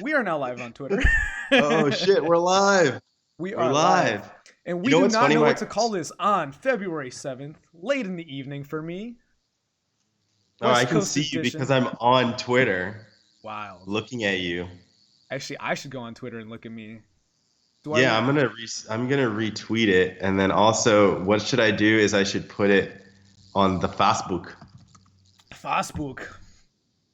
We are now live on Twitter. Oh shit, we're live. We We're are live. live. And we You know do what's not funny, know what Mike? to call this on February 7th, late in the evening for me. Oh, I West can Coast see you because edition. I'm on Twitter Wild. looking at you. Actually, I should go on Twitter and look at me. Do I Yeah, look I'm gonna retweet it, and then also, what should I do is I should put it on the Facebook. Facebook?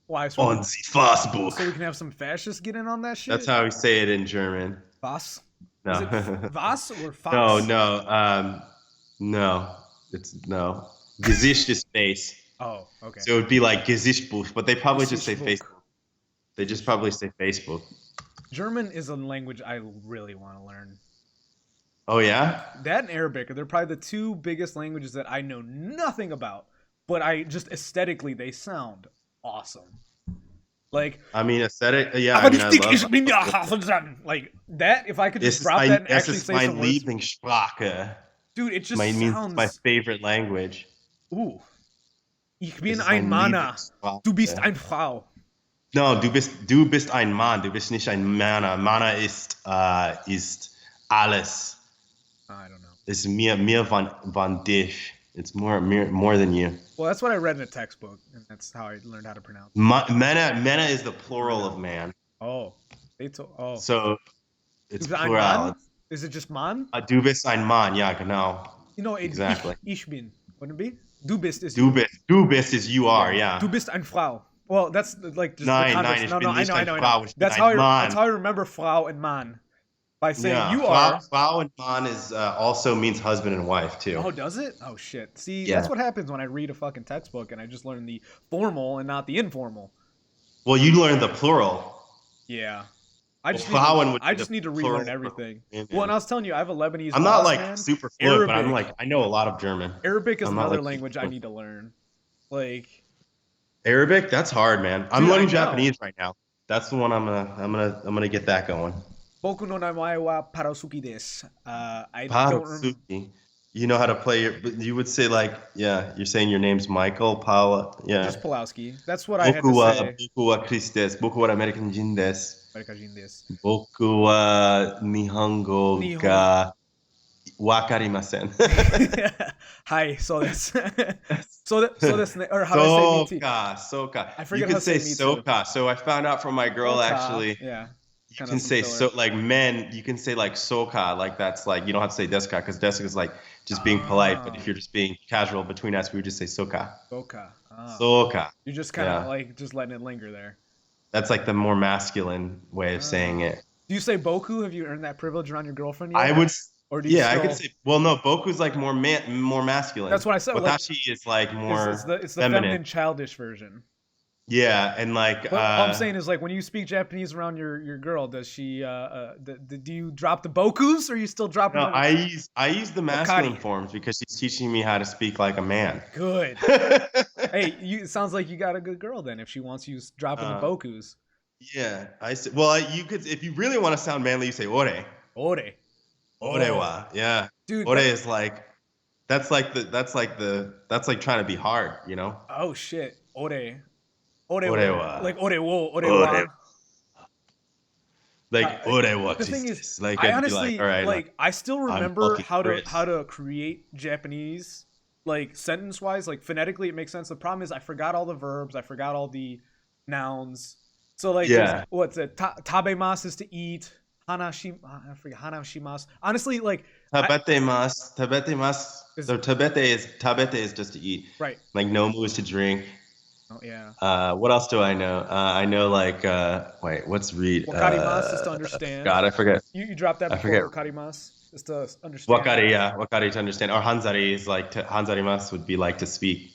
Why? So On the Facebook. we can have some fascists get in on that That's shit? how we say it in German. Was? Is it No, was or no, Fox? no, no. It's no. Gesicht is face. Oh, okay. So it would be like Gesichtbuch, but they probably just say Facebook. Facebook. They just probably say Facebook. German is a language I really want to learn. Oh yeah? That and Arabic, they're probably the two biggest languages that I know nothing about, but I just aesthetically they sound awesome. Like I mean, aesthetic. Yeah, I aber mean, I love. like that. If I could just Es drop that and es actually ist say meine some words, Lieblingssprache. dude, it just My means it's my sounds. favorite language. Ooh, ich Es bin ist ein meine Mann. Du bist Lieblingssprache. ein Frau. No, du bist ein Mann. Du bist nicht ein Mann. Mann ist alles. I don't know. Ist mehr von dich. It's more than you. Well, that's what I read in a textbook, and that's how I learned how to pronounce it. Männer is the plural of man. Oh, they told. Oh, So it's du bist ein plural. Mann? Is it just Mann? Du bist ein Mann. Ja, genau. You know, Exactly. Ich bin. Wouldn't it be? Du bist is Du bist is you are. Yeah. Du bist ein Frau. Well, that's like just Nein, the context. nein, ich No, bin no, I nicht know, I ein know, I Frau, know. ich bin That's ein how Mann. I remember Frau and Mann. By saying Yeah, you are. Frau and Mann is also means husband and wife too. Oh, does it? Oh shit. See, Yeah. that's what happens when I read a fucking textbook and I just learn the formal and not the informal. Well, you learned the plural. Yeah. I just, Frauen would be I just the need to plural relearn everything. women. Well, and I was telling you, I have a Lebanese. I'm not boss, like man. super fluent, but I'm Arabic. like I know a lot of German. Arabic is I'm not, another like, language I need to learn. Like, Arabic, that's hard, man. I'm Dude, I learning know. Japanese right now. That's the one I'm gonna get that going. Boku no namae wa Parosuki desu. I don't remember. Parasuki. You know how to play your, but you would say like, yeah, you're saying your name's Michael Paula. Yeah. Just Pulowski. That's what I had to Boku wa say. boku wa Chris desu. Boku wa American Jin desu. American desu. Boku wa Nihongo ga wakarimasen. Hi, so that's so that's or how do I say meaty? Soka. I forget You how could to say say me too. soka. So I found out from my girl actually. Yeah. You Kinda can some say filler. so like men. You can say like soka. Like that's like you don't have to say deska because deska is like just being polite. But if you're just being casual between us, we would just say soka. Soka. Oh. Soka. You're just kind of Yeah. like just letting it linger there. That's like the more masculine way of saying it. Do you say boku? Have you earned that privilege around your girlfriend yet? I would. Or do you Yeah, I still- could say. Well, no, Boku's like more masculine. That's what I said, like- Watashi is like more It's the feminine. feminine, childish version. Yeah, and like. But all I'm saying is like when you speak Japanese around your girl, does she do you drop the bokus or you still dropping? No, the... I use the masculine Wakari. forms because she's teaching me how to speak like a man. Good. Hey, it sounds like you got a good girl then if she wants you dropping the bokus. Yeah, you could if you really want to sound manly, you say ore. Ore. Ore wa. Yeah. Dude. Ore is like that's like trying to be hard, you know? Oh shit. Ore. Ore wa. Like ore wo, ore Ore. wa. Like ore wa. The thing is, like I I'd be honestly like, all right, like I still remember fucking how to Chris. create Japanese like sentence wise, like phonetically it makes sense. The problem is I forgot all the verbs, I forgot all the nouns. So like Yeah. what's it? Tabemasu is to eat. I forget hanashimasu. Honestly, like Tabete Is- So tabete is just to eat. right. Like nomu is to drink. Oh yeah. What else do I know? I know like wait, what's read? Wakarimasu is to understand. God, I forget. You dropped that I before. forget. Wakarimasu is to understand. Wakari, yeah, wakari to understand. Or hanzari is like hanzarimasu would be like to speak.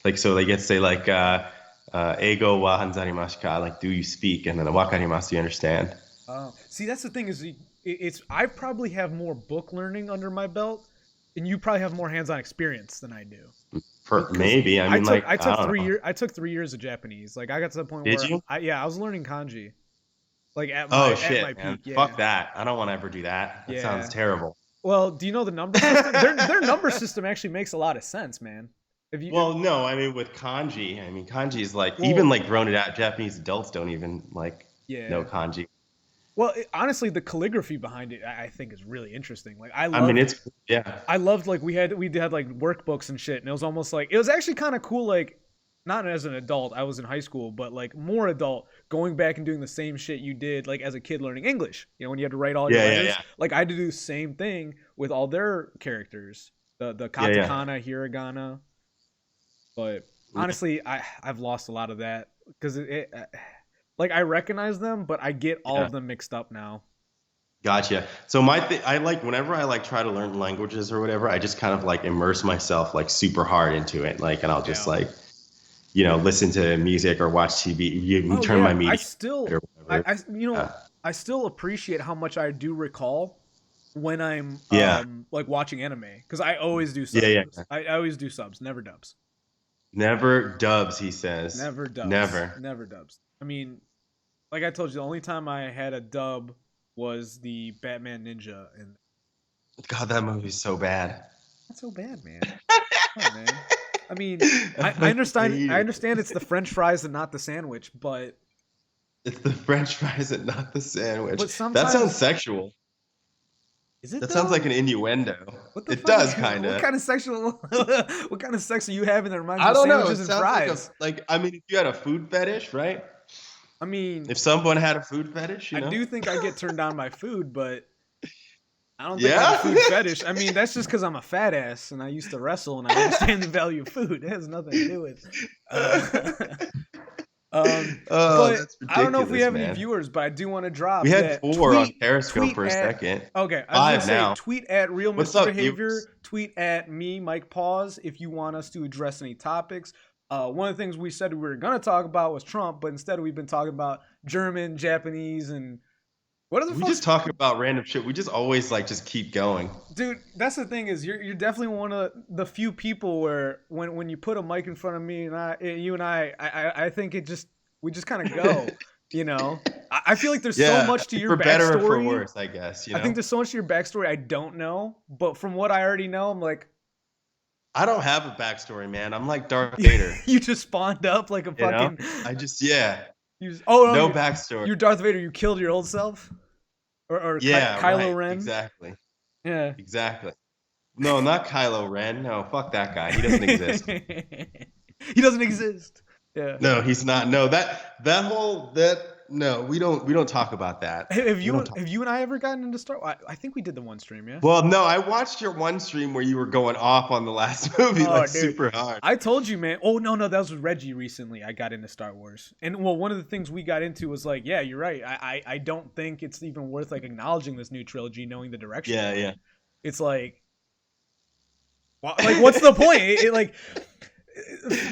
Like so they get to say like ego wa hanzarimasu ka, like do you speak, and then wakarimasu you understand. See, that's the thing is, it's I probably have more book learning under my belt, and you probably have more hands-on experience than I do. Maybe. I mean I took don't 3 know. years. I took 3 years of Japanese. Like I got to the point Did where you? I was learning kanji. Like at my, Oh shit, at my man. peak. Yeah. Fuck that. I don't want to ever do that. That Yeah. sounds terrible. Well, do you know the number system? Their number system actually makes a lot of sense, man. If you, Well, no, I mean with kanji, I mean kanji is like even well, like grown it out. Japanese adults don't even like know yeah. kanji. Well, honestly, the calligraphy behind it, I think, is really interesting. Like, I mean, it's yeah, I loved like we had like workbooks and shit, and it was almost like it was actually kind of cool. Like, not as an adult, I was in high school, but like more adult, going back and doing the same shit you did like as a kid learning English. You know, when you had to write all your yeah, yeah, letters. yeah, Like, I had to do the same thing with all their characters, the yeah, yeah. katakana, hiragana. But honestly, I've lost a lot of that because like I recognize them, but I get all Yeah. of them mixed up now. Gotcha. So I like whenever I like try to learn languages or whatever, I just kind of like immerse myself like super hard into it. Like, and I'll just Yeah. like, listen to music or watch TV. You Oh turn my yeah, media or whatever. Uh, I still appreciate how much I do recall when I'm yeah, like watching anime because I always do yeah, yeah. subs. I always do subs, never dubs. Never dubs, he says. Never dubs. Never. Never dubs. I mean, like I told you, the only time I had a dub was the Batman Ninja, and God, that movie's so bad. not so bad, man. Come on, man. I mean, I I fucking understand. hate I it. understand it's the French fries and not the sandwich, It's the French fries and not the sandwich. but That sounds sometimes sexual. is it That sounds like though? an innuendo. What the It fuck? does What kind of. kind of sexual? What kind of sex are you having that reminds you I of don't know. It sandwiches and sounds fries? I mean, if you had a food fetish, right? I mean, If someone had a food fetish, I do think I get turned on by food, but I don't think I Yeah. have a food fetish. I mean, that's just because I'm a fat ass and I used to wrestle and I understand the value of food. It has nothing to do with. Uh, Oh, but that's I don't know if we ridiculous, have any man. viewers, but I do want to drop We had that 4 on tweet Periscope for a at. second. Okay, I was 5 gonna say now. tweet at Real What's Mr. up, Behavior. viewers? Tweet at me, Mike Pause, if you want us to address any topics. One of the things we said we were gonna talk about was Trump, but instead we've been talking about German, Japanese, and what are the We fuck? just talk about random shit. We just always like just keep going. Dude, that's the thing is you're definitely one of the few people where when you put a mic in front of me and you and I think we just kind of go, you know. I feel like there's so much to your for better or for backstory. worse, I guess. I think there's so much to your backstory I don't know, but from what I already know, I'm like, I don't have a backstory, man. I'm like Darth Vader. you just spawned up like a You know? fucking. I just Oh no, no backstory. you're Darth Vader. You killed your old self, or Yeah, Kylo right. Ren. Exactly. Yeah. Exactly. No, not Kylo Ren. No, fuck that guy. He doesn't exist. He doesn't exist. Yeah. No, he's not. No, no, we don't talk about that. Have We you don't talk- have you and I ever gotten into Star? I think we did the one stream, yeah. Well, no, I watched your one stream where you were going off on the last movie Oh, like dude. super hard. I told you, man. Oh no, that was with Reggie recently. I got into Star Wars, and well, one of the things we got into was like, yeah, you're right. I don't think it's even worth like acknowledging this new trilogy, knowing the direction. Yeah, yeah. It's like, what's the point? Like,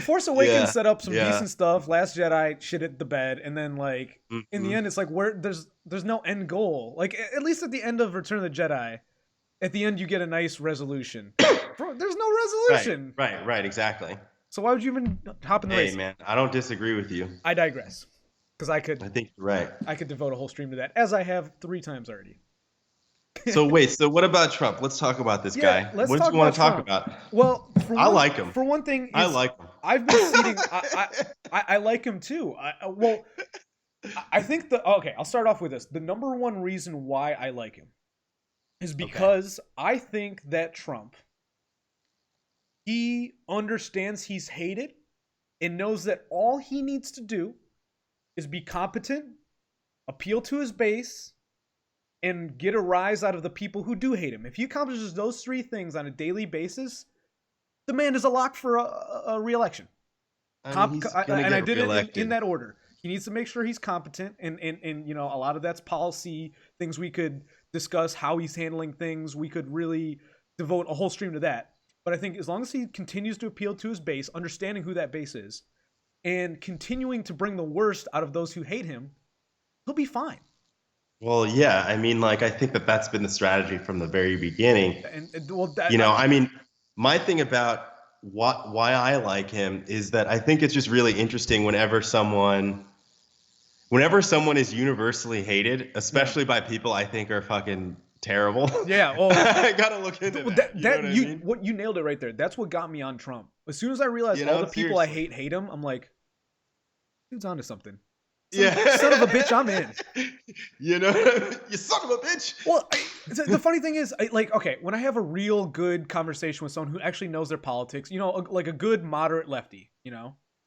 Force Awakens Yeah, set up some yeah. decent stuff. Last Jedi shit at the bed, and then like in the Mhm. end, it's like where there's no end goal. Like at least at the end of Return of the Jedi, at the end you get a nice resolution. Bro, there's no resolution. Right, exactly. So why would you even hop in the Hey, race? man, I don't disagree with you. I digress, because I I could think you're right. devote a whole stream to that, as I have 3 times already. So wait, so what about Trump? Let's talk about this Yeah, guy. let's What talk do you want to about talk Trump. about? Well, I like him. For one thing, I is like him. I've been seating. I like him too. I think okay. I'll start off with this. The number one reason why I like him is because I think that Trump, he understands he's hated and knows that all he needs to do is be competent, appeal to his base, and get a rise out of the people who do hate him. If he accomplishes those 3 things on a daily basis, the man is a lock for a re-election. I mean, he's gonna And I get did it reelected. in that order. He needs to make sure he's competent, and you know, a lot of that's policy things we could discuss, how he's handling things. We could really devote a whole stream to that. But I think as long as he continues to appeal to his base, understanding who that base is, and continuing to bring the worst out of those who hate him, he'll be fine. Well, yeah, I mean, like, I think that's been the strategy from the very beginning. And well, that, I mean, my thing about why I like him is that I think it's just really interesting whenever someone is universally hated, especially by people I think are fucking terrible. Yeah, well, I gotta look into that. That You know what I mean? what you nailed it right there. That's what got me on Trump. As soon as I realized You know, all the people I seriously. hate him, I'm like, dude's onto something. Yeah. Son of a bitch, I'm in. You know, you son of a bitch. Well, the funny thing is, okay, when I have a real good conversation with someone who actually knows their politics, like a good moderate lefty,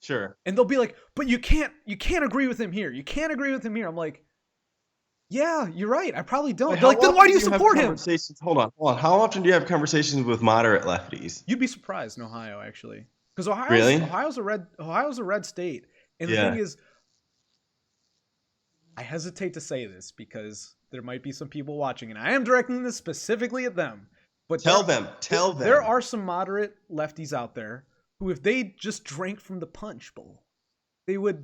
Sure. and they'll be like, but you can't agree with him here. You can't agree with him here. I'm like, yeah, you're right. I probably don't. They're like, then why do you support him? Hold on. How often do you have conversations with moderate lefties? You'd be surprised in Ohio, actually, because Really? Ohio's a red state, and the Yeah. thing is, I hesitate to say this because there might be some people watching, and I am directing this specifically at them. But Tell them. There are some moderate lefties out there who, if they just drank from the punch bowl, they would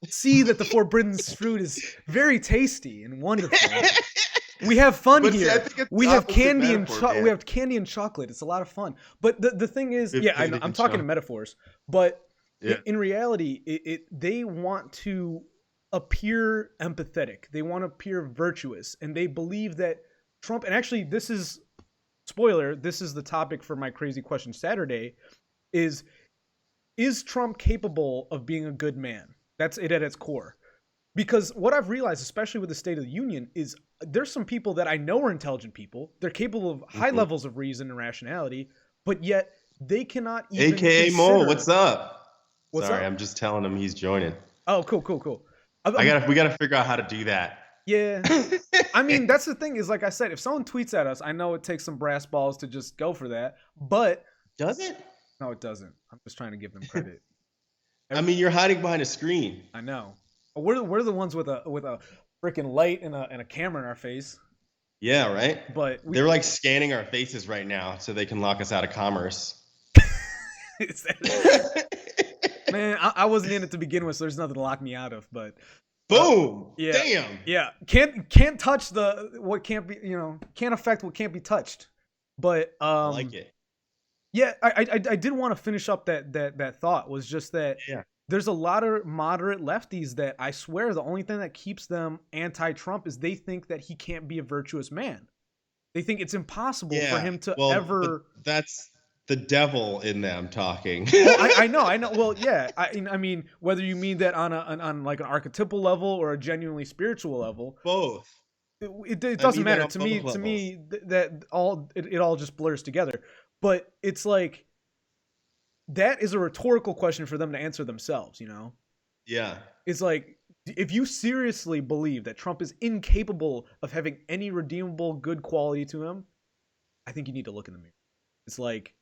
see that the Forbidden Fruit is very tasty and wonderful. We have fun But see, here. I think it's We have opposite candy and metaphor, Dan. we have candy and chocolate. It's a lot of fun. But the thing is, yeah, I know, I'm talking in metaphors, but Yeah. in reality, they want to appear empathetic. They want to appear virtuous, and they believe that Trump. And actually, this is spoiler. This is the topic for my crazy question Saturday. Is Trump capable of being a good man? That's it at its core. Because what I've realized, especially with the State of the Union, is there's some people that I know are intelligent people. They're capable of high levels of reason and rationality, but yet they cannot even AKA consider... Mo, what's up? What's Sorry, up? I'm just telling him he's joining. Oh, cool. We gotta figure out how to do that. Yeah. I mean, that's the thing is, like I said, if someone tweets at us, I know it takes some brass balls to just go for that, but... Does it? No, it doesn't. I'm just trying to give them credit. I mean, you're hiding behind a screen. I know. We're the ones with a freaking light and a camera in our face. Yeah, right? But They're like scanning our faces right now so they can lock us out of commerce. Man, I wasn't in it to begin with, so there's nothing to lock me out of. But boom, yeah, damn, yeah, can't touch what can't be, can't affect what can't be touched. But I like it. Yeah, I did want to finish up that thought was just that there's a lot of moderate lefties that I swear the only thing that keeps them anti-Trump is they think that he can't be a virtuous man. They think it's impossible for him to ever. That's the devil in them talking. I know. Well, yeah. I mean, whether you mean that on like an archetypal level or a genuinely spiritual level, both. It doesn't matter to me. To me, that it all just blurs together. But it's like that is a rhetorical question for them to answer themselves. Yeah. It's like, if you seriously believe that Trump is incapable of having any redeemable good quality to him, I think you need to look in the mirror. It's like,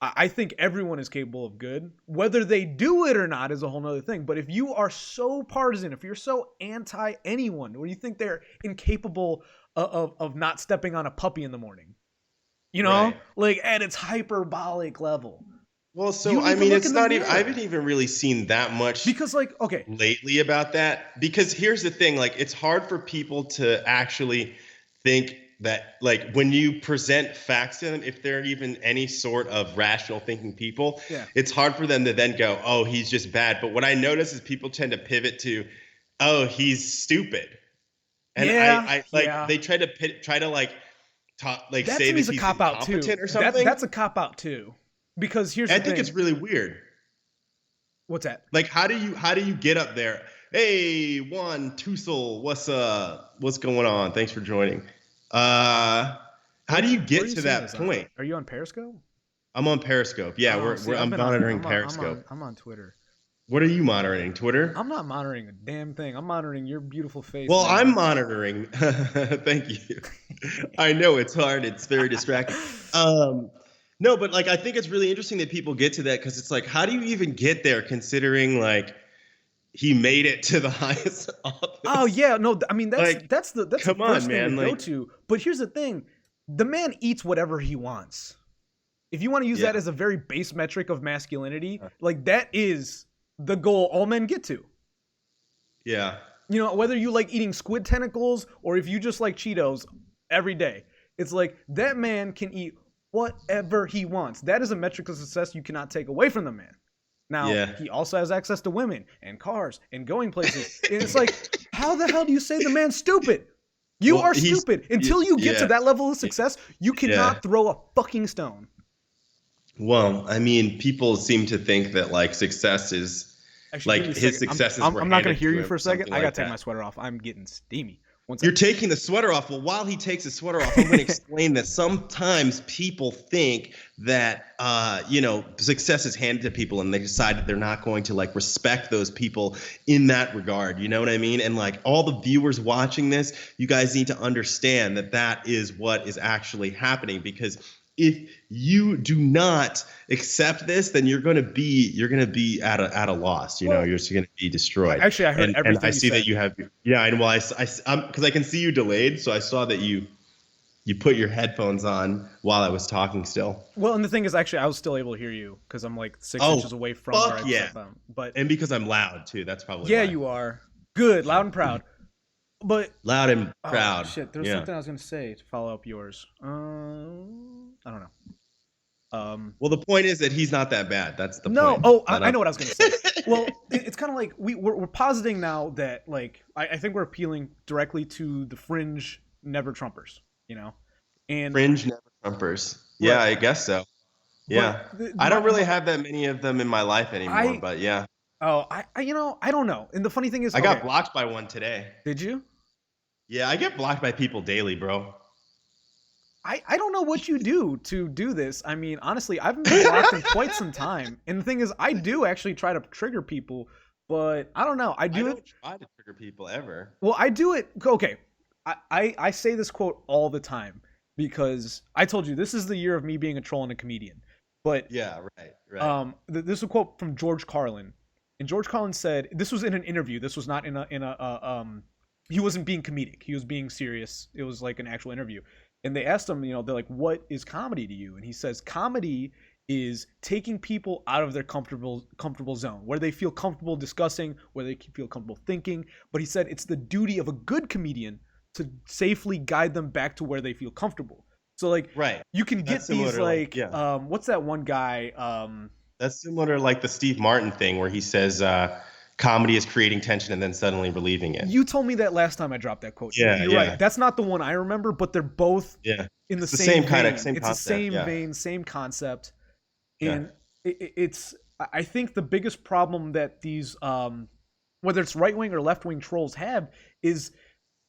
I think everyone is capable of good. Whether they do it or not is a whole nother thing. But if you are so partisan, if you're so anti anyone, or you think they're incapable of not stepping on a puppy in the morning, Right. like at its hyperbolic level. Well, so I mean, it's not even. I haven't even really seen that much because, like, okay, lately about that. Because here's the thing: like, it's hard for people to actually think that, like, when you present facts to them, if they're even any sort of rational thinking people, it's hard for them to then go, "Oh, he's just bad." But what I notice is people tend to pivot to, "Oh, he's stupid," and they try to like that say to me is that a he's cop out too. or something. That's a cop out too. Because here's the thing. I think it's really weird. What's that? Like, how do you get up there? Hey, Juan Tussle, what's going on? Thanks for joining. How do you get to that point? Are you on Periscope? I'm on Periscope. Yeah, I'm monitoring Periscope. I'm on Twitter. What are you monitoring? Twitter? I'm not monitoring a damn thing. I'm monitoring your beautiful face. Well, man. I'm monitoring. Thank you. I know it's hard. It's very distracting. No, but like I think it's really interesting that people get to that because it's like, how do you even get there considering like he made it to the highest office? Oh yeah, no, I mean that's like, the first thing to go to. But here's the thing: the man eats whatever he wants. If you want to use that as a very base metric of masculinity, like that is the goal all men get to. Yeah. Whether you like eating squid tentacles or if you just like Cheetos every day, it's like that man can eat whatever he wants. That is a metric of success you cannot take away from the man. Now, he also has access to women and cars and going places. And it's like, how the hell do you say the man's stupid? You are stupid. Until you get to that level of success, you cannot throw a fucking stone. Well, I mean, people seem to think that like success is Actually, like give me a his second. successes were I'm not gonna handed hear to you him for or a second. something I gotta like take that. my sweater off. I'm getting steamy. One You're second. taking the sweater off. Well, while he takes the sweater off, I'm going to explain that sometimes people think that, success is handed to people and they decide that they're not going to like respect those people in that regard. You know what I mean? And like all the viewers watching this, you guys need to understand that that is what is actually happening, because if you do not accept this, then you're gonna be at a loss. Well, You're just gonna be destroyed. actually, I heard And I everything you see that said. you have, yeah. And well, because I can see you delayed, so I saw that you put your headphones on while I was talking still. Well, and the thing is, actually, I was still able to hear you because I'm like 6 inches Oh, away from where fuck I yeah! set them. But And because I'm loud too, that's probably yeah, why. you are good, loud and proud. But Loud and oh proud. shit, there was Yeah. something I was gonna say to follow up yours. I don't know. Well, the point is that he's not that bad. That's the No. point. Oh, But I know what I was gonna say. Well, it's kind of like we're positing now that like I think we're appealing directly to the fringe never Trumpers, you know, and fringe never Trumpers. Yeah, right. I guess so. Yeah. But I don't really have that many of them in my life anymore, but yeah. I don't know. And the funny thing is, I got okay, blocked by one today. did you? Yeah, I get blocked by people daily, bro. I don't know what you do to do this. I mean, honestly, I haven't been blocked in quite some time. And the thing is, I do actually try to trigger people, but I don't know. I I do don't it. try to trigger people ever. Well, I do it. Okay. I say this quote all the time because I told you this is the year of me being a troll and a comedian. But Yeah, right. this is a quote from George Carlin. And George Carlin said, this was in an interview. This was not he wasn't being comedic. He was being serious. It was like an actual interview. And they asked him, they're like, what is comedy to you? And he says, comedy is taking people out of their comfortable zone, where they feel comfortable discussing, where they feel comfortable thinking. But he said it's the duty of a good comedian to safely guide them back to where they feel comfortable. So like, Right. you can get That's similar these to, like, yeah. what's that one guy? That's similar to like the Steve Martin thing where he says comedy is creating tension and then suddenly relieving it. You told me that last time I dropped that quote. Yeah, You're yeah. right. That's not the one I remember, but they're both Yeah. in the It's the same same kind of- vein. same It's concept, the same yeah. vein, same concept. Yeah. And it's I think the biggest problem that these whether it's right wing or left wing trolls have is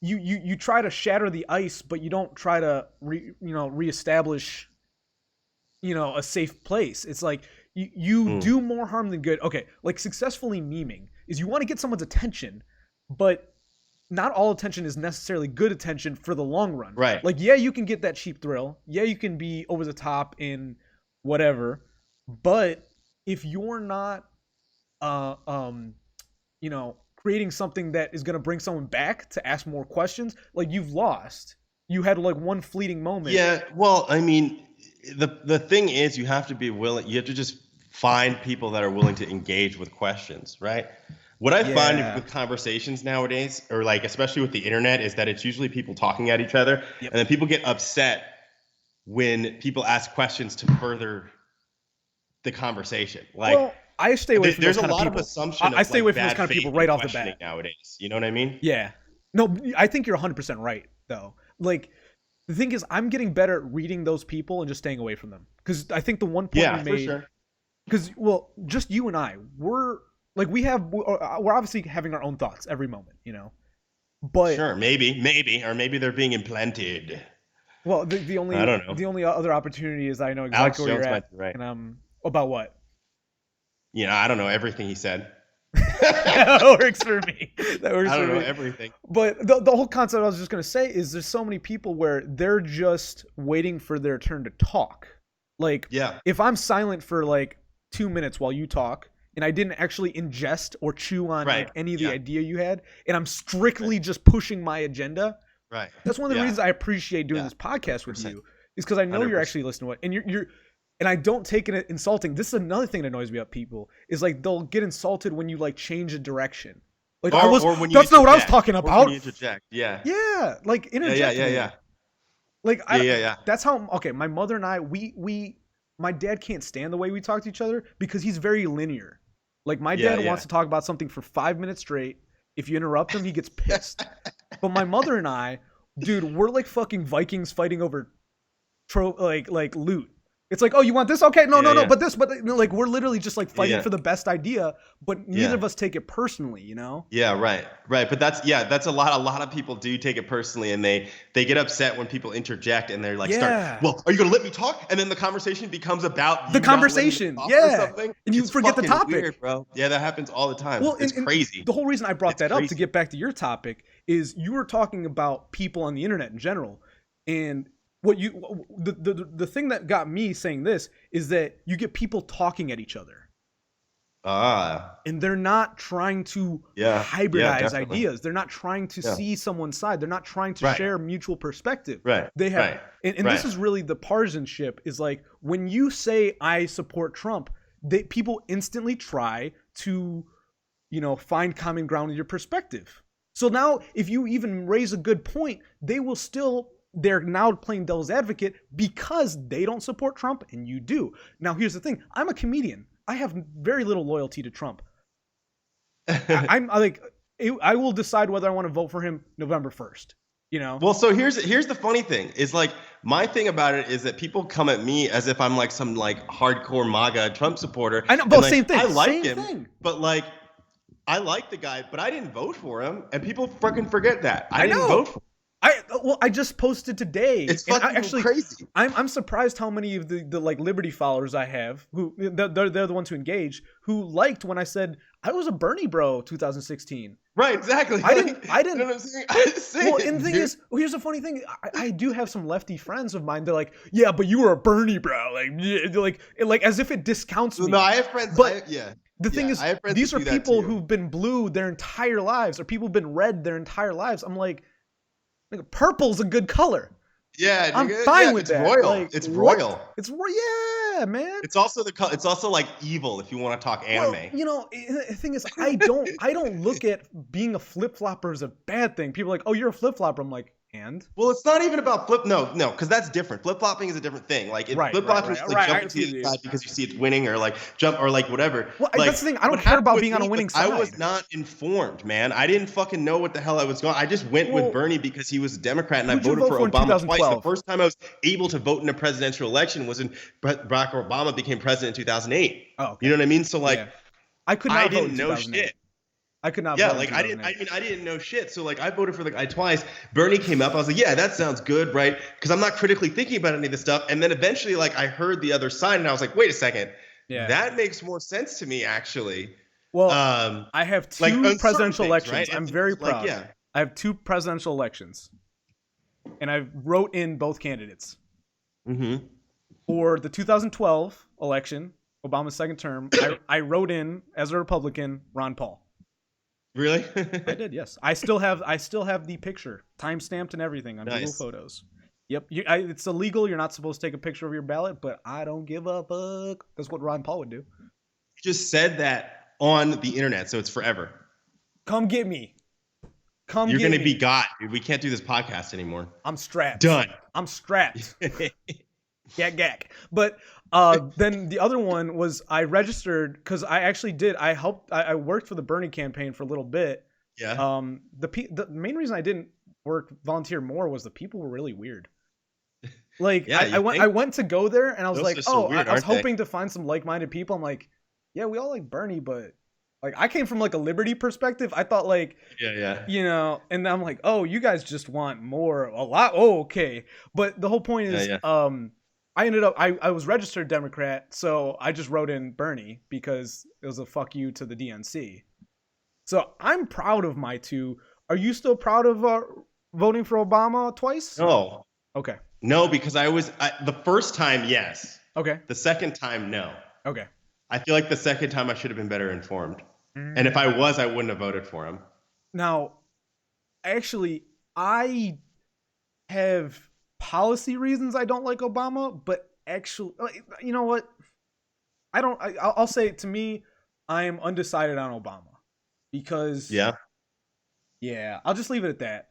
you try to shatter the ice, but you don't try to reestablish a safe place. It's like you do more harm than good. Okay, like successfully memeing is you want to get someone's attention, but not all attention is necessarily good attention for the long run. Right. Like, yeah, you can get that cheap thrill. Yeah, you can be over the top in whatever, but if you're not creating something that is going to bring someone back to ask more questions, like you've lost. You had like one fleeting moment. Yeah, well, I mean, the thing is you have to be willing, you have to just find people that are willing to engage with questions, right? What I find Yeah. with conversations nowadays, or like especially with the internet, is that it's usually people talking at each other, Yep. and then people get upset when people ask questions to further the conversation. Like, Well, I stay away from there's those a kind lot of of people. assumption. I stay of, away like, from those bad kind of people faith right in off the questioning bat. nowadays. You know what I mean? Yeah. No, I think you're 100% right, though. Like, the thing is, I'm getting better at reading those people and just staying away from them. Because I think the one point Yeah, we for made, sure. because, well, just you and I, we're obviously having our own thoughts every moment, But, Sure, maybe, or maybe they're being implanted. well, the only I don't know. the only other opportunity is I know Alex exactly where Jones you're might at. be right. And about what? I don't know everything he said. That works for me. That works I don't for know me. everything. But the whole concept I was just going to say is there's so many people where they're just waiting for their turn to talk. Like, Yeah. if I'm silent for like 2 minutes while you talk and I didn't actually ingest or chew on Right, like any of the yeah. idea you had, and I'm strictly just pushing my agenda, Right. that's one of the Yeah. reasons I appreciate doing Yeah. this podcast with 100%. you, is because I know you're 100%. actually listening to it, and you're and I don't take it insulting. This is another thing that annoys me about people is like they'll get insulted when you like change a direction. Like Or when you that's not what I was interject. talking Or when about. you interject. Yeah. Yeah, like Yeah. interject. Yeah. me. Yeah. Like Yeah. that's how. Okay, my mother and I, my dad can't stand the way we talk to each other because he's very linear. Like my Yeah, dad yeah. wants to talk about something for 5 minutes straight. If you interrupt him, he gets pissed. But my mother and I, dude, we're like fucking Vikings fighting over like loot. It's like, oh, you want this? Okay, no, Yeah, but this, but like we're literally just like fighting Yeah. for the best idea, but neither Yeah. of us take it personally, you know? Yeah, right. But that's a lot of people do take it personally, and they get upset when people interject and they're like, Yeah. well, are you gonna let me talk? And then the conversation becomes about The you not letting me conversation, talk yeah. or something. And you It's forget the fucking topic. weird, bro. Yeah, that happens all the time. Well, It's and crazy. the whole reason I brought It's that up to crazy. get back to your topic is you were talking about people on the internet in general, and what you the thing that got me saying this is that you get people talking at each other, and they're not trying to hybridize definitely. ideas. They're not trying to see someone's side. They're not trying to Right. share mutual perspective. Right. They have, Right. and this is really the partisanship. Is like when you say I support Trump, people instantly try to, find common ground in your perspective. So now, if you even raise a good point, they're now playing devil's advocate because they don't support Trump and you do. Now, here's the thing. I'm a comedian. I have very little loyalty to Trump. I will decide whether I want to vote for him November 1st. Well, so here's the funny thing is like my thing about it is that people come at me as if I'm like some like hardcore MAGA Trump supporter. I know, but like, same thing. I like same him, thing. but like I like the guy, but I didn't vote for him, and people fucking forget that I didn't know. vote for him. I just posted today. It's fucking crazy. I'm surprised how many of the like Liberty followers I have who they're the ones who engage, who liked when I said I was a Bernie bro 2016. Right, exactly. I didn't. You know what I'm saying? I didn't say Well, it, and the thing dude. is, here's the funny thing. I do have some lefty friends of mine. They're like, yeah, but you were a Bernie bro, like as if it discounts me. No, I have friends. But yeah. The thing Yeah, is, I have friends these who are do that people too. who've been blue their entire lives, or people who've been red their entire lives. I'm like purple's a good color. Yeah, I'm fine with it's that. Royal. Like, It's what? royal. It's yeah, man. It's also it's also like evil if you want to talk anime. Well, the thing is, I don't look at being a flip flopper as a bad thing. People are like, oh, you're a flip flopper. I'm like, and Well, it's not even about no, because that's different. Flip flopping is a different thing. Like flip flopping is like jumping to the side because you see it's winning, or like jump, or like whatever. Well, like, that's the thing. I don't what care about happened being with on a me winning was side. I was not informed, man. I didn't fucking know what the hell I was going. I just went with Bernie because he was a Democrat, and I Who'd you voted vote for for in Obama twice. 2012? The first time I was able to vote in a presidential election was when Barack Obama became president in 2008. Oh, okay. You know what I mean? So like, Yeah. I could not I vote didn't in know 2008. shit. I could not. Yeah, vote like in I 2008. didn't know shit. So like I voted for the guy twice. Bernie came up. I was like, yeah, that sounds good, right? Because I'm not critically thinking about any of this stuff. And then eventually, like I heard the other side, and I was like, wait a second, that makes more sense to me, actually. Well, I have two like, presidential things, elections. right? I'm It's very like, proud. yeah. I have two presidential elections, and I wrote in both candidates. Mm-hmm. For the 2012 election, Obama's second term, I wrote in as a Republican Ron Paul. Really? I did, yes. I still have the picture, time stamped and everything on Google Nice. Photos. Yep, it's illegal. You're not supposed to take a picture of your ballot, but I don't give a fuck. That's what Ron Paul would do. You just said that on the internet, so it's forever. Come get me. You're gonna be got, dude. We can't do this podcast anymore. I'm strapped. Done. I'm strapped. Gag. But then the other one was I registered because I actually did. I worked for the Bernie campaign for a little bit. Yeah. The main reason I didn't volunteer more was the people were really weird. Like Yeah, I went to go there and I was Those like, are so weird, I was aren't they? hoping to find some like-minded people. I'm like, yeah, we all like Bernie, but like I came from like a liberty perspective. I thought like, yeah. And I'm like, oh, you guys just want more, a lot. Oh, okay. But the whole point is, I ended up, I was registered Democrat, so I just wrote in Bernie because it was a fuck you to the DNC. So I'm proud of my two. Are you still proud of voting for Obama twice? No. Okay. No, because the first time, yes. Okay. The second time, no. Okay. I feel like the second time I should have been better informed. And if I was, I wouldn't have voted for him. Now, actually, I have policy reasons I don't like Obama, but actually, you know what? I'll say, to me, I am undecided on Obama because yeah, I'll just leave it at that.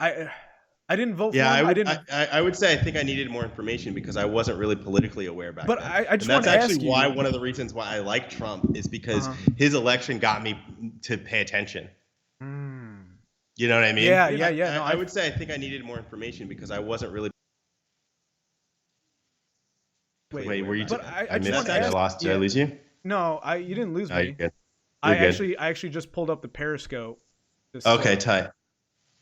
I didn't vote for him. I would say I think I needed more information because I wasn't really politically aware back then. But I just want to ask you. That's actually why one of the reasons why I like Trump is because his election got me to pay attention. You know what I mean? Yeah. No, I would say I think I needed more information because I wasn't really Wait, were you? But I just missed want to it. I ask. lost. Did Yeah, I lose you? no, you didn't lose No, you're me. good. I You're good. actually just pulled up the Periscope. Just Okay, tight.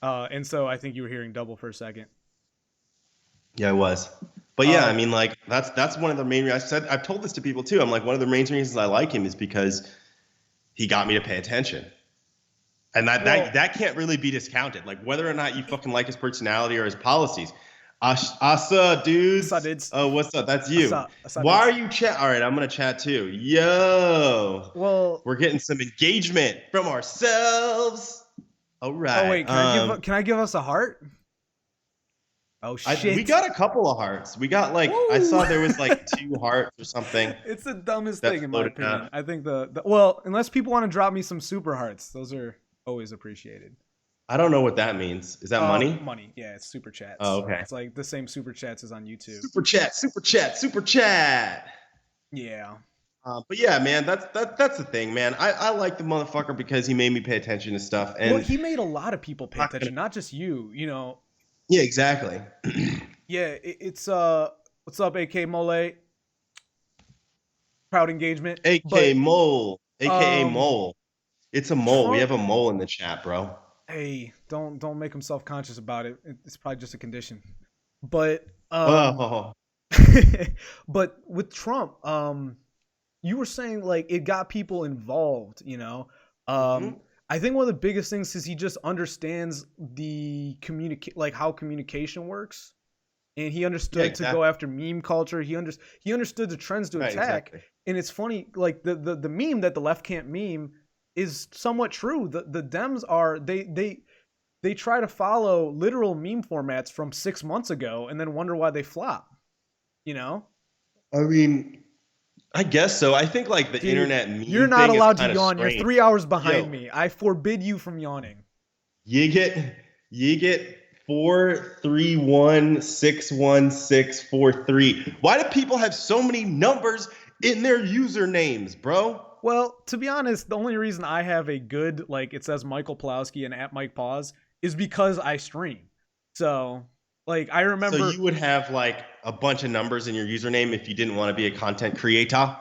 and so I think you were hearing double for a second. Yeah, I was. But yeah, I Oh. mean, like that's one of the main. I've told this to people too. I'm like, one of the main reasons I like him is because he got me to pay attention, and Well- that can't really be discounted. Like whether or not you fucking like his personality or his policies. Asa dudes. Asa dudes. Oh, what's up? That's you. Asa Why dudes. are you chat? All right, I'm gonna chat too. Yo. Well, We're getting some engagement from ourselves. All right. oh wait, can I give us a heart? Oh shit. We got a couple of hearts. We got like Woo! I saw there was like 2 hearts or something. It's the dumbest That thing in my floated opinion. out. I think well, unless people want to drop me some super hearts, those are always appreciated. I don't know what that means. Is that money? Money. Yeah, it's super chats. Oh, okay. It's like the same super chats as on YouTube. Super chat, super chat, super chat. Yeah. But yeah, man, that's the thing, man. I like the motherfucker because he made me pay attention to stuff. And Well, he made a lot of people pay attention, not just you. You know. yeah, exactly. Yeah, it's what's up, AK Mole? Proud engagement. AK But, Mole, aka um, Mole. It's a mole. We Trump- have a mole in the chat, bro. hey, don't make him self-conscious about it. It's probably just a condition. But Oh, but with Trump, you were saying like it got people involved, you know. Mhm. I think one of the biggest things is he just understands the like how communication works. And he understood to go after meme culture. He understood the trends to Right, attack. exactly. And it's funny, like the meme that the left can't meme is somewhat true. The Dems are they try to follow literal meme formats from 6 months ago and then wonder why they flop. You know? I mean, I guess so. I think like the Dude, internet meme you're not thing is allowed to kinda yawn. strange. You're 3 hours behind Yo. me. I forbid you from yawning. You get 431616643. Why do people have so many numbers in their usernames, bro? Well, to be honest, the only reason I have a good, like, it says Michael Plowski and at Mike Pause is because I stream. So, like, I remember. So you would have like a bunch of numbers in your username if you didn't want to be a content creator?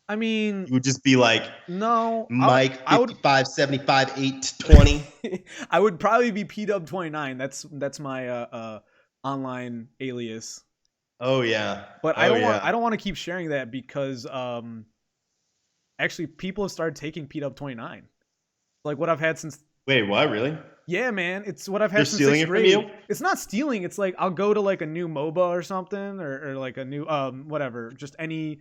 I mean, You would just be like no. Mike I would 5575 820. I would probably be PW29. That's my online alias. Oh yeah. But Oh, yeah. I don't want to keep sharing that because actually people have started taking PW29. Like what I've had since. Wait, what? Really? Yeah, man, it's what I've had They're since stealing 6th it from grade. you? It's not stealing. It's like I'll go to like a new MOBA or something, or like a new whatever, just any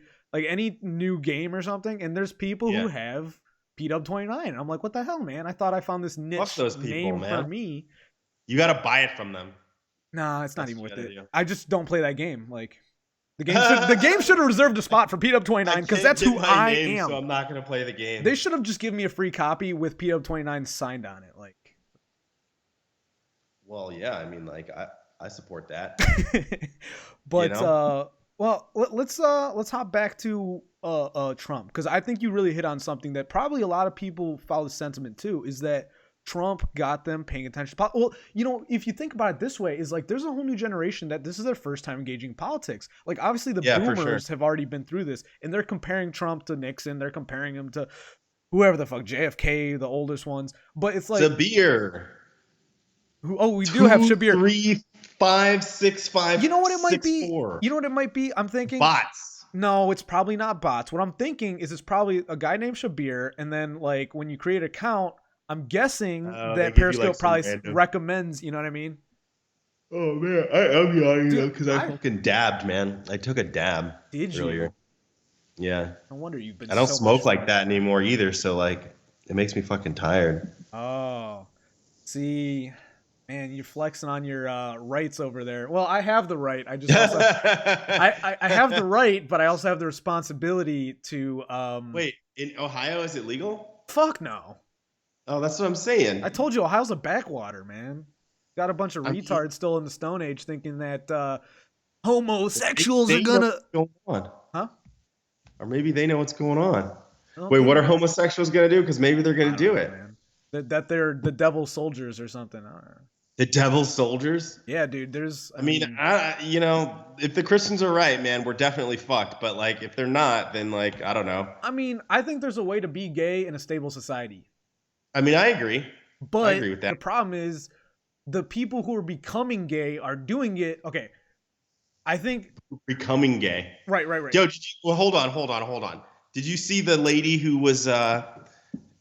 new game or something, and there's people who have PW29. I'm like, what the hell, man? I thought I found this niche those people, name man. for me. You gotta buy it from them. Nah, it's not That's even what worth you it. gotta do. I just don't play that game. Like the game should have reserved a spot for PW29 because that's who I am. So I'm not gonna play the game. They should have just given me a free copy with PW29 signed on it. Like, well, yeah, I mean, like I support that. but You know? well, let's hop back to Trump because I think you really hit on something that probably a lot of people follow the sentiment too is that Trump got them paying attention. Well, you know, if you think about it this way, is like there's a whole new generation that this is their first time engaging in politics. Like obviously the Yeah, for sure. boomers have already been through this, and they're comparing Trump to Nixon. They're comparing him to whoever the fuck, JFK, the oldest ones. But it's like, Sabir. we do have Shabir. 3, 5, 6, 5. You know what it might 6, be? 4. You know what it might be? I'm thinking Bots. No, it's probably not bots. What I'm thinking is it's probably a guy named Shabir, and then like when you create an account, I'm guessing they that give you, Periscope like, some probably random- recommends. You know what I mean? Oh man, I'm yawning Dude, because I fucking dabbed, man. I took a dab Did you? earlier. Yeah, No wonder you've been. I don't so smoke much like fun. that anymore either. So like, it makes me fucking tired. Oh, see, man, you're flexing on your rights over there. Well, I have the right. I just also, I have the right, but I also have the responsibility to. Wait, in Ohio is it legal? Fuck no. Oh, that's what I'm saying. I told you Ohio's a backwater, man. Got a bunch of I mean- retards still in the Stone Age thinking that homosexuals They are know gonna. what's going on. Huh? Or maybe they know what's going on. I don't Wait, think- what are homosexuals gonna do? Because maybe they're I gonna don't do know, it. man. That they're the devil soldiers or something. I don't know. The devil's soldiers. Yeah, dude. There's, I mean, if the Christians are right, man, we're definitely fucked. But like, if they're not, then like, I don't know. I mean, I think there's a way to be gay in a stable society, I mean, I agree. I but agree with that. the problem is the people who are becoming gay are doing it. Okay, I think Becoming gay. right. Yo, well, hold on. Did you see the lady who was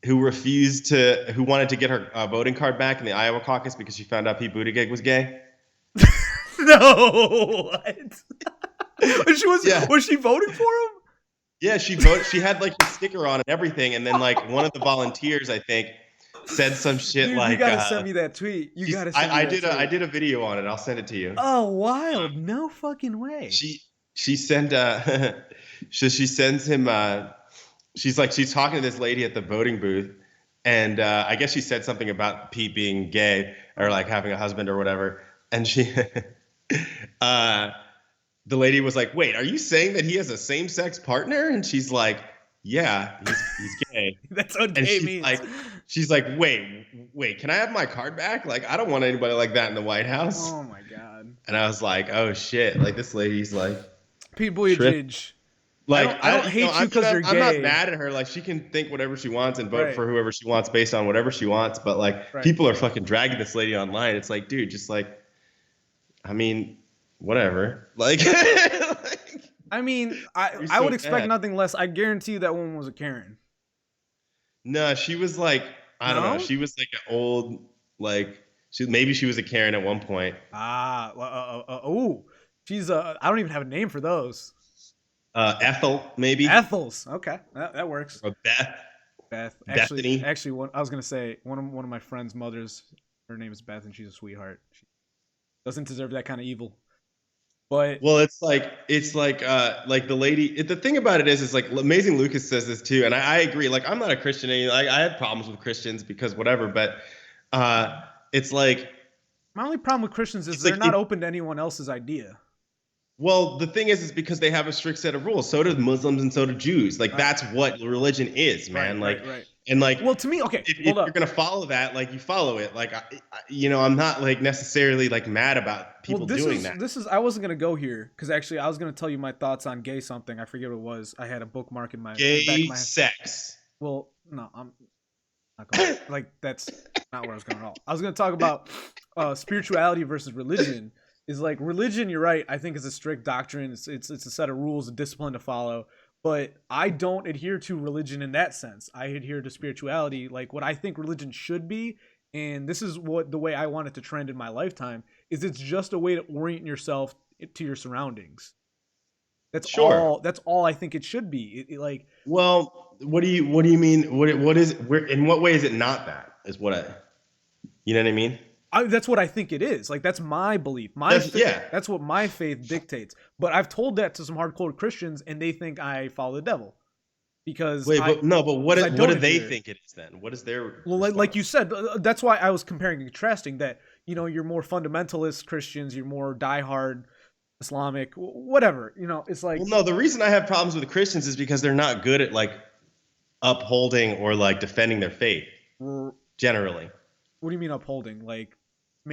who wanted to get her voting card back in the Iowa caucus because she found out Pete Buttigieg was gay? No, what? Yeah. Was she voting for him? Yeah, she voted. She had like the sticker on and everything, and then like one of the volunteers, I think, said some shit. Dude, like, you gotta send me that tweet. You gotta send me I that did tweet. I did a video on it. I'll send it to you. Oh, wild! No fucking way. She sent she sends him she's talking to this lady at the voting booth, and I guess she said something about Pete being gay or like having a husband or whatever, and she the lady was like, "Wait, are you saying that he has a same-sex partner?" And she's like, "Yeah, he's gay." That's what And gay she's means. like, wait, can I have my card back? Like, I don't want anybody like that in the White House. Oh my god. And I was like, oh shit, like this lady's like, Pete Buttigieg. like I don't hate you because you're I'm not gay. mad at her. Like, she can think whatever she wants and vote Right. for whoever she wants based on whatever she wants. But like, Right. people are fucking dragging this lady online. It's like, dude, just like, I mean, whatever. Like, I mean, I so would expect bad. nothing less. I guarantee you that woman was a Karen. no, she was like, I don't know. No? She was like an old, like, maybe she was a Karen at one point. Oh, she's I don't even have a name for those. Ethel, maybe. Ethel's. Okay, that works. Or Beth. Beth. Bethany. Actually, I was gonna say one of my friend's mothers. Her name is Beth, and she's a sweetheart. She doesn't deserve that kind of evil. But Well, it's like the lady. The thing about it is like Amazing Lucas says this too, and I agree. Like, I'm not a Christian. I have problems with Christians because whatever, but it's like, my only problem with Christians is It's they're like not open to anyone else's idea. well, the thing is because they have a strict set of rules. So do Muslims and so do Jews. Like, Right. that's what religion is, man. Right. And like, Well, to me, okay, if hold you're up. gonna follow that, like, you follow it. Like, I'm not like necessarily like mad about people doing that. This is I wasn't gonna go here because actually I was gonna tell you my thoughts on gay something. I forget what it was. I had a bookmark in my Gay back of my. sex. Well, no, I'm not going. Like, that's not where I was going at all. I was gonna talk about spirituality versus religion. Is like religion. You're right. I think is a strict doctrine. It's a set of rules, a discipline to follow. But I don't adhere to religion in that sense. I adhere to spirituality, like what I think religion should be. And this is what the way I want it to trend in my lifetime is it's just a way to orient yourself to your surroundings. That's Sure. all. That's all I think it should be. Like, Well, what do you mean? What is where? In what way is it not that? Is what you know what I mean? that's what I think it is. Like, that's my belief. That's what my faith dictates. But I've told that to some hardcore Christians, and they think I follow the devil because Wait, but what because I do don't they adhere. think it is then? What is their Well, like you response? said, that's why I was comparing and contrasting that. You're more fundamentalist Christians, you're more diehard Islamic, whatever. It's like Well, no, the reason I have problems with Christians is because they're not good at like upholding or like defending their faith what generally. do you mean upholding? Like,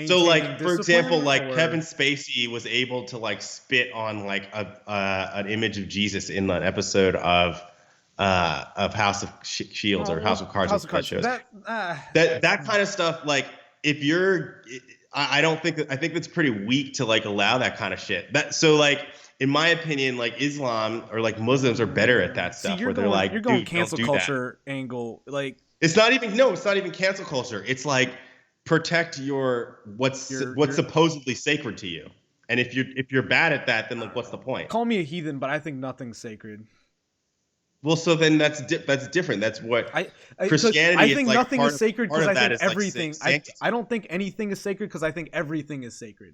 So like, maintaining for example, discipline, like or- Kevin Spacey was able to like spit on like an image of Jesus in an episode of House of Shields or House of Cards. House of Cards. shows. That That kind of stuff, like, if you're, I don't think I think that's pretty weak to like allow that kind of shit. So like, in my opinion, like Islam or like Muslims are better at that see, stuff you're where they're going, like, you're going dude, cancel don't do that. culture angle. Like, It's not even cancel culture. It's like protect what's supposedly sacred to you. And if you're bad at that, then like, what's the point? call me a heathen, but I think nothing's sacred. Well, so then that's different. That's what Christianity. I think is like nothing part is sacred part because of I that think is, like, everything. sanctity. I don't think anything is sacred because I think everything is sacred.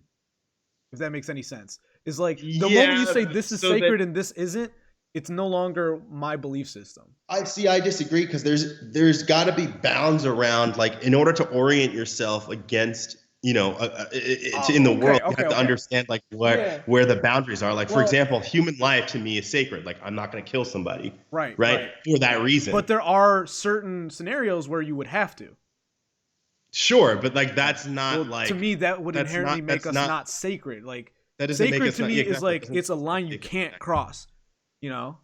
If that makes any sense, it's like the moment you say this is so sacred and this isn't, it's no longer my belief system. I disagree because there's got to be bounds around, like, in order to orient yourself against, in the world, you have to understand like where the boundaries are. Like, for example, human life to me is sacred. Like, I'm not going to kill somebody. Right. For that reason. But there are certain scenarios where you would have to. Sure, but like that's not Well, like to me, that would that's inherently not make that's us not not sacred. Like that doesn't make sacred us to not me yeah, is exactly. It like doesn't it's a line you make us can't sacred. cross. You know?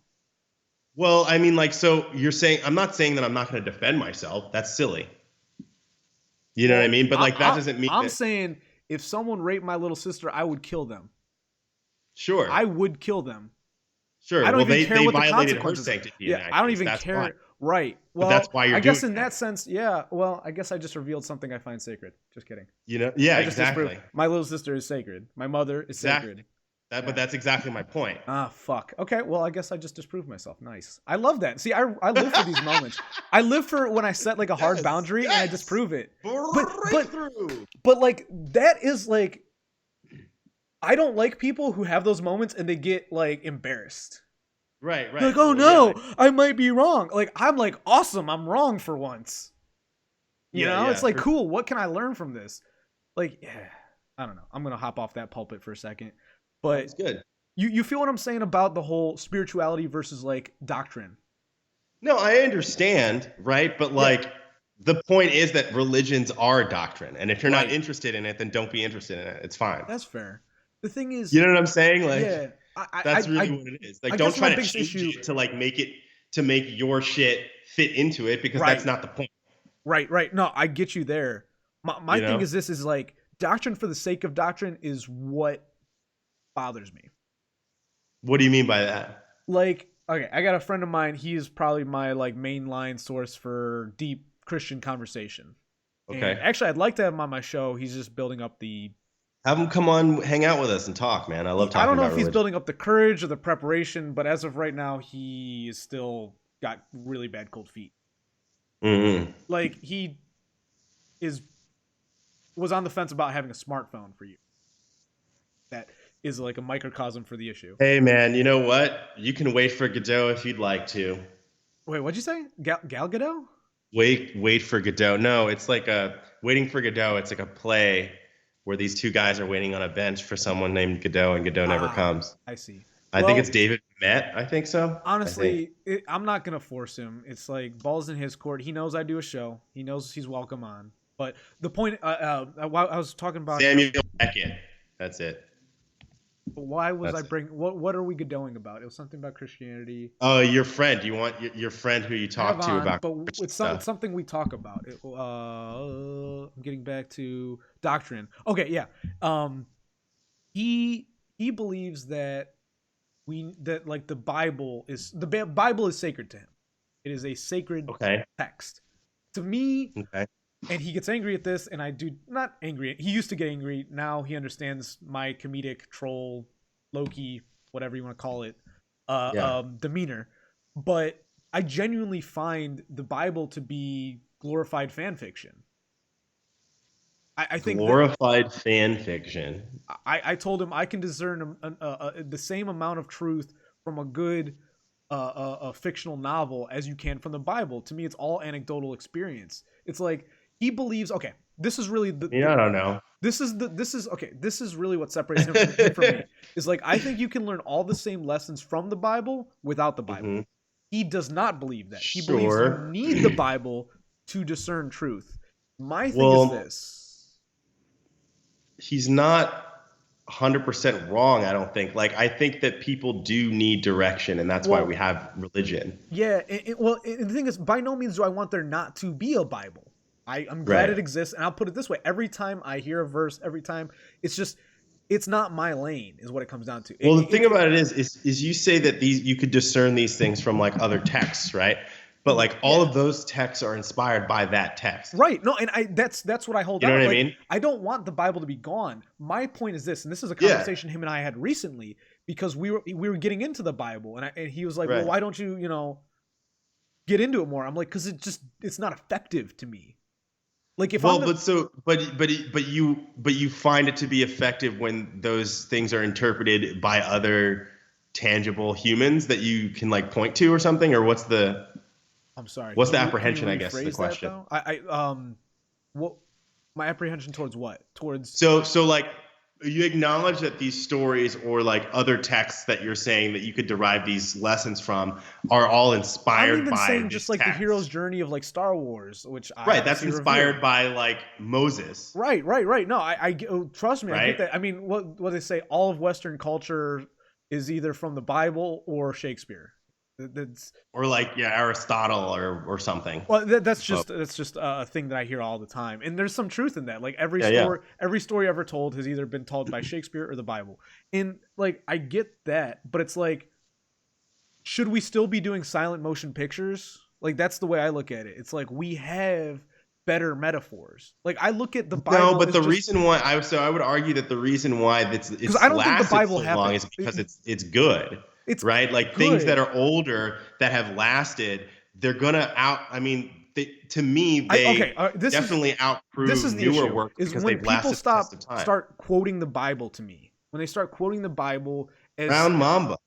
Well, I mean, like, so you're saying I'm not saying that I'm not going to defend myself. That's silly. You know what I Well, mean? But like that doesn't mean I'm that. saying if someone raped my little sister, I would kill them. Sure, I would kill them. I sure. don't Well, even care they what the violated her consequences are. sanctity in Yeah, that I don't case. even That's why. care. Right. But that's Well, why you're I guess doing in that that. sense, yeah. Well, I guess I just revealed something I find sacred. Just kidding. You know? Yeah, I just disproved exactly. my little sister is sacred. My mother is Exactly. sacred. But Yeah. that's exactly my point. Ah, fuck. Okay, well, I guess I just disproved myself. Nice. I love that. See, I live for these moments. I live for when I set like a hard Yes, boundary and I yes. disprove it. Breakthrough. But like that is like I don't like people who have those moments and they get like embarrassed. Right, right. Like, oh Well, no, yeah, I might be wrong. Like I'm like awesome, I'm wrong for once. You yeah, know, yeah, it's like for- cool. What can I learn from this? Like, yeah, I don't know. I'm gonna hop off that pulpit for a second, but It's good. you feel what I'm saying about the whole spirituality versus like doctrine. No, I understand, right? But like the point is that religions are doctrine. And if you're not Right. interested in it, then don't be interested in it. It's fine. That's fair. The thing is, You know what I'm saying? Like yeah, that's really what it is. Like I don't guess try my to biggest change issue- it to like make it to make your shit fit into it because Right. that's not the point. right. No, I get you there. My You thing know? is this is like doctrine for the sake of doctrine is what bothers me. What do you mean by that? Like, okay, I got a friend of mine. He is probably my like mainline source for deep Christian conversation. Okay. And actually, I'd like to have him on my show. He's just building up the. Have him come on, hang out with us and talk, man. I love talking I don't know about if he's religion. building up the courage or the preparation, but as of right now, he is still got really bad cold feet. Mm-hmm. Like he was on the fence about having a smartphone for you. That is like a microcosm for the issue. Hey, man, you know what? You can wait for Godot if you'd like to. Wait, what'd you say? Gal Gadot? Wait for Godot. No, it's like Waiting for Godot. It's like a play where these two guys are waiting on a bench for someone named Godot, and Godot never comes. I see. I Well, think it's David Met. I think so. Honestly, I'm not gonna force him. It's like balls in his court. He knows I do a show. He knows he's welcome on. But the point, I was talking about Samuel Beckett. That's it. why was That's I bring what are we Godoing about? It was something about Christianity. Oh, your friend. You want your friend who you talk Have to on, about but Christian it's stuff. something we talk about. I'm getting back to doctrine. Okay, yeah. He believes that like the Bible is Bible is sacred to him. It is a sacred Okay. text. To me, Okay. and he gets angry at this, and I do not angry. He used to get angry. Now he understands my comedic troll, Loki, whatever you want to call it, demeanor. But I genuinely find the Bible to be glorified fan fiction. I think Glorified fan fiction. I told him I can discern the same amount of truth from a good a fictional novel as you can from the Bible. To me, it's all anecdotal experience. It's like he believes. Okay, this is really I don't know. This is okay. This is really what separates him from me. Is like I think you can learn all the same lessons from the Bible without the Bible. Mhm. He does not believe that. He Sure. believes you need the Bible to discern truth. My thing Well, is this. He's not 100% wrong, I don't think. Like, I think that people do need direction, and that's why Well- we have religion. Yeah, the thing is, by no means do I want there not to be a Bible. I'm glad Right. it exists, and I'll put it this way: every time I hear a verse, every time it's not my lane, is what it comes down to. Well, the thing about it is you say that you could discern these things from like other texts, right? But like all of those texts are inspired by that text. Right? No, and that's what I hold. You know out. what I Like, mean? I don't want the Bible to be gone. My point is this, and this is a Yeah. conversation him and I had recently because we were getting into the Bible, and he was like, Right. "Well, why don't you get into it more?" I'm like, "Because it's not effective to me." Like if Well, I'm but you find it to be effective when those things are interpreted by other tangible humans that you can like point to or something, or what's the I'm sorry. What's Can the you apprehension, I guess, is the rephrase that, question. though? What my apprehension towards what? Towards so like you acknowledge that these stories or like other texts that you're saying that you could derive these lessons from are all I'm inspired even by saying this just like the hero's text. journey of like Star Wars, which I Right, that's obviously inspired revere. by like Moses, Right. No, trust me, I get right? that. I mean, what they say, all of Western culture is either from the Bible or Shakespeare. That's Or like yeah, Aristotle or something. well, that's But just a thing that I hear all the time, and there's some truth in that. Like yeah. every story ever told has either been told by Shakespeare or the Bible, and like I get that, but it's like, should we still be doing silent motion pictures? Like that's the way I look at it. It's like we have better metaphors. Like I look at the Bible No, but as the just reason why I would argue that the reason why because it's I don't think the lasted Bible so long happened. is because it's good, It's right? Like things that good. are older that have lasted, they're gonna out. I mean, to me, I okay. they definitely This outprove is the newer issue works is because when they've people lasted the test of time. start quoting the Bible to me. When they start quoting the Bible as Brown Mamba,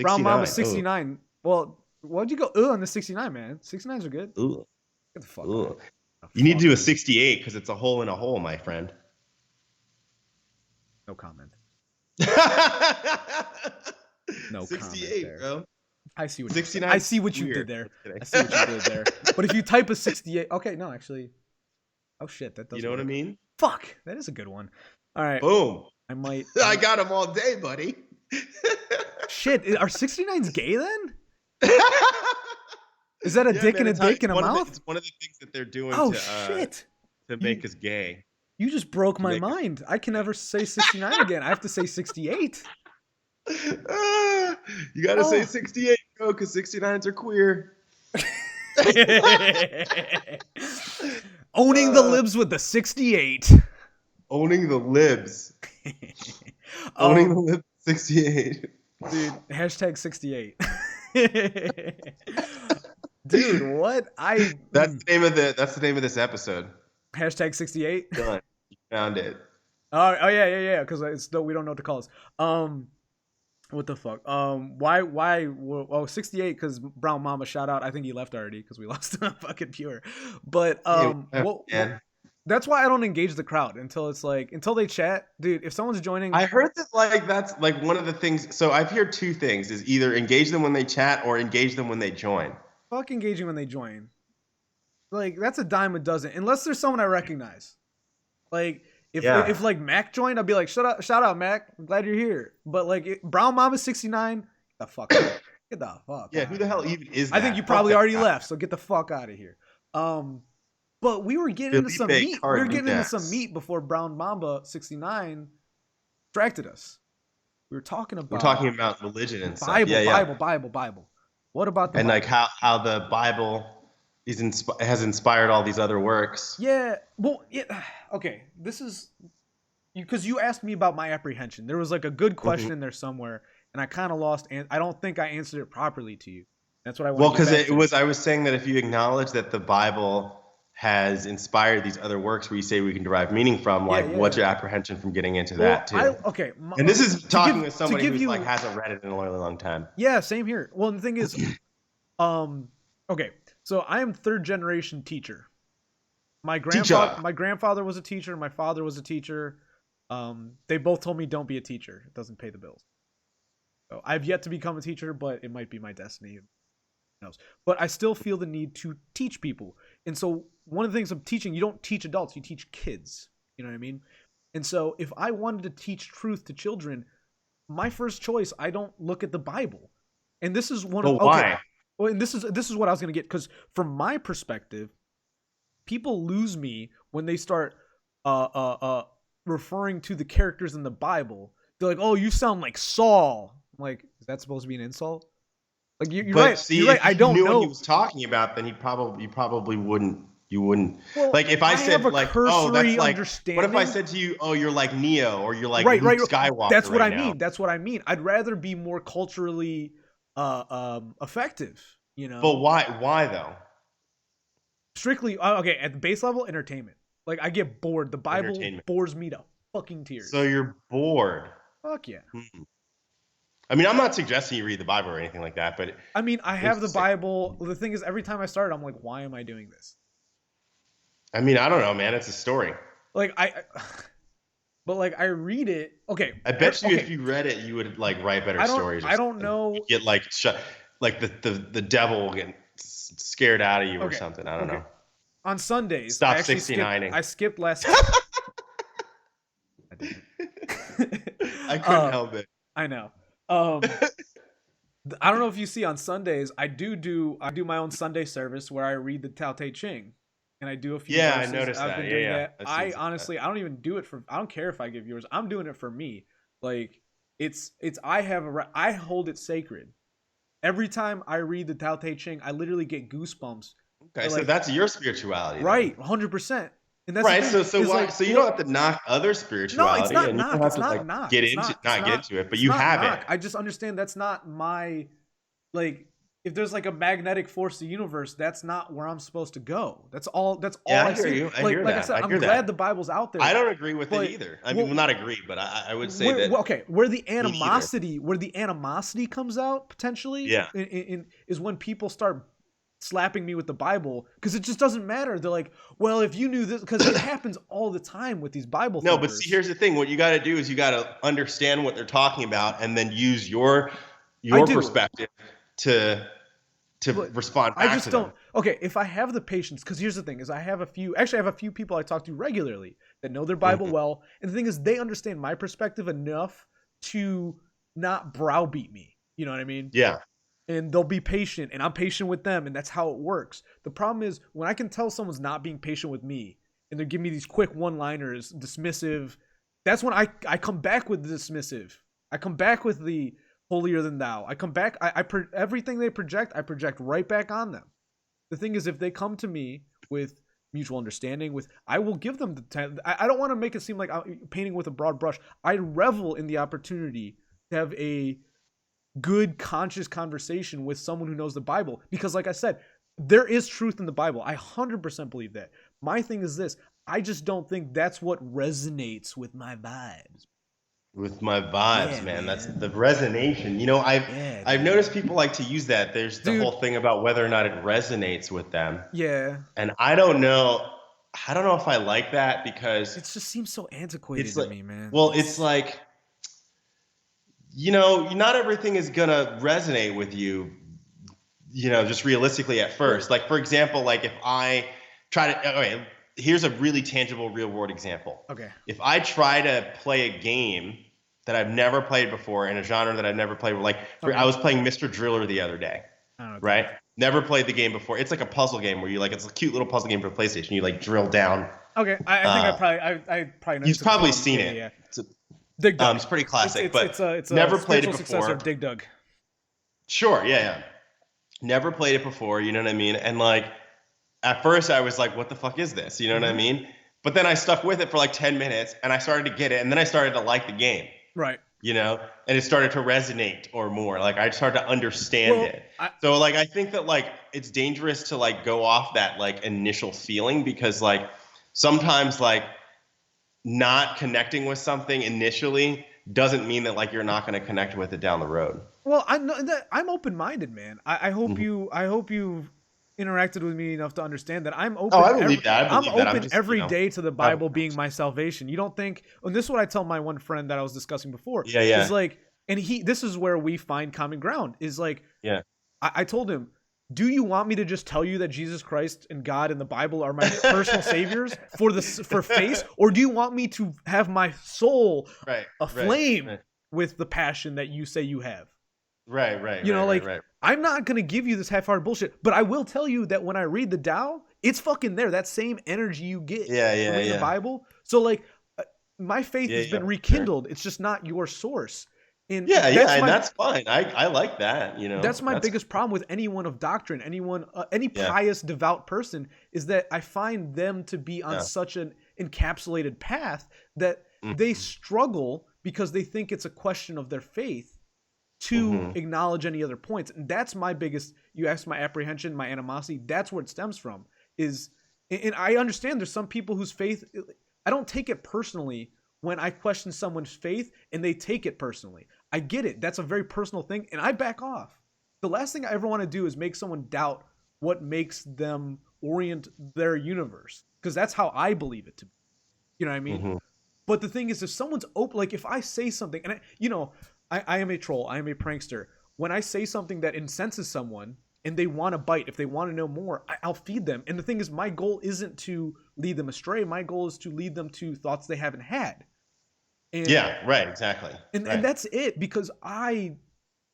Brown Mama 69. 69. Well, why'd you go on the 69, man? 69s are good. Ooh, Get the fuck ooh. out. You need to do a 68 because it's a hole in a hole, my friend. No comment. No 68, comment there. bro. I see what 69. I see what you Weird. did there. Just kidding. I see what you did there. But if you type a 68, okay, no, actually, oh shit, that does. You know what I work. mean? Fuck, that is a good one. All right, Boom. I might. I got them all day, buddy. Shit, are 69s gay then? Is that a Yeah, dick man, and a dick and a one of mouth? it's one of the things that they're doing Oh to shit! make us gay. You just broke my make it- mind. I can never say 69 again. I have to say 68. You gotta say Oh. 68, bro, because 69s are queer. Owning the libs with the 68. Owning the libs. Oh, Owning the libs 68. dude, hashtag 68. Dude, what? That's the name of this episode. Hashtag 68. Done. You found it. Oh yeah. Because it's still we don't know what to call us. What the fuck? Why? Oh, 68 because Brown Mama shout out. I think he left already because we lost him fucking pure. But that's why I don't engage the crowd until it's like until they chat, dude. If someone's joining, I heard that like that's like one of the things. So I've heard two things: is either engage them when they chat or engage them when they join. fuck engaging when they join. Like that's a dime a dozen, unless there's someone I recognize. Like if like Mac joined, I'd be like, shout out Mac, I'm glad you're here. But like Brown Mama 69, get the fuck out. Get the fuck. Yeah, out who the hell even is that? I think you probably already left, so get the fuck out of here. But we were getting into some meat. We were getting into some meat before Brown Mamba 69 distracted us. We were talking about religion and stuff. Bible. What about the and Bible? like how the Bible has inspired all these other works. Yeah. Well, yeah. Okay. This is because you asked me about my apprehension. There was like a good question in there somewhere, and I kind of lost. And I don't think I answered it properly to you. That's what I want. Well, because it was I was saying that if you acknowledge that the Bible has inspired these other works where you say we can derive meaning from, like what's your apprehension from getting into that too? And this is talking with somebody who's like hasn't read it in a really long time. Yeah, same here. Well, the thing is, okay, so I am third generation teacher. My grandfather was a teacher. My father was a teacher. They both told me don't be a teacher. It doesn't pay the bills. So I've yet to become a teacher, but it might be my destiny. Who knows? But I still feel the need to teach people. And so one of the things of teaching, you don't teach adults, you teach kids. You know what I mean? And so if I wanted to teach truth to children, my first choice, I don't look at the Bible. And this is one of why? Well, and this is what I was going to get, because from my perspective, people lose me when they start referring to the characters in the Bible. They're like, "Oh, you sound like Saul." I'm like, is that supposed to be an insult? Like you're right. See, you're right. I don't know what he was talking about. Then you probably wouldn't. You wouldn't. Well, like if I said like, oh, that's like. What if I said to you, oh, you're like Neo, or you're like Luke Skywalker? That's what right I now. mean. That's what I mean. I'd rather be more culturally effective. You know. But why though? Strictly okay at the base level, entertainment. Like I get bored. The Bible bores me to fucking tears. So you're bored. Fuck yeah. I mean, I'm not suggesting you read the Bible or anything like that, but I mean, I have the Bible. The thing is, every time I start, I'm like, why am I doing this? I mean, I don't know, man. It's a story. Like but like I read it. Okay, I bet you okay. if you read it, you would like write better I don't. stories. Or I don't something. know. You'd get like like the devil will get scared out of you or Okay. something. I don't know. On Sundays, Stop I actually 69ing. I skipped last. I didn't. I couldn't help it. I know. I don't know if you see on Sundays, I do my own Sunday service where I read the Tao Te Ching, and I do a few. Yeah, verses. I noticed I've that. been doing Yeah. that. I honestly, I don't even do it for. I don't care if I give viewers. I'm doing it for me. Like it's. I hold it sacred. Every time I read the Tao Te Ching, I literally get goosebumps. Okay, so that's your spirituality, right? 100%. And that's right. So why? like, so you don't have to knock other spirituality. No, it's not and knock. You don't have it's to, not like, knock. Get it's into not, get into it, but you have knock. it. I just understand that's not my like. If there's like a magnetic force of the universe, that's not where I'm supposed to go. That's all. That's all I hear see. you. I like, hear like that. I said, I'm hear glad that. the Bible's out there. I don't agree with but, it either. I mean, well, not agree, but I would say that. Okay, where the animosity comes out potentially, yeah, is when people start slapping me with the Bible because it just doesn't matter. They're like, well, if you knew this, because it happens all the time with these Bible. No, but see, here's the thing: what you got to do is you got to understand what they're talking about, and then use your perspective to respond back I just to don't. them. Okay, if I have the patience, because here's the thing: is I have a few people I talk to regularly that know their Bible well, and the thing is, they understand my perspective enough to not browbeat me. You know what I mean? Yeah. And they'll be patient, and I'm patient with them, and that's how it works. The problem is when I can tell someone's not being patient with me, and they're giving me these quick one-liners, dismissive. That's when I come back with the dismissive. I come back with the holier than thou. I come back. Everything they project, I project right back on them. The thing is, if they come to me with mutual understanding, I will give them the time. I don't want to make it seem like I'm painting with a broad brush. I revel in the opportunity to have a good, conscious conversation with someone who knows the Bible, because, like I said, there is truth in the Bible. I 100% believe that. My thing is this: I just don't think that's what resonates with my vibes. With my vibes, man. That's the resonation. You know, I've noticed people like to use that. There's the whole thing about whether or not it resonates with them. Yeah. And I don't know if I like that, because it just seems so antiquated to me, man. Well, it's like, you know, not everything is gonna resonate with you, you know, just realistically at first. Like, for example, like if I try to, okay, here's a really tangible real world example. Okay. If I try to play a game that I've never played before in a genre that I've never played, like I was playing Mr. Driller the other day, right? Never played the game before. It's like a puzzle game where you it's a cute little puzzle game for PlayStation. You like drill down. Okay, I think I probably know. You've probably seen it. Yeah. Dig Dug. It's pretty classic, but it's never played it before. Of Dig Dug. Sure, yeah. Never played it before, you know what I mean? And like, at first I was like, what the fuck is this? You know what I mean? But then I stuck with it for like 10 minutes and I started to get it, and then I started to like the game. Right. You know, and it started to resonate or more. Like I started to understand it. So like I think that like it's dangerous to like go off that like initial feeling, because like sometimes like not connecting with something initially doesn't mean that like you're not going to connect with it down the road. Well, I know that I'm open-minded, man. I hope you've interacted with me enough to understand that I'm open. Oh, I believe that. I'm open every day to the Bible being my salvation. You don't think? And this is what I tell my one friend that I was discussing before. Yeah. Is like, and this is where we find common ground. Is like, yeah. I told him, do you want me to just tell you that Jesus Christ and God and the Bible are my personal saviors for faith, or do you want me to have my soul aflame with the passion that you say you have? Right. You know, I'm not going to give you this half-hearted bullshit, but I will tell you that when I read the Tao, it's fucking there. That same energy you get in the Bible. So like my faith has been rekindled. Sure. It's just not your source. And that's fine. I like that, you know. That's my biggest problem with anyone of doctrine, any pious, devout person, is that I find them to be on such an encapsulated path that they struggle because they think it's a question of their faith to acknowledge any other points. And that's my biggest, you asked my apprehension, my animosity, that's where it stems from. And I understand there's some people whose faith, I don't take it personally when I question someone's faith and they take it personally. I get it. That's a very personal thing, and I back off. The last thing I ever want to do is make someone doubt what makes them orient their universe, because that's how I believe it to be. You know what I mean? But the thing is, if someone's open, like if I say something, and I am a troll, I am a prankster. When I say something that incenses someone and they want to bite, if they want to know more, I'll feed them. And the thing is, my goal isn't to lead them astray. My goal is to lead them to thoughts they haven't had. And, Yeah, right, exactly. And that's it, because I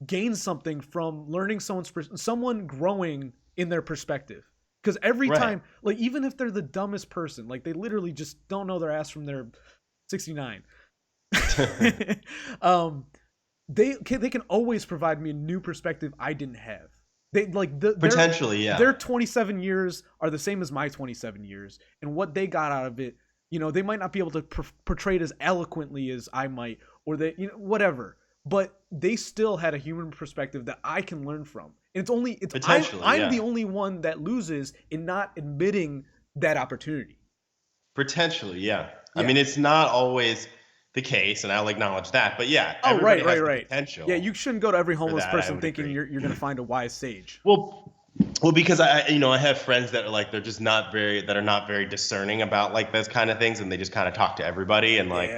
gain something from learning someone growing in their perspective. Because every time, like even if they're the dumbest person, like they literally just don't know their ass from their 69, they can always provide me a new perspective I didn't have. They like potentially, yeah. Their 27 years are the same as my 27 years, and what they got out of it, they might not be able to portray it as eloquently as I might, or they, whatever. But they still had a human perspective that I can learn from. And I'm the only one that loses in not admitting that opportunity. Potentially, yeah. I mean, it's not always the case, and I'll acknowledge that. But yeah, right. Potential. Yeah, you shouldn't go to every homeless person thinking you're going to find a wise sage. Well, because I have friends that are like they're not very discerning about like those kind of things, and they just kind of talk to everybody, and like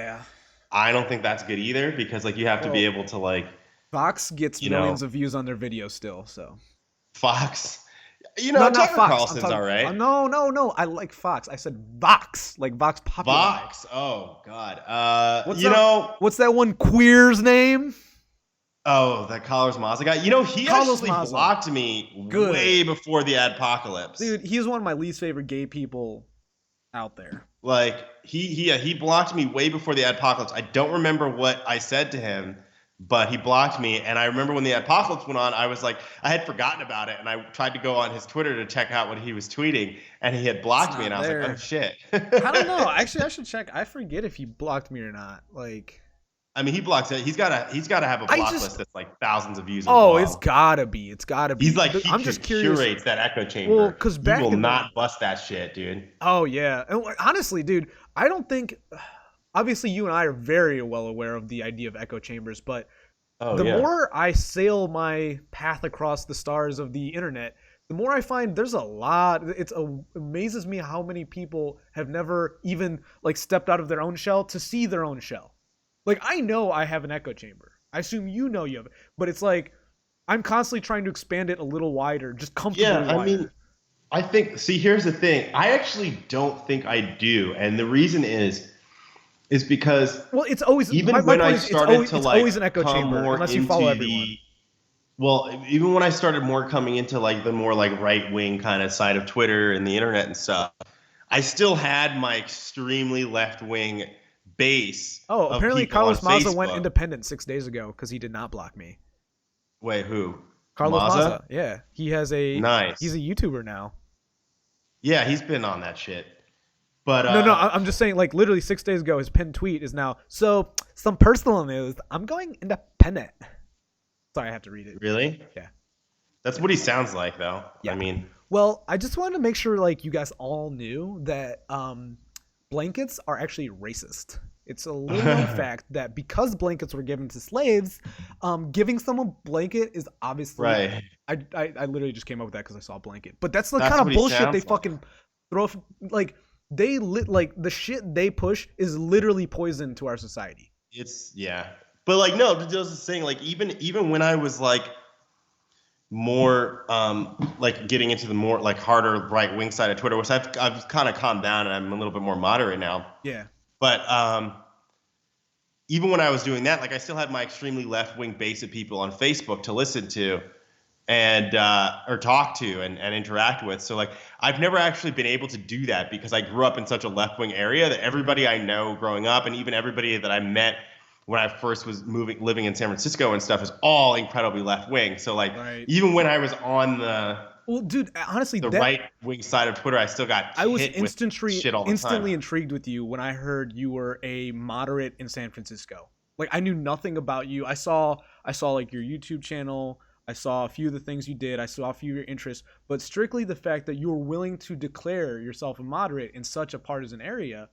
I don't think that's good either, because like you have to be able to like. Vox gets millions of views on their videos still, so. Fox. No, Tucker Carlson's all right. No. I like Fox. I said Vox, like Vox Populi. Vox. Oh God. What's that one queer's name? Oh, that Carlos Maza guy. He actually blocked me way before the adpocalypse. Dude, he's one of my least favorite gay people out there. Like he blocked me way before the adpocalypse. I don't remember what I said to him, but he blocked me. And I remember when the apocalypse went on, I was like, I had forgotten about it, and I tried to go on his Twitter to check out what he was tweeting, and he had blocked me, and I was like, oh shit. I don't know. Actually, I should check. I forget if he blocked me or not. Like, I mean, he blocks it. He's got to have a block list that's like thousands of views. It's gotta be. He's like, I'm just curious. Curates that echo chamber. Well, because he will not bust that shit, dude. Oh yeah, and honestly, dude, I don't think. Obviously, you and I are very well aware of the idea of echo chambers, but the more I sail my path across the stars of the internet, the more I find there's a lot. It amazes me how many people have never even like stepped out of their own shell to see their own shell. Like, I know I have an echo chamber. I assume you know you have it. But it's like, I'm constantly trying to expand it a little wider, just comfortably wider. I mean, I think, here's the thing. I actually don't think I do. And the reason is because it's always, even when I started to like always an echo chamber, unless you follow everyone. Well, even when I started more coming into like the more like right-wing kind of side of Twitter and the internet and stuff, I still had my extremely left-wing base. Oh, apparently Carlos Maza went independent 6 days ago because he did not block me. Wait, who? Carlos Maza? Yeah, he has nice. He's a YouTuber now. Yeah, he's been on that shit. But no, I'm just saying, like literally 6 days ago, his pinned tweet is now. So some personal news. I'm going independent. Sorry, I have to read it. Really? Yeah. That's what he sounds like, though. Yeah. I mean. Well, I just wanted to make sure, like, you guys all knew that blankets are actually racist. It's a little known fact that because blankets were given to slaves, giving someone a blanket is obviously right. I literally just came up with that because I saw a blanket. But that's the kind of bullshit they fucking throw. Like the shit they push is literally poison to our society. But like no, just saying like even when I was like more like getting into the more like harder right wing side of Twitter, which I've kind of calmed down and I'm a little bit more moderate now. Yeah. But even when I was doing that, like I still had my extremely left wing base of people on Facebook to listen to and or talk to and interact with. So like I've never actually been able to do that because I grew up in such a left wing area that everybody I know growing up and even everybody that I met when I first was living in San Francisco and stuff is all incredibly left wing. So like even when I was on dude, honestly, the right wing side of Twitter, I still got I was hit with shit all the instantly time. Intrigued with you when I heard you were a moderate in San Francisco. Like I knew nothing about you. I saw like your YouTube channel. I saw a few of the things you did. I saw a few of your interests, but strictly the fact that you were willing to declare yourself a moderate in such a partisan area,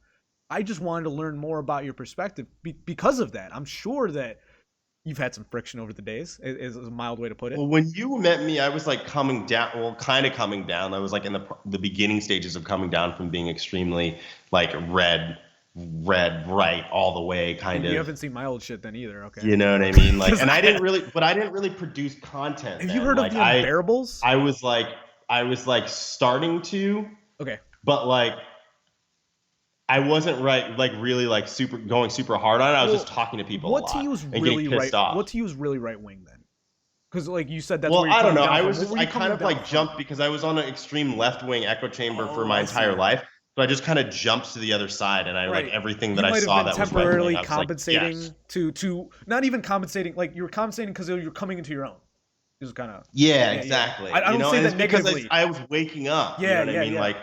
I just wanted to learn more about your perspective because of that. I'm sure that you've had some friction over the days, is a mild way to put it. Well, when you met me, I was like coming down. Well, kind of coming down. I was like in the beginning stages of coming down from being extremely like red read right all the way, kind You of. haven't seen my old shit then either. Okay. You know what I mean? Like, 'Cause and I didn't really produce content Have you then. heard of Like the Unbearables? I was like starting to, Okay. but like I wasn't really like going super hard on it. I was just talking to people a What lot to you is and really getting pissed right? off. What to you is really right wing then? Because like you said, that's Well, where you're I don't coming know. down I from. was What just were I you kind coming of down like from? jumped because I was on an extreme left-wing echo chamber for Oh, my I entire see. life. So I just kind of jumped to the other side, and I like Right. everything You that I might have saw been that was right wing. temporarily I was like, compensating yes. to not even compensating, like you were compensating because you're coming into your own. It was kind of Yeah, exactly. I You don't know, say and that it's because negatively. I was waking up. You know what I mean? Yeah. Like,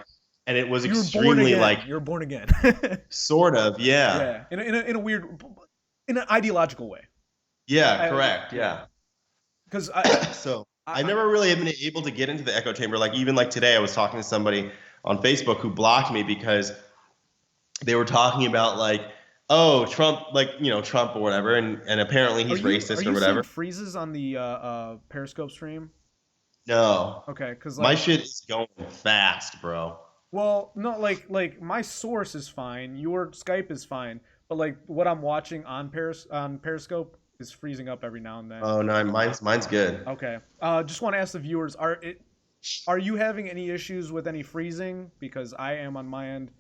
and it was You were born extremely again. like You were born again. sort of, yeah. Yeah, in a weird, in an ideological way. Yeah, correct. Yeah. Because So I never really have been able to get into the echo chamber. Like even like today, I was talking to somebody on Facebook who blocked me because they were talking about like, oh, Trump, like Trump or whatever, and apparently he's racist or whatever. Are you seeing freezes on the Periscope stream? No, Okay, because my like, shit is going fast, bro. well, no, like my source is fine, your Skype is fine, but like what I'm watching on Periscope is freezing up every now and then. Oh no, mine's good. Okay. Just want to ask the viewers: are you having any issues with any freezing? Because I am on my end.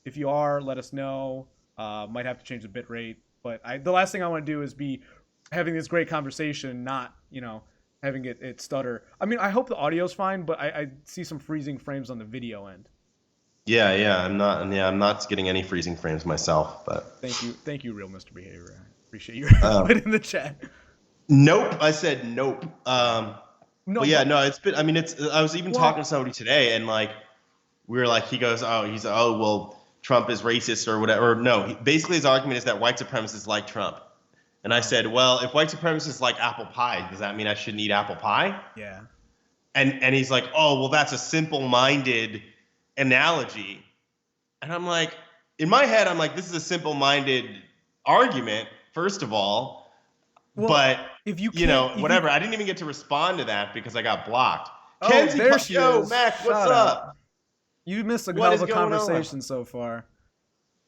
If you are, let us know. Might have to change the bit rate, but the last thing I want to do is be having this great conversation, not having it stutter. I mean, I hope the audio's fine, but I see some freezing frames on the video end. Yeah, I'm not getting any freezing frames myself, but Thank you, real Mr. Behavior. I appreciate your input in the chat. Nope, I said nope. No, but yeah, no, it's been. I mean, it's. I was even Well- talking to somebody today, and like, we were like, he goes, oh, well, Trump is racist or whatever. Or no, basically his argument is that white supremacists like Trump, and I said, well, if white supremacists like apple pie, does that mean I shouldn't eat apple pie? Yeah. And he's like, oh, well, that's a simple-minded analogy, and I'm like, in my head, I'm like, this is a simple-minded argument, first of all, Well, but if you whatever. I didn't even get to respond to that because I got blocked. Oh, Kenzie, there she yo, is. Mac, what's Shout up? out. You missed a What hell is of a going on? conversation so far.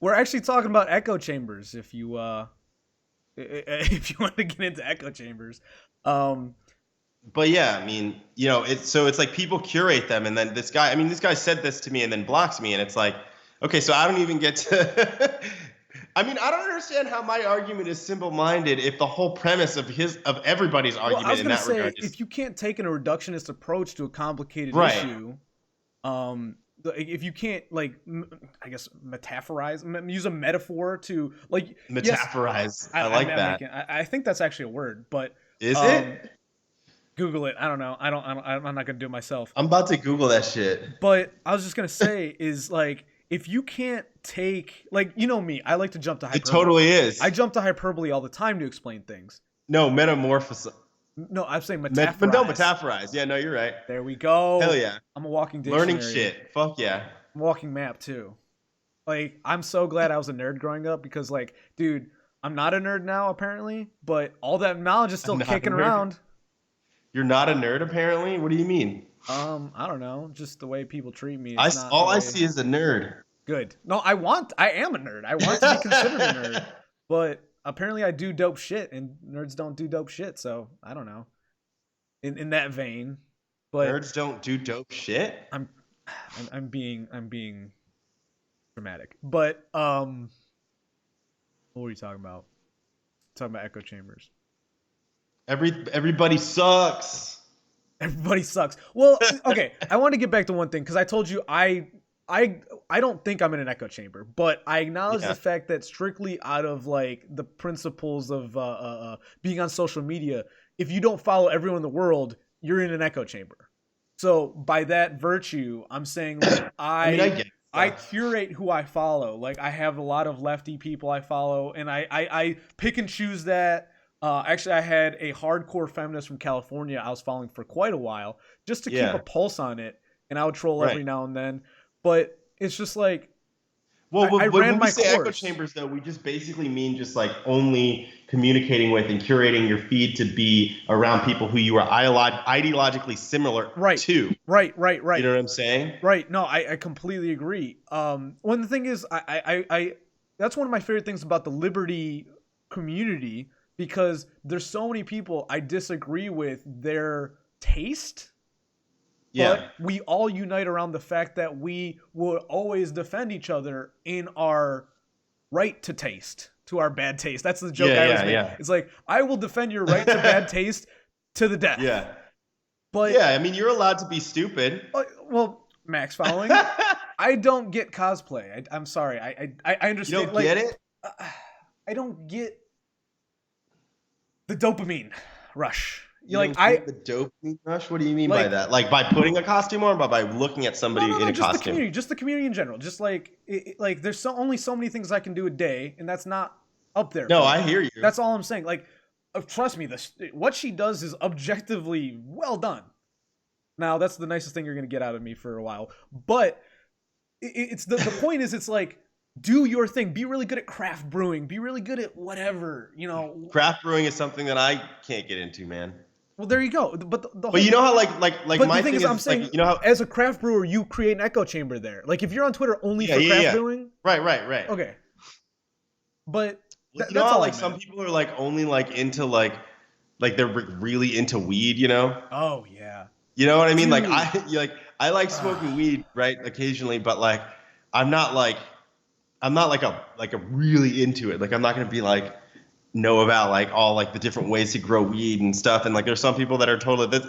We're actually talking about echo chambers. If you if you want to get into echo chambers, But yeah, I mean, it's like people curate them, and then this guy said this to me and then blocks me, and it's like, okay, so I don't even get to. I mean, I don't understand how my argument is simple-minded if the whole premise of everybody's well, I argument was in gonna that say regard is if you can't take a reductionist approach to a complicated Right. issue, if you can't I guess use a metaphor to like metaphorize. Yes, I like I'm that. I think that's actually a word, but Is it? Google it. I don't know. I'm not gonna do it myself. I'm about to Google that shit. But I was just gonna say is like if you can't take me, I like to jump to hyperbole. It totally is. I jump to hyperbole all the time to explain things. No, metamorphosis. No, I'm saying metaphorize. No, metaphorize. Yeah, no, you're right. There we go. Hell yeah. I'm a walking dictionary. Learning shit. Fuck yeah. I'm a walking map too. Like I'm so glad I was a nerd growing up because dude, I'm not a nerd now apparently, but all that knowledge is still I'm not a kicking nerd. around. You're not a nerd apparently? What do you mean? I don't know, just the way people treat me. All I see is a nerd. Good. No, I am a nerd. I want to be considered a nerd. But apparently I do dope shit and nerds don't do dope shit, so I don't know. In that vein. But Nerds don't do dope shit? I'm being dramatic. But what were you talking about? Talking about echo chambers. Everybody sucks. Everybody sucks. Well, okay. I want to get back to one thing because I told you I don't think I'm in an echo chamber, but I acknowledge the fact that strictly out of the principles of being on social media, if you don't follow everyone in the world, you're in an echo chamber. So by that virtue, I'm saying I get it. I curate who I follow. I have a lot of lefty people I follow, and I pick and choose that. Actually, I had a hardcore feminist from California I was following for quite a while just to keep a pulse on it, and I would troll every now and then. But it's just I when ran we my say echo course. chambers, though, we just basically mean just only communicating with and curating your feed to be around people who you are ideologically similar to. Right. You know what I'm saying? Right. No, I completely agree. When the thing is, that's one of my favorite things about the Liberty community, because there's so many people I disagree with their taste. Yeah. But we all unite around the fact that we will always defend each other in our right to taste, to our bad taste. That's the joke I was making. Yeah. It's like, I will defend your right to bad taste to the death. Yeah. But yeah, I mean, you're allowed to be stupid. well, Max following, I don't get cosplay. I'm sorry. I understand. You don't get it? I don't get the dopamine rush. You don't get the dopamine rush? What do you mean by that? Like by putting a costume on, or by looking at somebody in a just costume? Just the community in general. Just like like there's only so many things I can do a day, and that's not up there. No, I hear you. That's all I'm saying. Like, trust me, what she does is objectively well done. Now, that's the nicest thing you're gonna get out of me for a while, but it's the point is, it's like, do your thing. Be really good at craft brewing. Be really good at whatever, you know. Craft brewing is something that I can't get into, man. Well, there you go. But but you know how like but my the thing is, I'm saying, like, you know how, as a craft brewer, you create an echo chamber there. Like, if you're on Twitter only for craft brewing, right. Okay. But you know how like some people are like only like into like they're really into weed, you know? Oh yeah. You know what I mean? Dude. Like I like smoking weed, right, occasionally, but like I'm not like a really into it. Like I'm not gonna be like know about like all like the different ways to grow weed and stuff. And like there's some people that are totally but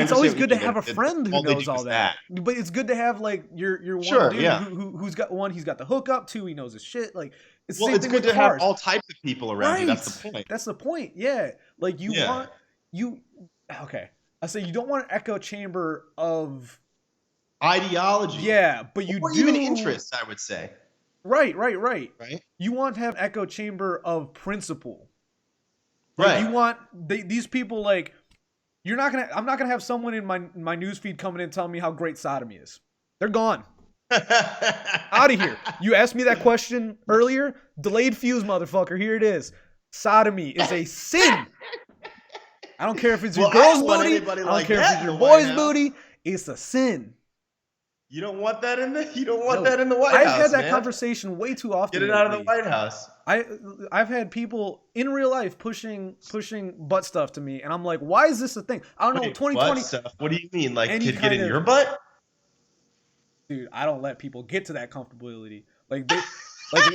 it's always good to have a friend who knows all that. But it's good to have like your one dude who's got one, he's got the hookup, two, he knows his shit. Like it's good to have all types of people around you. That's the point. That's the point. Yeah. Like okay. I say you don't want an echo chamber of ideology. Yeah, but you or do even interest, I would say. Right. Right. You want to have an echo chamber of principle. Right. You want these people, like, I'm not gonna have someone in my news feed coming in and telling me how great sodomy is. They're gone. Out of here. You asked me that question earlier. Delayed fuse, motherfucker. Here it is. Sodomy is a sin. I don't care if it's your girl's booty. I don't care if it's your boy's booty. It's a sin. You don't want that in the. You don't want that in the White House. I've had that conversation way too often. Get it out of the White House. I've had people in real life pushing butt stuff to me, and I'm like, why is this a thing? I don't know. 2020. Butt stuff? What do you mean? Like, kid get in your butt? Dude, I don't let people get to that comfortability. Like,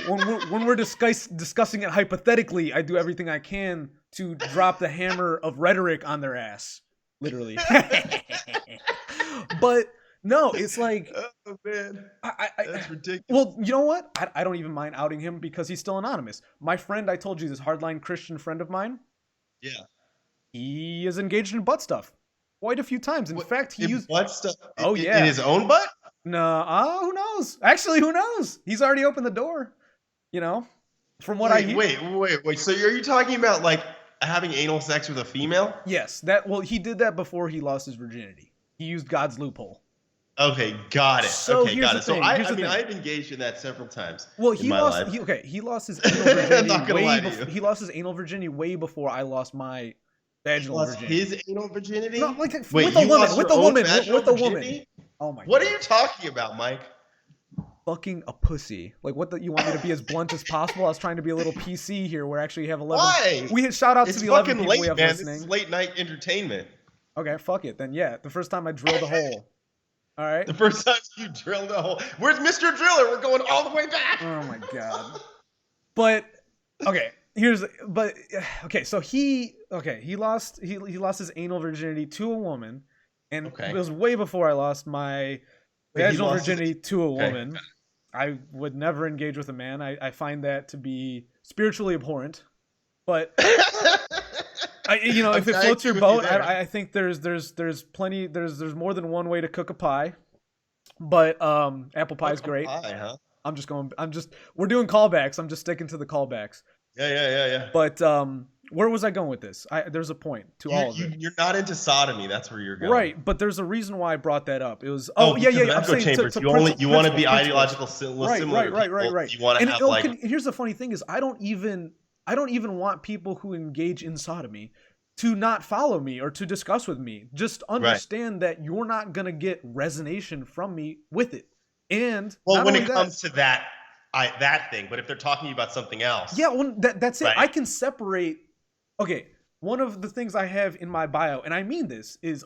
when we're discussing it hypothetically, I do everything I can to drop the hammer of rhetoric on their ass, literally. But no, it's like, oh man, that's ridiculous. Well, you know what? I don't even mind outing him because he's still anonymous. My friend, I told you, this hardline Christian friend of mine. Yeah, he is engaged in butt stuff quite a few times. In fact, he used butt stuff. Oh yeah, in his own butt. No, who knows? Actually, who knows? He's already opened the door. You know, from what I hear. Wait. So are you talking about like having anal sex with a female? Yes. Well, he did that before he lost his virginity. He used God's loophole. Okay, got it. So okay, got it. So I've engaged in that several times. Well, he lost his anal virginity way before. He lost his anal virginity way before I lost my vaginal virginity. His anal virginity? No, like with a woman. Oh my God. What are you talking about, Mike? Fucking a pussy. Like, you want me to be as blunt as possible? I was trying to be a little PC here. We're actually have 11. Why? We hit shout out to the 11 people we have man. listening. This is late night entertainment. Okay, fuck it. Then yeah, the first time I drilled a hole. All right. The first time you drilled a hole. Where's Mr. Driller? We're going all the way back. Oh my God. But okay, so he lost his anal virginity to a woman, and it was way before I lost my vaginal virginity to a woman. I would never engage with a man. I find that to be spiritually abhorrent. But if it floats your boat, I think there's plenty. There's more than one way to cook a pie. But apple pie is great. Pie, huh? We're doing callbacks. I'm just sticking to the callbacks. Yeah. But where was I going with this? There's a point to all of it. You're not into sodomy. That's where you're going. Right, but there's a reason why I brought that up. It was I'm saying you want to be ideological similar. Right. You want to have here's the funny thing is I don't even want people who engage in sodomy to not follow me or to discuss with me. Just understand that you're not gonna get resonation from me with it. And when it comes to that that thing. But if they're talking about something else, Yeah, well, that's it. Right. I can separate. Okay, one of the things I have in my bio, and I mean this, is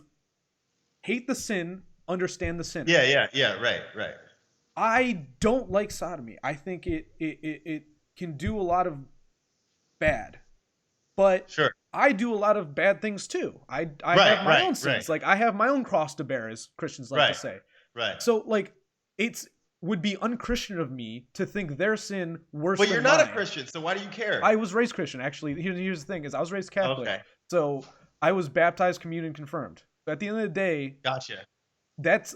hate the sin, understand the sinner. yeah, right. I don't like sodomy. I think it can do a lot of bad, but Sure. I do a lot of bad things too. I Right, have my own right, sins. right. Like I have my own cross to bear, as Christians like Right. to say. Right. So like it's would be unchristian of me to think their sin worse But than you're not mine. a Christian, so why do you care? I was raised Christian, actually. Here's the thing: is I was raised Catholic, Okay. so I was baptized, communion, confirmed. So at the end of the day, Gotcha. that's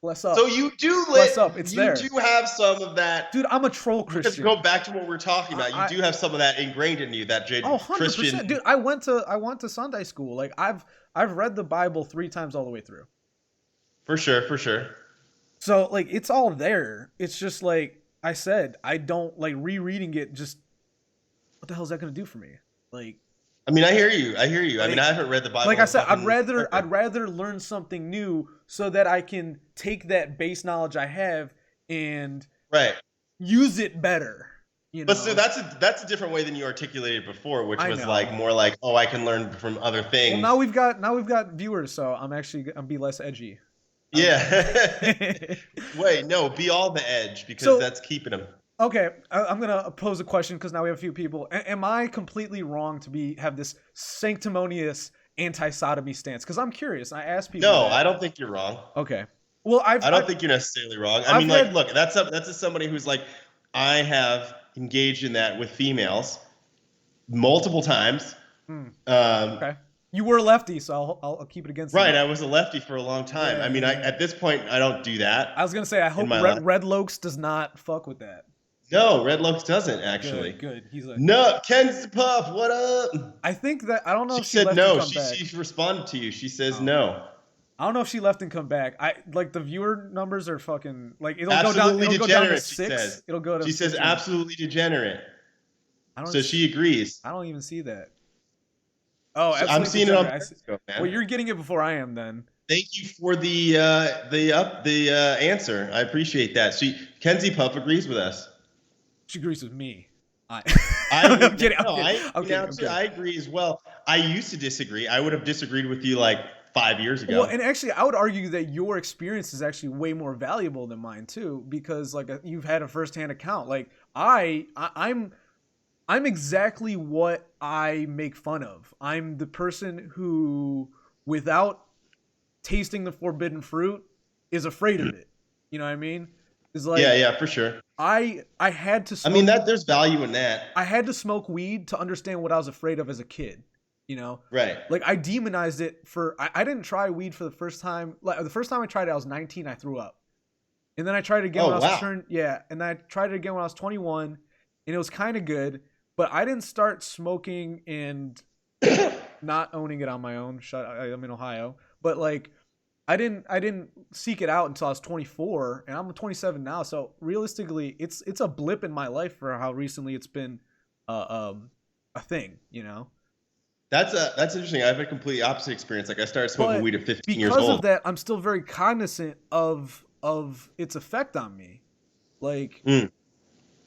bless up, So you do Bless up, it's you there. do have some of that. dude. I'm a troll Let's Christian. go back to what we're talking about. I- You do have some of that ingrained in you, that Oh, 100%. Christian. Dude, I went to Sunday school. Like I've read the Bible 3 times all the way through. For sure, for sure. So like it's all there. It's just like I said, I don't like rereading it. Just what the hell is that going to do for me? Like I mean, I hear you. I mean, Like- I haven't read the Bible. like I in said, fucking I'd forever. rather learn something new so that I can take that base knowledge I have and Right. use it better. You know? But so that's a different way than you articulated before, which I was know. like more like, oh, I can learn from other things. well, now we've got viewers, so I'm be less edgy. Yeah. Wait, no, be all the edge because So- that's keeping them. Okay, I'm gonna pose a question because now we have a few people. Am I completely wrong to have this sanctimonious anti-sodomy stance? Because I'm curious. I ask people. No, that. I don't think you're wrong. Okay. Well, I don't think you're necessarily wrong. I I've mean, like, had- look, that's a somebody who's like, I have engaged in that with females multiple times. Okay. You were a lefty, so I'll keep it against Right, you. I was a lefty for a long time. Yeah, I mean, yeah. at this point, I don't do that. I was gonna say I hope my life. Red Lokes does not fuck with that. No, Red Lokes doesn't actually. Good. He's a. No, Ken's Puff, what up? I think that I don't know She if she said left no. and come She, back. she responded to you. She says Oh. no. I don't know if she left and come back. I like the viewer numbers are fucking like it'll go Absolutely down. It'll go down to degenerate, she 6. says. It'll go to. She says 15. absolutely degenerate. I don't. So she agrees. I don't even see that. Oh, I'm absolutely seeing it on degenerate. I see- Periscope, man. Well, you're getting it before I am then. Thank you for the answer. I appreciate that. Kenzie Puff agrees with us. She agrees with me. I'm kidding. No, I'm kidding. I agree as well. I used to disagree. I would have disagreed with you like 5 years ago. Well, and actually, I would argue that your experience is actually way more valuable than mine too, because like you've had a firsthand account. Like I'm exactly what I make fun of. I'm the person who, without tasting the forbidden fruit, is afraid of it. You know what I mean? Is like yeah, for sure. I had to. I Smoke, mean, there's value in that. I had to smoke weed to understand what I was afraid of as a kid. You know, Right. like I demonized it for. I didn't try weed for the first time. Like the first time I tried it, I was 19. I threw up, and then I tried it again Oh, when I wow. was turned. Yeah, and then I tried it again when I was 21, and it was kind of good. But I didn't start smoking and not owning it on my own. I'm in Ohio, but like I didn't seek it out until I was 24, and I'm 27 now. So realistically, it's a blip in my life for how recently it's been a thing. You know. That's interesting. I have a completely opposite experience. Like I started smoking But weed at 15 years because old. of that, I'm still very cognizant of its effect on me. Like Mm.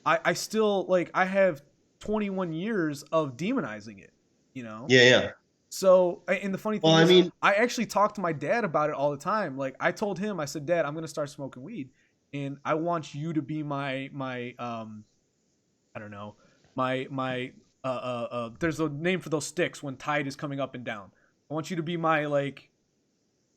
I still like I have 21 years of demonizing it, you know? Yeah. So and the funny thing Well, I is mean- I actually talk to my dad about it all the time. Like I told him, I said, "Dad, I'm gonna start smoking weed and I want you to be my I don't know, my there's a name for those sticks when tide is coming up and down. I want you to be my like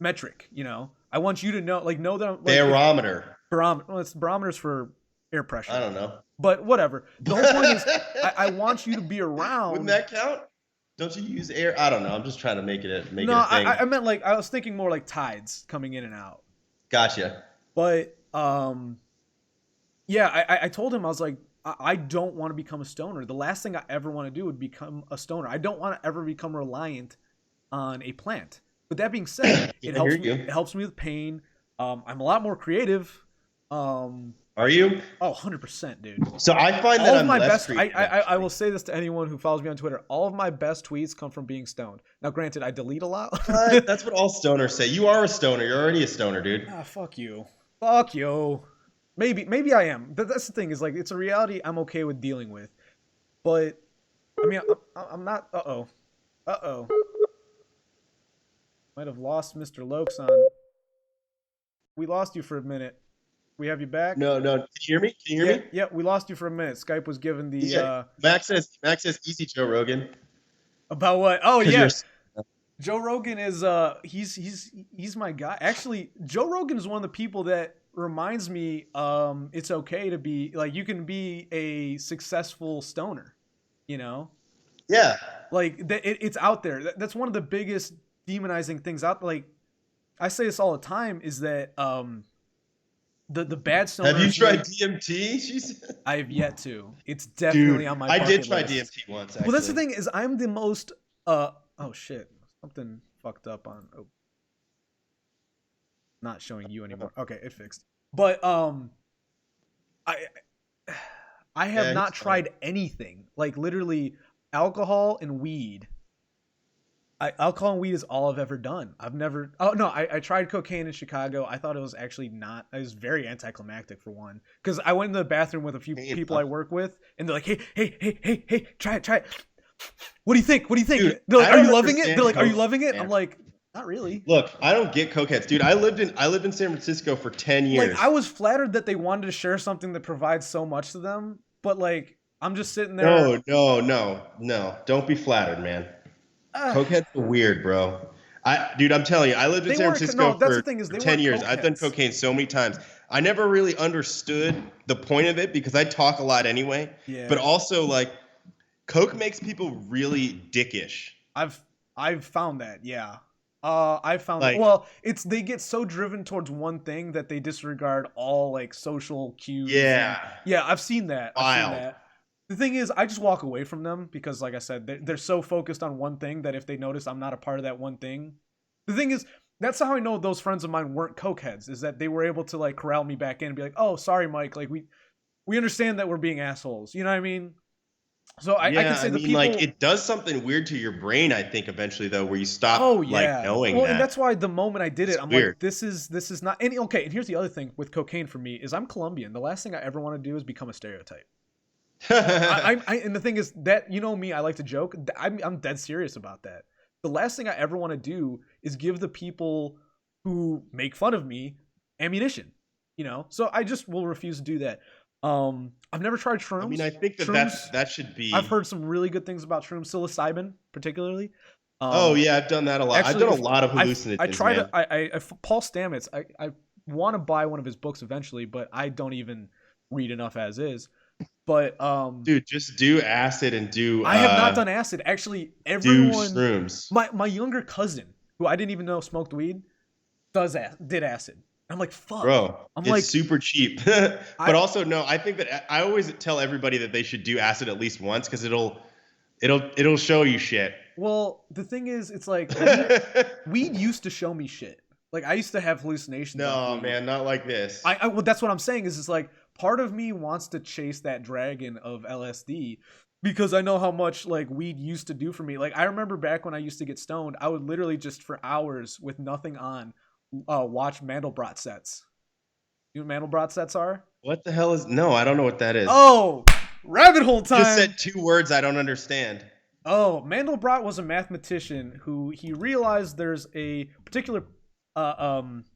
metric, you know. I want you to know that I'm like, Barometer. barometer. Well, it's barometers for air pressure. I don't know. But whatever. The whole point is, I want you to be around. Wouldn't that count? Don't you use air? I don't know. I'm just trying to make it a thing. I meant like I was thinking more like tides coming in and out. Gotcha. But yeah, I told him I was like, I don't want to become a stoner. The last thing I ever want to do would become a stoner. I don't want to ever become reliant on a plant. But that being said, I it helps hear me. you. It helps me with pain. I'm a lot more creative. Are you? Oh, 100%, dude. So I find that All of I'm my less best. creative, I actually. will say this to anyone who follows me on Twitter. All of my best tweets come from being stoned. Now, granted, I delete a lot. What? That's what all stoners say. You are a stoner. You're already a stoner, dude. Ah, fuck you. Fuck you. Maybe I am. That's the thing is like it's a reality I'm okay with dealing with. But I mean, I'm not. Uh oh. Might have lost Mr. Lokeson. We lost you for a minute. We have you back. No, no. Can you hear me? Can you hear Yeah, me? yeah. We lost you for a minute. Skype was given the Yeah. Max says easy Joe Rogan. about what? Oh Because yeah, you're Joe Rogan is he's my guy. Actually, Joe Rogan is one of the people that reminds me it's okay to be like you can be a successful stoner, you know? yeah. Like it's out there. That's one of the biggest demonizing things out like I say this all the time is that the bad stoners Have you tried DMT? I have yet to. It's definitely Dude, on my I did bucket try list. DMT once. Actually. Well, that's the thing is I'm the most oh shit. Something fucked up on not showing you anymore. Okay, it fixed. But I I have Yeah, not he's tried anything. Like literally alcohol and weed. Alcohol and weed is all I've ever done. I've never. Oh no, I tried cocaine in Chicago. I thought it was actually not. It was very anticlimactic for one, because I went in the bathroom with a few people I work with, and they're like, "Hey, try it. What do you think? What do you think?" Dude, they're like, I "Are don't you loving it?" understand They're like, "Are you coke, loving it?" man. I'm like, "Not really." Look, I don't get cokeheads, dude. I lived in San Francisco for 10 years. Like I was flattered that they wanted to share something that provides so much to them, but like I'm just sitting there. No. Don't be flattered, man. Cokeheads are weird, bro. Dude, I'm telling you, I lived in They San weren't. Francisco No, that's the for thing is they 10 weren't years. I've done cokeheads. cocaine so many times. I never really understood the point of it because I talk a lot anyway. Yeah. But also, like, coke makes people really dickish. I've found that, yeah. I've found that. Like, Well, it's they get so driven towards one thing that they disregard all like social cues. yeah, Yeah, I've seen that. I've seen wild. that. The thing is, I just walk away from them because, like I said, they're so focused on one thing that if they notice I'm not a part of that one thing, the thing is, that's how I know those friends of mine weren't cokeheads. Is that they were able to like corral me back in and be like, "Oh, sorry, Mike. Like we understand that we're being assholes." You know what I mean? So I can say the people. Like it does something weird to your brain. I think eventually, though, where you stop Oh yeah. like knowing Well, that. and that's why the moment I did It's it, I'm weird. like, this is not. And okay, and here's the other thing with cocaine for me is I'm Colombian. The last thing I ever want to do is become a stereotype. And the thing is that you know me, I like to joke. I'm dead serious about that. The last thing I ever want to do is give the people who make fun of me ammunition. You know, so I just will refuse to do that. I've never tried shrooms. I mean, I think Shrooms, that should be. I've heard some really good things about shrooms, psilocybin particularly. Oh yeah, I've done that a lot. Actually, I've done a lot of hallucinogens. I tried. Man. Paul Stamets. I want to buy one of his books eventually, but I don't even read enough as is. But dude, just do acid and do. I have not done acid. Actually, do everyone. shrooms. My younger cousin, who I didn't even know smoked weed, did acid. I'm like, fuck, bro. I'm it's like super cheap, but also no. I think that I always tell everybody that they should do acid at least once because it'll show you shit. Well, the thing is, it's like weed used to show me shit. Like I used to have hallucinations. No, man, not like this. Well, that's what I'm saying. Is it's like part of me wants to chase that dragon of LSD because I know how much like weed used to do for me. Like I remember back when I used to get stoned, I would literally just for hours with nothing on, watch Mandelbrot sets. You know what Mandelbrot sets are? What the hell is? No, I don't know what that is. Oh, rabbit hole time. Just said 2 words I don't understand. Oh, Mandelbrot was a mathematician who he realized there's a particular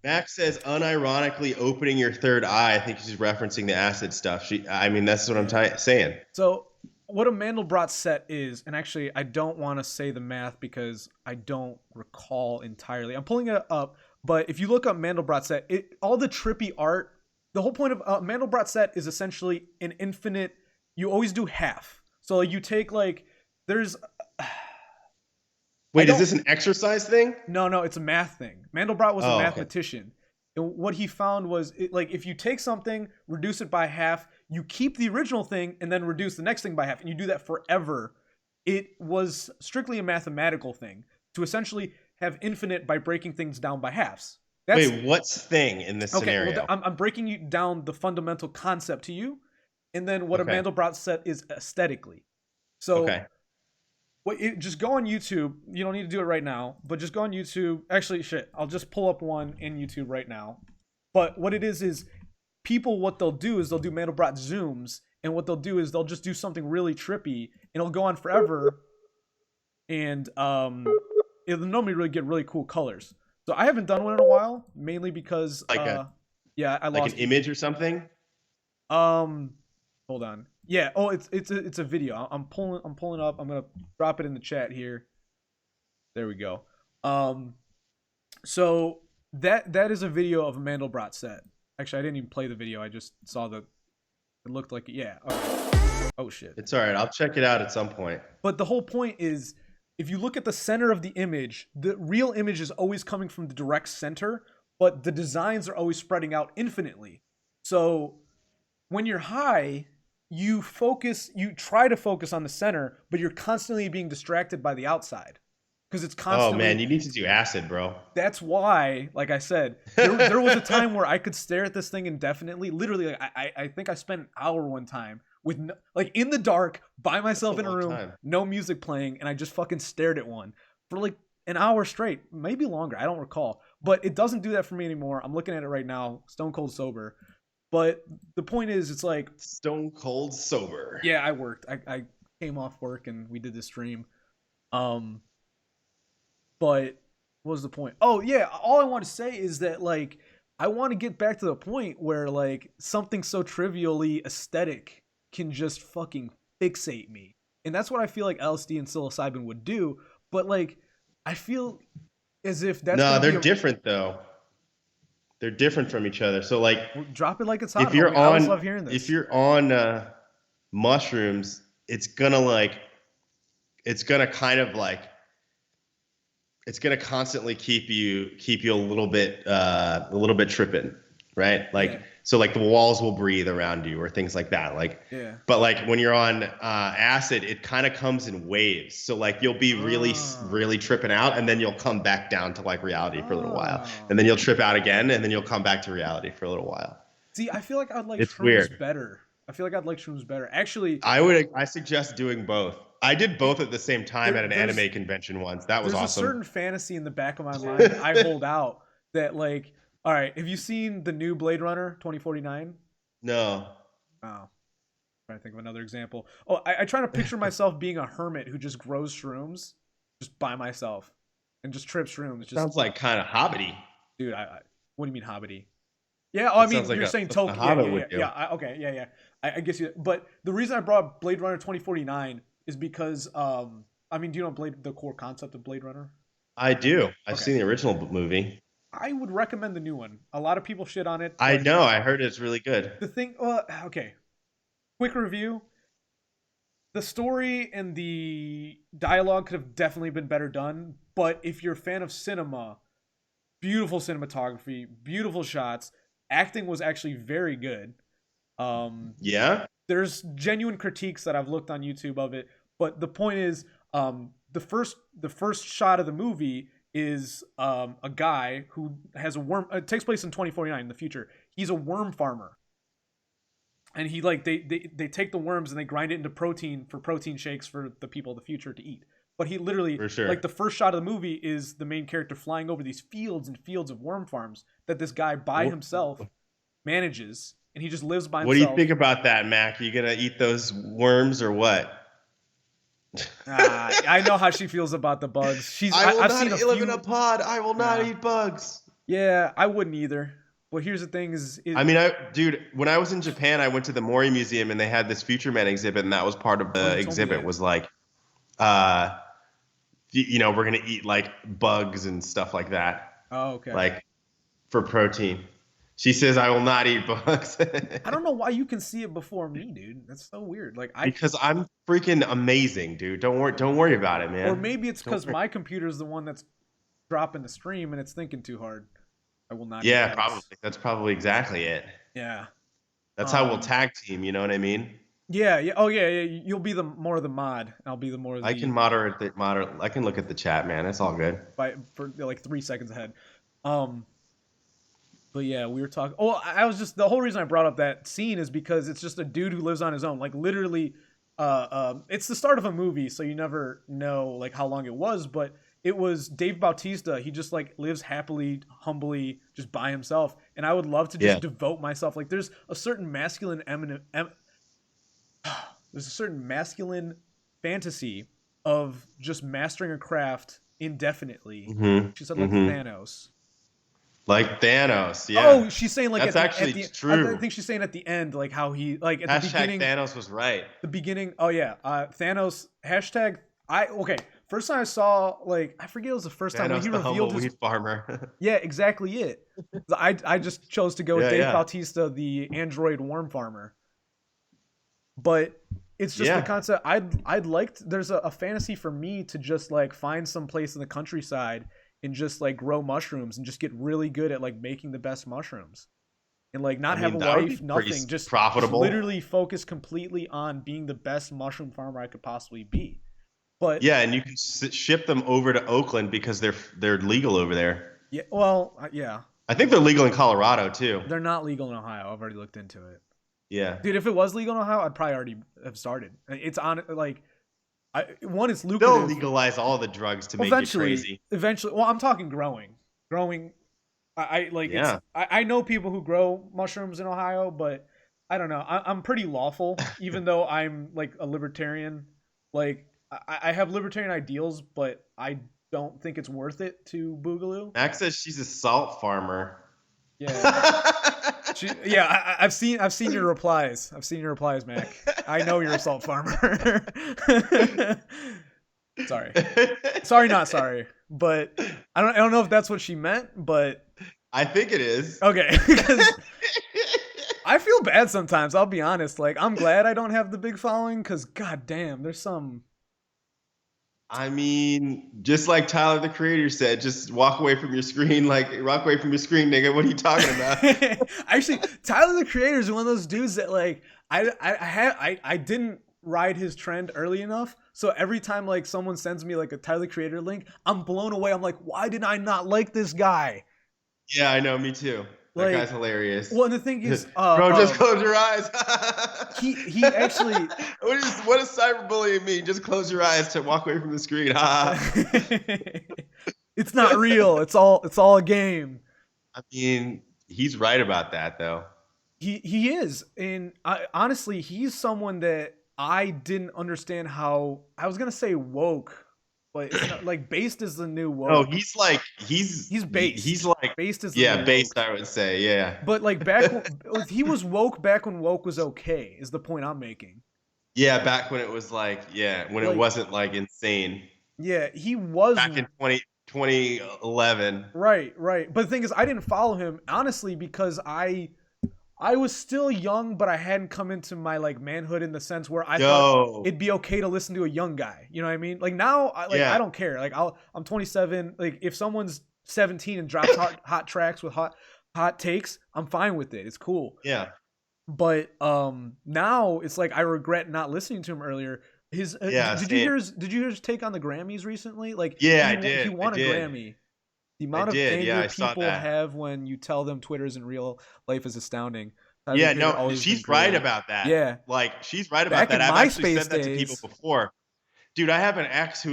Max says unironically opening your third eye. I think she's referencing the acid stuff. I mean, that's what I'm saying. So what a Mandelbrot set is, and actually I don't want to say the math because I don't recall entirely. I'm pulling it up, but if you look up Mandelbrot set, all the trippy art, the whole point of Mandelbrot set is essentially an infinite. You always do half. So like, you take like there's. Wait, is this an exercise thing? No, it's a math thing. Mandelbrot was a okay. mathematician. And what he found was, like, if you take something, reduce it by half, you keep the original thing, and then reduce the next thing by half, and you do that forever. It was strictly a mathematical thing to essentially have infinite by breaking things down by halves. Wait, what's thing in this scenario? Well, I'm breaking you down the fundamental concept to you, and then what a Mandelbrot set is aesthetically. So. Okay. Just go on YouTube. You don't need to do it right now, but just go on YouTube. Actually, shit, I'll just pull up one in YouTube right now. But what it is people, what they'll do is they'll do Mandelbrot zooms, and what they'll do is they'll just do something really trippy, and it'll go on forever, and it'll normally really get really cool colors. So I haven't done one in a while, mainly because Like I like lost an image or something. hold on. Yeah, oh, it's a video. I'm pulling up. I'm gonna drop it in the chat here. There we go. So that is a video of a Mandelbrot set. Actually, I didn't even play the video. I just saw it looked like it. Yeah. Okay. Oh shit. It's all right. I'll check it out at some point. But the whole point is, if you look at the center of the image, the real image is always coming from the direct center, but the designs are always spreading out infinitely. So when you're high, you try to focus on the center, but you're constantly being distracted by the outside. Because it's constantly. Oh man, you need to do acid, bro. That's why, like I said, there was a time where I could stare at this thing indefinitely. Literally, like, I think I spent an hour one time with in the dark by myself in a room, no music playing, and I just fucking stared at one for like an hour straight, maybe longer. I don't recall, but it doesn't do that for me anymore. I'm looking at it right now, stone cold sober. But the point is, it's like stone cold sober. Yeah, I worked. I came off work and we did this stream. But what was the point? Oh yeah, all I want to say is that like I want to get back to the point where like something so trivially aesthetic can just fucking fixate me. And that's what I feel like LSD and psilocybin would do, but like I feel as if that's No, they're different though. They're different from each other. So like drop it like it's hot. If you're I always love hearing this. If you're on mushrooms, it's gonna constantly keep you a little bit tripping, right? Like So like the walls will breathe around you or things like that. Like but like when you're on acid, it kind of comes in waves. So like you'll be really tripping out, and then you'll come back down to like reality for a little while, and then you'll trip out again, and then you'll come back to reality for a little while. See, I feel like I'd like shrooms better. I feel like I'd like shrooms better. Actually, I suggest doing both. I did both at the same time at an anime convention once. That was awesome. There's a certain fantasy in the back of my mind that I hold out that like, all right, have you seen the new Blade Runner 2049? No. Oh. I'm trying to think of another example. Oh, I try to picture myself being a hermit who just grows shrooms just by myself and just trips shrooms. Just, sounds like kind of hobbity. Dude, what do you mean hobbity? Yeah, I mean, you're saying Tolkien. Yeah. I guess you. But the reason I brought up Blade Runner 2049 is because, I mean, do you know the core concept of Blade Runner? I do. I've seen the original movie. I would recommend the new one. A lot of people shit on it. I know. I heard it's really good. The thing, okay. Quick review. The story and the dialogue could have definitely been better done. But if you're a fan of cinema, beautiful cinematography, beautiful shots, acting was actually very good. Yeah. There's genuine critiques that I've looked on YouTube of it, but the point is, the first shot of the movie is a guy who has a worm. It takes place in 2049 in the future. He's a worm farmer, and he like they take the worms and they grind it into protein for protein shakes for the people of the future to eat. But he literally, like the first shot of the movie is the main character flying over these fields and fields of worm farms that this guy by himself manages, and he just lives by himself. What do you think about that, Mac? Are you gonna eat those worms or what? I know how she feels about the bugs. I've seen live in a pod. I will not eat bugs. Yeah, I wouldn't either. Well, here's the thing: I mean, dude, when I was in Japan, I went to the Mori Museum and they had this Future Man exhibit, and that was part of the exhibit. Was like, you know, we're gonna eat like bugs and stuff like that. Oh, okay. Like for protein. She says, "I will not eat bugs." I don't know why you can see it before me, dude. That's so weird. Like because I'm freaking amazing, dude. Don't worry about it, man. Or maybe it's because my computer is the one that's dropping the stream and it's thinking too hard. I will not. Yeah, probably. That's probably exactly it. Yeah. That's how we'll tag team. You know what I mean? Yeah. Oh, yeah. You'll be more of the mod. I'll be the more. I can moderate. I can look at the chat, man. It's all good. For like 3 seconds ahead. But yeah, we were talking. Oh, the whole reason I brought up that scene is because it's just a dude who lives on his own. Like literally, it's the start of a movie, so you never know like how long it was. But it was Dave Bautista. He just like lives happily, humbly, just by himself. And I would love to just Yeah. devote myself. Like there's a certain there's a certain masculine fantasy of just mastering a craft indefinitely. Hmm. She said like Hmm. Thanos. Like Thanos. Yeah. Oh, she's saying like That's actually I true. think she's saying at the end, like how he like at the Hashtag beginning. Thanos was right. The beginning. Oh yeah, Thanos hashtag. Okay. First time I saw like I forget it was the first time when Thanos, he the revealed humble his. weed farmer. Yeah, exactly it. I just chose to go with Yeah, Dave yeah. Bautista, the android worm farmer. But it's just the Yeah. concept. I'd like there's a fantasy for me to just like find some place in the countryside and just like grow mushrooms and just get really good at like making the best mushrooms. And like not I have mean, a that would be wife, pretty nothing, just profitable. literally focus completely on being the best mushroom farmer I could possibly be. But Yeah, and you can ship them over to Oakland because they're legal over there. yeah, well, yeah, I think they're legal in Colorado too. they're not legal in Ohio. I've already looked into it. Yeah. Dude, if it was legal in Ohio, I'd probably already have started. It's on like, it's They'll lucrative. legalize all the drugs to make Eventually, it crazy. eventually. Well, I'm talking growing. I like. Yeah. I know people who grow mushrooms in Ohio, but I don't know. I'm pretty lawful, even though I'm like a libertarian. Like I have libertarian ideals, but I don't think it's worth it to Boogaloo. Max says she's a salt farmer. Yeah. I've seen your replies. I've seen your replies, Mac. I know you're a salt farmer. Sorry, not sorry. But I don't know if that's what she meant. But I think it is. okay, because I feel bad sometimes. I'll be honest. Like I'm glad I don't have the big following because god damn, there's some. I mean, just like Tyler the Creator said, just walk away from your screen. Like, walk away from your screen, nigga. What are you talking about? Actually, Tyler the Creator is one of those dudes that like I didn't ride his trend early enough. So every time like someone sends me like a Tyler the Creator link, I'm blown away. I'm like, why did I not like this guy? Yeah, I know. Me too. That Like, guy's hilarious. Well, and the thing is, Bro, just close your eyes. he actually. What does cyberbullying mean? Just close your eyes to walk away from the screen. It's not real. It's all a game. I mean, he's right about that, though. He is, and honestly, he's someone that I didn't understand how. I was gonna say woke, but it's not, like based is the new woke. No, he's based. He's like based is yeah, based. I would say yeah. But like back, he was woke back when woke was okay. Is the point I'm making? Yeah, back when it was like when it wasn't like insane. Yeah, he was back in 2011. Right. But the thing is, I didn't follow him honestly because I was still young, but I hadn't come into my like manhood in the sense where I thought it'd be okay to listen to a young guy. You know what I mean? Like now, I don't care. Like I'm 27. Like if someone's 17 and drops hot tracks with hot takes, I'm fine with it. It's cool. Yeah. But now it's like I regret not listening to him earlier. His did you hear his take on the Grammys recently? Like I did. He won a Grammy. The amount of anger people have when you tell them Twitter isn't real life is astounding. She's right about that. Yeah, like she's right about that. I've actually said that to people before. Dude, I have an ex who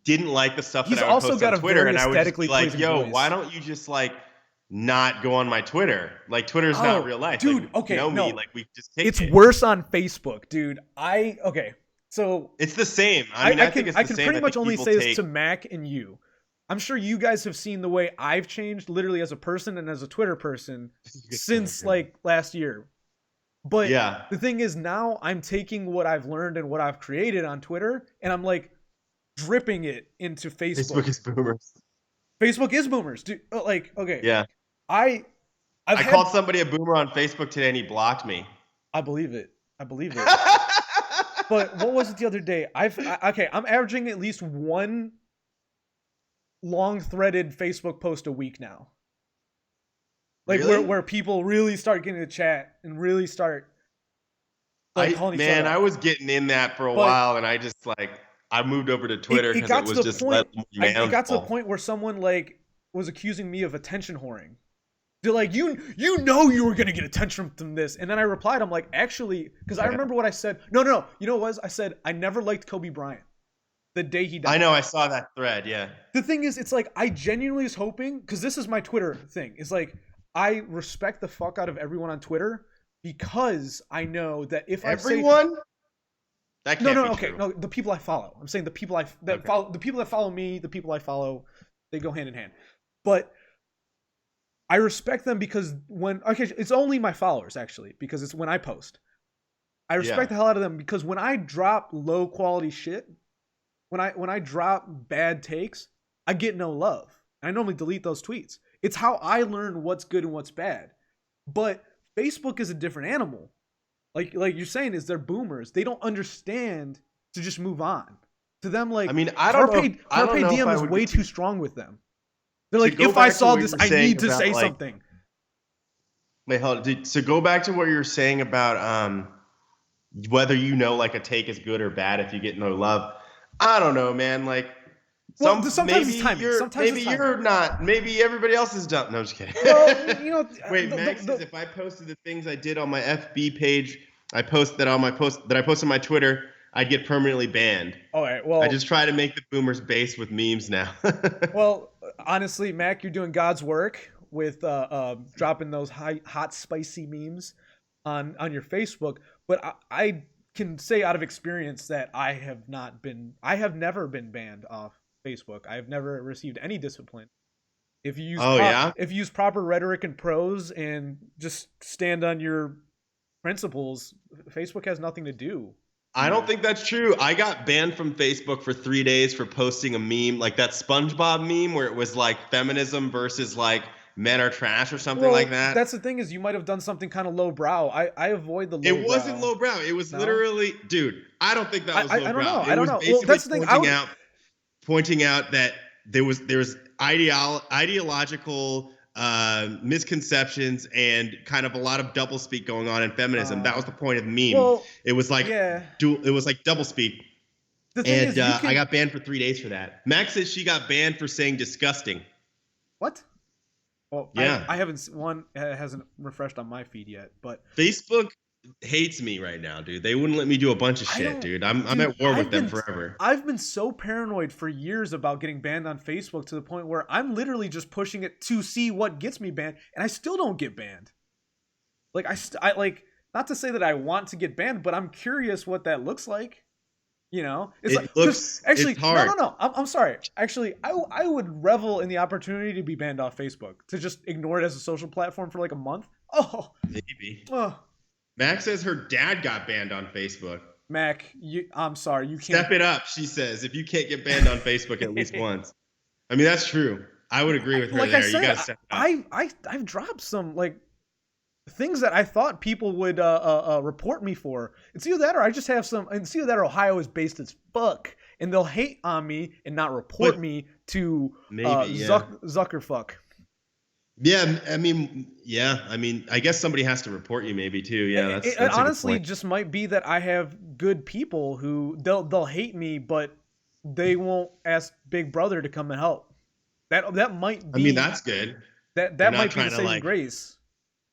didn't like the stuff that I would post on Twitter, and I would just be like, "Yo, why don't you just like not go on my Twitter? Like Twitter's not real life, dude. Like, okay, me, like we just take it's it. worse on Facebook, dude. So it's the same. I mean, I think it's the same. I can pretty much only say this to Mac and you. I'm sure you guys have seen the way I've changed literally as a person and as a Twitter person since like last year. But the thing is now I'm taking what I've learned and what I've created on Twitter and I'm like dripping it into Facebook. Facebook is boomers. Facebook is boomers. Dude, like, okay. Yeah. I called somebody a boomer on Facebook today and he blocked me. I believe it. But what was it the other day? I'm averaging at least one long threaded Facebook post a week now. Like really? where people really start getting to chat and really start like calling each other. I was getting in that for a while and I just I moved over to Twitter because it was just it got to the point where someone like was accusing me of attention whoring. They're like, you know you were gonna get attention from this, and then I replied, I'm like, actually, because I remember what I said. No. You know what it was? I said I never liked Kobe Bryant. the day he died. I know, I saw that thread. Yeah. The thing is, it's like I genuinely was hoping, because this is my Twitter thing. It's like I respect the fuck out of everyone on Twitter because I know that if everyone, that can't no, be okay, true. no, the people I follow. I'm saying the people follow, the people that follow me, the people I follow, they go hand in hand. But I respect them because it's only my followers actually, because it's when I post. I respect the hell out of them because when I drop low quality shit, when I drop bad takes, I get no love. I normally delete those tweets. It's how I learn what's good and what's bad. But Facebook is a different animal. Like you're saying, is they're boomers. They don't understand to just move on. To them, like, I mean, I don't know. Carpe Diem is way too strong with them. They're like, if I saw this, I need to say something. Wait, hold on. So go back to what you were saying about whether like a take is good or bad if you get no love. I don't know, man. Like, sometimes it's timing. Sometimes you're not. Maybe everybody else is done. No, I'm just kidding. Well, wait, Max says if I posted the things I did on my FB page, I post that on my post that I post on my Twitter, I'd get permanently banned. All right. Well, I just try to make the boomers base with memes now. Well, honestly, Mac, you're doing God's work with dropping those hot, spicy memes on your Facebook. But I can say out of experience that I have never been banned off Facebook. I have never received any discipline. If you use proper rhetoric and prose and just stand on your principles, Facebook has nothing to do. I don't think that's true. I got banned from Facebook for 3 days for posting a meme, like that SpongeBob meme where it was like feminism versus like men are trash or something like that. That's the thing, is you might have done something kind of lowbrow. I avoid the lowbrow. It wasn't lowbrow. It was literally, dude, I don't think that was lowbrow. I don't know. Well, that's the thing. Pointing out that there was ideological misconceptions and kind of a lot of doublespeak going on in feminism. That was the point of the meme. Well, it was like it was like doublespeak. The thing is, I got banned for 3 days for that. Max says she got banned for saying disgusting. What? Well, yeah, I haven't. One hasn't refreshed on my feed yet, but Facebook hates me right now, dude. They wouldn't let me do a bunch of shit, dude. I'm at war with them forever. I've been so paranoid for years about getting banned on Facebook to the point where I'm literally just pushing it to see what gets me banned, and I still don't get banned. Like I like, not to say that I want to get banned, but I'm curious what that looks like. You know, it's hard. No. I'm sorry. Actually, I would revel in the opportunity to be banned off Facebook, to just ignore it as a social platform for like a month. Oh, maybe. Oh. Max says her dad got banned on Facebook. Mac, I'm sorry, you can't. Step it up, she says, if you can't get banned on Facebook at least once. I mean, that's true. I would agree with her there. You gotta step it up. I've dropped some like things that I thought people would report me for. It's either that or I just have some. It's either that or Ohio is based as fuck, and they'll hate on me and not report me to Zuckerfuck. Yeah, I mean, I guess somebody has to report you, maybe too. Yeah, that's honestly just might be that I have good people who they'll hate me, but they won't ask Big Brother to come and help. That might be. I mean, that's good. That might be the saving grace.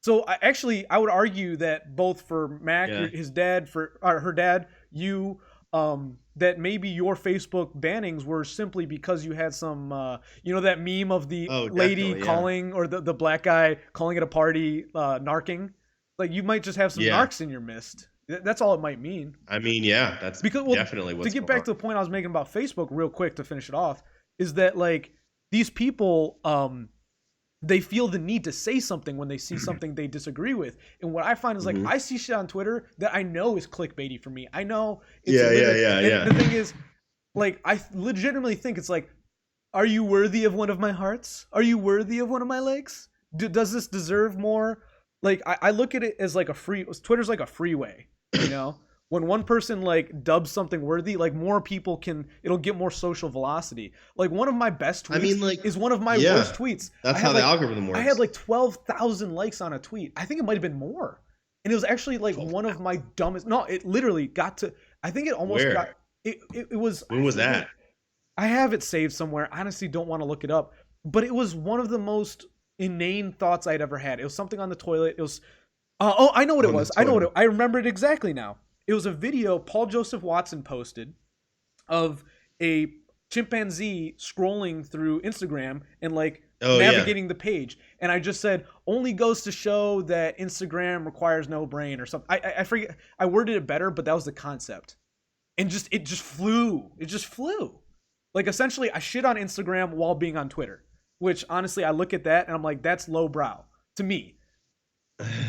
So I would argue that both for Mac, his dad, her dad, you, that maybe your Facebook bannings were simply because you had some, that meme of the lady calling or the black guy calling at a party, narking. Like, you might just have some narcs in your midst. That's all it might mean. I mean, yeah, that's definitely what's to get back to the point I was making about Facebook real quick to finish it off, is that like these people, they feel the need to say something when they see something they disagree with. And what I find is like, I see shit on Twitter that I know is clickbaity for me. I know it's The thing is, like, I legitimately think it's like, are you worthy of one of my hearts? Are you worthy of one of my legs? Does this deserve more? Like, I look at it as like Twitter's like a freeway, you know? When one person like dubs something worthy, like more people it'll get more social velocity. Like one of my best tweets is one of my worst tweets. That's how the algorithm works. I had like 12,000 likes on a tweet. I think it might have been more. And it was actually like one of my dumbest. No, it literally got to, I think it almost got, it was. When was that? I have it saved somewhere. I honestly don't want to look it up, but it was one of the most inane thoughts I'd ever had. It was something on the toilet. It was, I know what it was. I remember it exactly now. It was a video Paul Joseph Watson posted of a chimpanzee scrolling through Instagram and like Oh yeah. navigating the page, and I just said only goes to show that Instagram requires no brain or something. I forget, I worded it better, but that was the concept, and it just flew. It just flew. Like essentially, I shit on Instagram while being on Twitter, which honestly, I look at that and I'm like, that's lowbrow to me.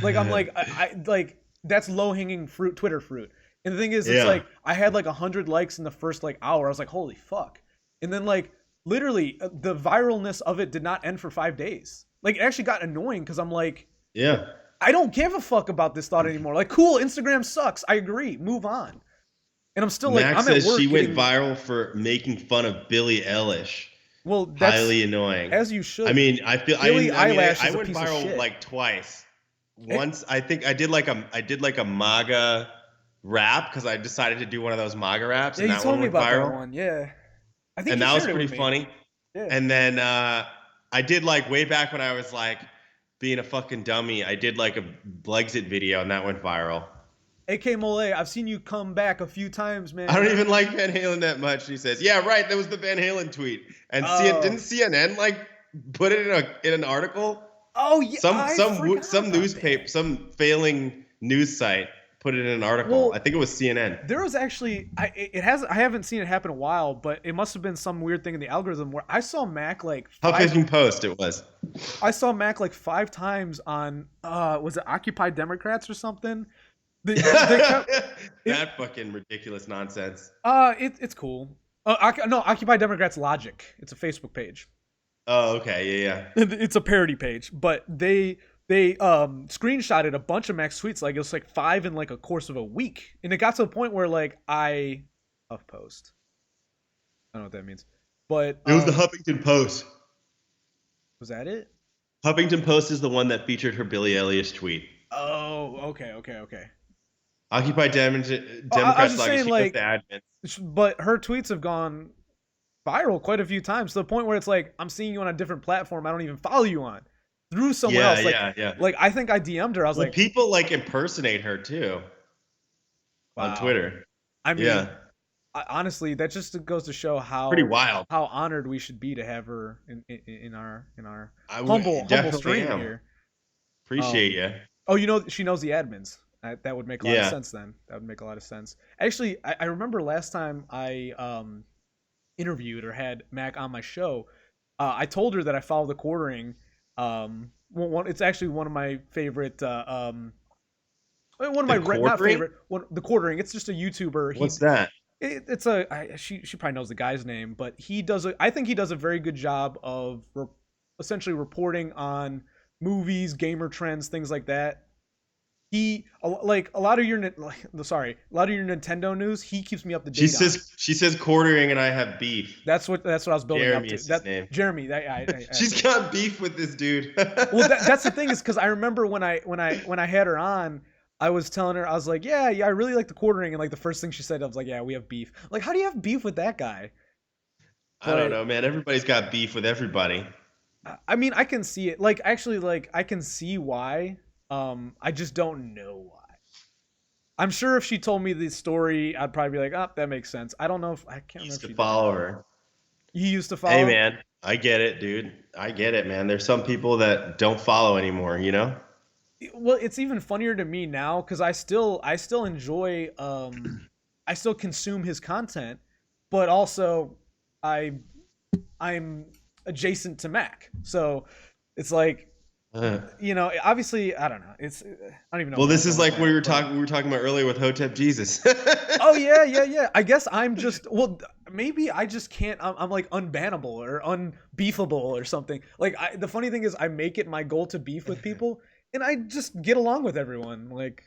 Like I'm like, I like that's low hanging fruit, Twitter fruit. And the thing is, it's Yeah. like I had like 100 likes in the first like hour. I was like, holy fuck. And then like literally the viralness of it did not end for 5 days. Like it actually got annoying because I'm like, Yeah. I don't give a fuck about this thought anymore. Like, cool, Instagram sucks. I agree. Move on. And I'm still like, Max I'm at says work. she went getting, viral for making fun of Billie Eilish. well, that's Highly annoying. as you should. I mean, I feel Billie Eilish I is a went piece of viral shit. like twice. Once I think I did like a MAGA rap because I decided to do one of those MAGA raps, Yeah, and you that told one me went about viral. that one. Yeah, I think And you that was shared it pretty with me. funny. Yeah. And then I did like way back when I was like being a fucking dummy. I did like a Blexit video, and that went viral. AK Mole, I've seen you come back a few times, man. I don't even like Van Halen that much. He says, "Yeah, right. That was the Van Halen tweet." And Oh. didn't CNN like put it in an article? Oh yeah, I Some forgot about newspaper, that. some failing news site put it in an article. Well, I think it was CNN. There was actually I haven't seen it happen in a while, but it must have been some weird thing in the algorithm where I saw Mac like Huffington Post. It was. I saw Mac like 5 times on was it Occupy Democrats or something? They kept, That fucking ridiculous nonsense. it's cool. No, Occupy Democrats Logic. It's a Facebook page. Oh, okay, yeah. It's a parody page, but they screenshotted a bunch of Mac's tweets. Like it was like 5 in like a course of a week, and it got to a point where like I HuffPost. I don't know what that means, but It was the Huffington Post. was that it? Huffington Post is the one that featured her Billie Eilish tweet. Oh, okay. Occupy was Democrats just like saying, she like- the admin. But her tweets have gone viral quite a few times to the point where it's like I'm seeing you on a different platform I don't even follow you on through someone else. Like, yeah. like I think I DM'd her. I was Well, like, people like impersonate her too wow. on Twitter. I mean, Yeah, honestly, that just goes to show how pretty wild. how honored we should be to have her in our I humble definitely stream am. here. Appreciate you. Oh, you know, she knows the admins. That would make a lot of Yeah. sense then. That would make a lot of sense. Actually, I remember last time I interviewed or had Mac on my show, I told her that I follow the Quartering. It's actually one of my favorite. One of my not Quartering? favorite. The Quartering. It's just a YouTuber. What's that? It's she probably knows the guy's name, but I think he does a very good job of essentially reporting on movies, gamer trends, things like that. Like a lot of your Nintendo news, he keeps me up to date. She says Quartering and I have beef. That's what I was building Jeremy up to. is his name. Jeremy. She's got beef with this dude. Well, that's the thing is because I remember when I had her on, I was telling her I was like, yeah, I really like the Quartering, and like the first thing she said, I was like, yeah, we have beef. Like, how do you have beef with that guy? I don't know, man. Everybody's got beef with everybody. I mean, I can see it. Like, actually, like I can see why. I just don't know why. I'm sure if she told me the story, I'd probably be like, oh, that makes sense. I don't know if I can't remember. Used if to she follow her. did. You used to follow. Hey, man. I get it, dude. I get it, man. There's some people that don't follow anymore, you know? Well, it's even funnier to me now because I still enjoy I still consume his content, but also I'm adjacent to Mac, so it's like obviously I don't know. I don't even know. Well, what this I'm is going like with we that, were talking about earlier with Hotep Jesus. Oh yeah. I guess I'm just maybe I just can't. I'm like unbannable or unbeefable or something. Like the funny thing is I make it my goal to beef with people, and I just get along with everyone. Like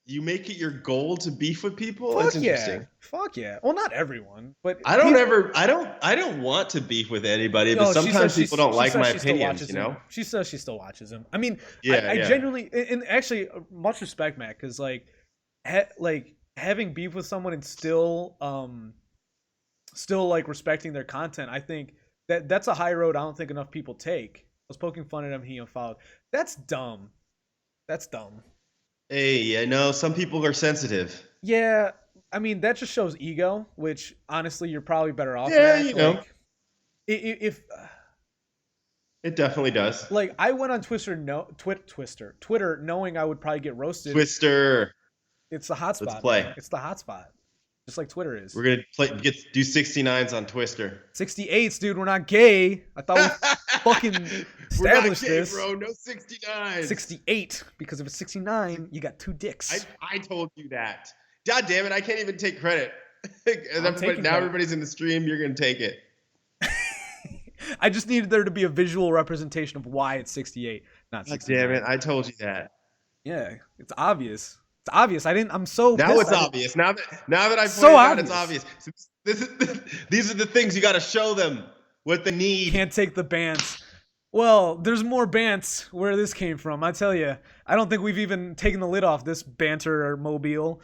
You make it your goal to beef with people? fuck That's interesting. Fuck yeah. Well, not everyone, but I don't want to beef with anybody, but No, she sometimes says people don't she like says my she still opinions, watches you know? him. She says she still watches him. I mean, Yeah, I yeah. genuinely, and actually, much respect, Matt, because like, like having beef with someone and still like respecting their content, I think that's a high road I don't think enough people take. I was poking fun at him, he unfollowed. That's dumb. That's dumb. Hey, I know some people are sensitive. Yeah, I mean, that just shows ego, which honestly, you're probably better off. Yeah, Mac. you know, Like, if it definitely does. like I went on Twitter, knowing I would probably get roasted. Twister. It's the hotspot. Let's play. Man. It's the hotspot, just like Twitter is. We're gonna do 69s on Twister. 68s, dude. We're not gay. I thought we fucking established We're not gay, this. bro. No 69s. 68, because if it's 69, you got two dicks. I told you that. God damn it! I can't even take credit. credit. Everybody's in the stream. You're gonna take it. I just needed there to be a visual representation of why it's 68, not 69. God damn it! I told you that. Yeah, it's obvious. It's obvious. I'm so now pissed. it's obvious. Now that I pointed So it out, it's obvious. obvious. These are the things you got to show them what they need. Can't take the bants. Well, there's more bants where this came from. I tell you, I don't think we've even taken the lid off this banter mobile.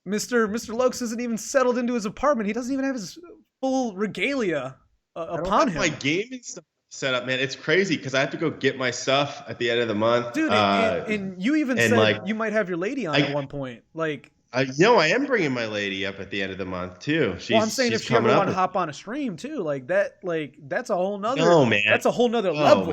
Mr. Lokes isn't even settled into his apartment. He doesn't even have his full regalia upon him. My gaming stuff set up, man. It's crazy because I have to go get my stuff at the end of the month. Dude, and you even said like, you might have your lady on at one point. Like, I am bringing my lady up at the end of the month too. I'm saying if she ever want to hop on a stream too, that's a whole nother. No, man. That's a whole nother level.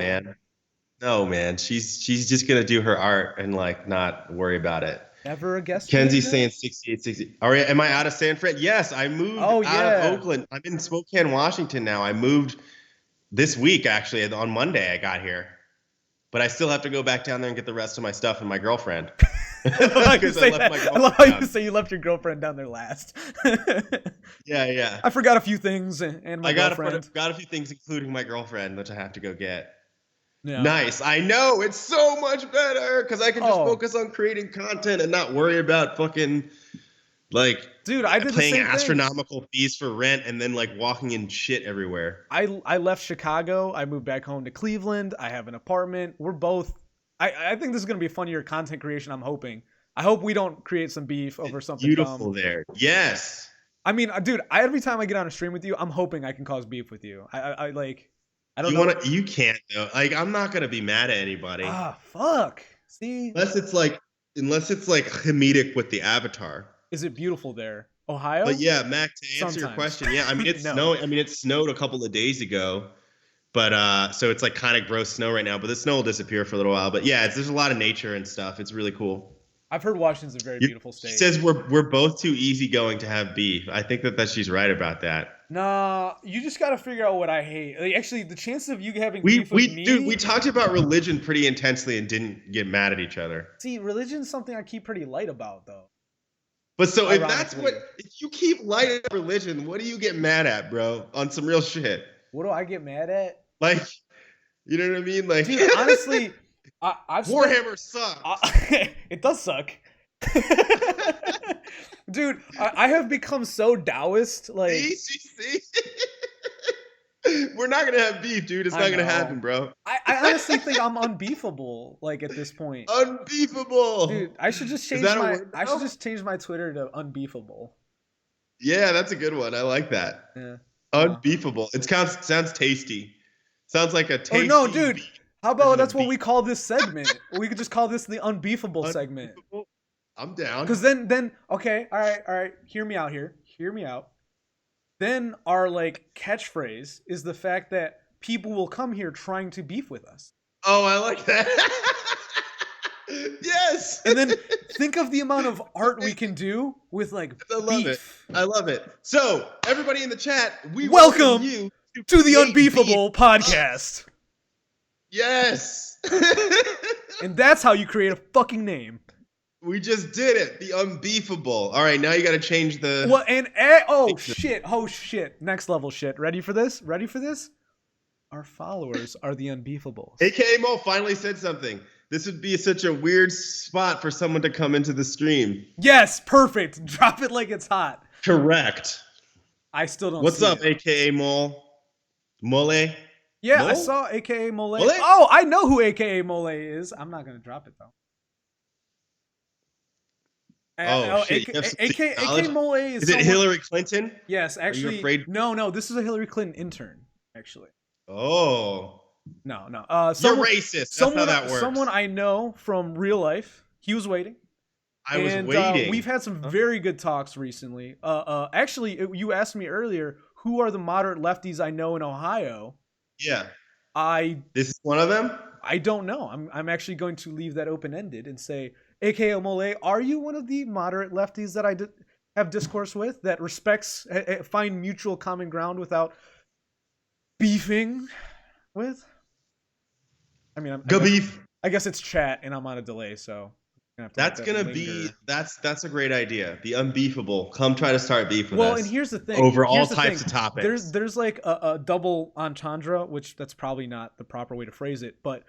No, man. She's just gonna do her art and like not worry about it. Ever a guest? Kenzie's saying 68, 60. All right, am I out of San Fran? Yes, I moved out of Oakland. I'm in Spokane, Washington now. I moved this week, actually. On Monday, I got here. But I still have to go back down there and get the rest of my stuff and my girlfriend. I love how you say you left your girlfriend down there last. Yeah. I forgot a few things and my girlfriend. Got a few things, including my girlfriend, which I have to go get. Yeah. Nice. I know. It's so much better because I can just focus on creating content and not worry about fucking like dude, I did paying the same astronomical fees for rent and then like walking in shit everywhere. I left Chicago. I moved back home to Cleveland. I have an apartment. We're both. I think this is gonna be a fun year of content creation. I'm hoping. I hope we don't create some beef over something beautiful dumb. There. Yes. I mean, dude, every time I get on a stream with you, I'm hoping I can cause beef with you. I don't know. You can't though. Like I'm not gonna be mad at anybody. Fuck. See? Unless it's like comedic with the avatar. Is it beautiful there? Ohio? But yeah, Mac, to answer your question, yeah, I mean it's snowing. I mean it snowed a couple of days ago. But so it's like kind of gross snow right now, but the snow will disappear for a little while. But yeah, there's a lot of nature and stuff. It's really cool. I've heard Washington's a very beautiful state. She says we're both too easygoing to have beef. I think that she's right about that. Nah, you just got to figure out what I hate. Like, actually, the chances of you having beef with me... Dude, we talked about religion pretty intensely and didn't get mad at each other. See, religion's something I keep pretty light about, though. But so if you keep light at religion, what do you get mad at, bro? On some real shit. What do I get mad at? Like, you know what I mean? Like, dude, honestly, Warhammer sucks. It does suck. Dude, I have become so Taoist. Like, see? We're not gonna have beef, dude. It's not gonna happen, bro. I honestly think I'm unbeefable. Like at this point, unbeefable, dude. I should just change my Twitter to unbeefable. Yeah, that's a good one. I like that. Yeah, unbeefable. It sounds tasty. Sounds like a tasty. Oh no, dude. How about that's what we call this segment? We could just call this the unbeefable segment. I'm down. Because then, okay, all right. Hear me out here. Hear me out. Then our like catchphrase is the fact that people will come here trying to beef with us. Oh, I like that. Yes. And then think of the amount of art we can do with like beef. I love it. So everybody in the chat, we welcome you to the Unbeefable podcast. Yes. And that's how you create a fucking name. We just did it. The Unbeefable. All right, now you got to change the... What? Oh, shit. Next level shit. Ready for this? Our followers are the Unbeefables. AKA Mo finally said something. This would be such a weird spot for someone to come into the stream. Yes, perfect. Drop it like it's hot. Correct. I still don't What's see up, it. AKA Mole? Mole? Yeah, Mole? I saw AKA Mole. Mole. Oh, I know who AKA Mole is. I'm not going to drop it, though. Shit. AKA Mole is it Hillary Clinton? Yes, actually. Are you afraid? No. This is a Hillary Clinton intern, actually. Oh. No. You're racist. That's how that works. Someone I know from real life. He was waiting. I was And waiting. we've had some very good talks recently. Actually, you asked me earlier who are the moderate lefties I know in Ohio. Yeah. I This is one of them? I don't know. I'm actually going to leave that open ended and say, AKA Mole, are you one of the moderate lefties that have discourse with that respects, find mutual common ground without beefing with? I mean, Go beef. I guess it's chat and I'm on a delay, so I'm gonna have That's to let that gonna be linger. that's a great idea. The unbeefable. Come try to start beef with Well, us. and here's the thing. Over all Here's the types thing. of topics. There's like a double entendre, which that's probably not the proper way to phrase it, but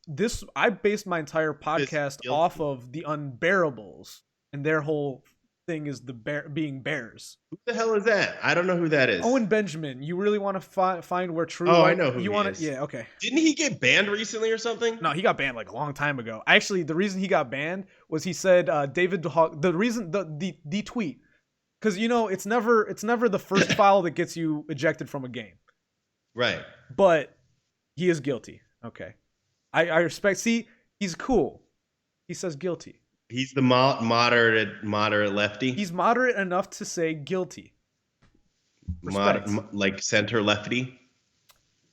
this I based my entire podcast guilty. off of the Unbearables, and their whole thing is the being bears. Who the hell is that? I don't know who that is. Owen Benjamin. You really want to find where true? Oh, I know who you he want is. Yeah, okay. Didn't he get banned recently or something? No, he got banned like a long time ago. Actually, the reason he got banned was he said David DeHawk. The reason the tweet, because it's never the first foul that gets you ejected from a game. Right. But he is guilty. Okay, I respect. See, he's cool. He says guilty. He's the moderate lefty. He's moderate enough to say guilty. Like center lefty.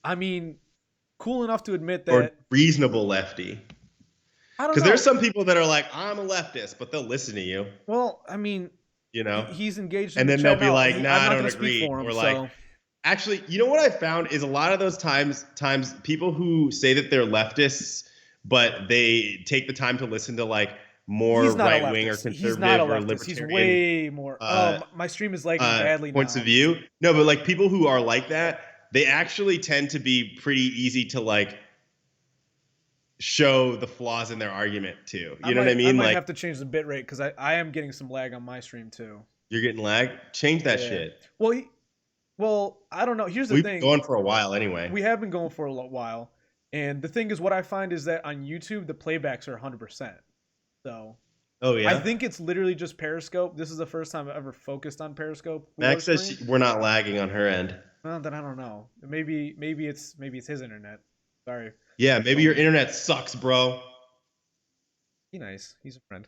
I mean, cool enough to admit Or that. reasonable lefty. I don't know. Because there's some people that are like, I'm a leftist, but they'll listen to you. Well, I mean, he's engaged. And in then the they'll chat be now. like, nah, I I'm not don't gonna agree. speak for him, Or so. like, actually, you know what I found is a lot of those times people who say that they're leftists, but they take the time to listen to like more right wing or conservative or libertarian. He's way more. My stream is lagging badly now. Points of view. No, but like people who are like that, they actually tend to be pretty easy to like show the flaws in their argument too. You know what I mean? I might like have to change the bit rate because I am getting some lag on my stream too. You're getting lag? Change that shit. Well, I don't know. Here's the thing. We've been going for a while anyway. We have been going for a while. And the thing is, what I find is that on YouTube, the playbacks are 100%. So, oh yeah, I think it's literally just Periscope. This is the first time I've ever focused on Periscope. Max says we're not lagging on her end. Well, then I don't know. Maybe it's his internet. Sorry. Yeah, maybe your internet sucks, bro. Be nice. He's a friend.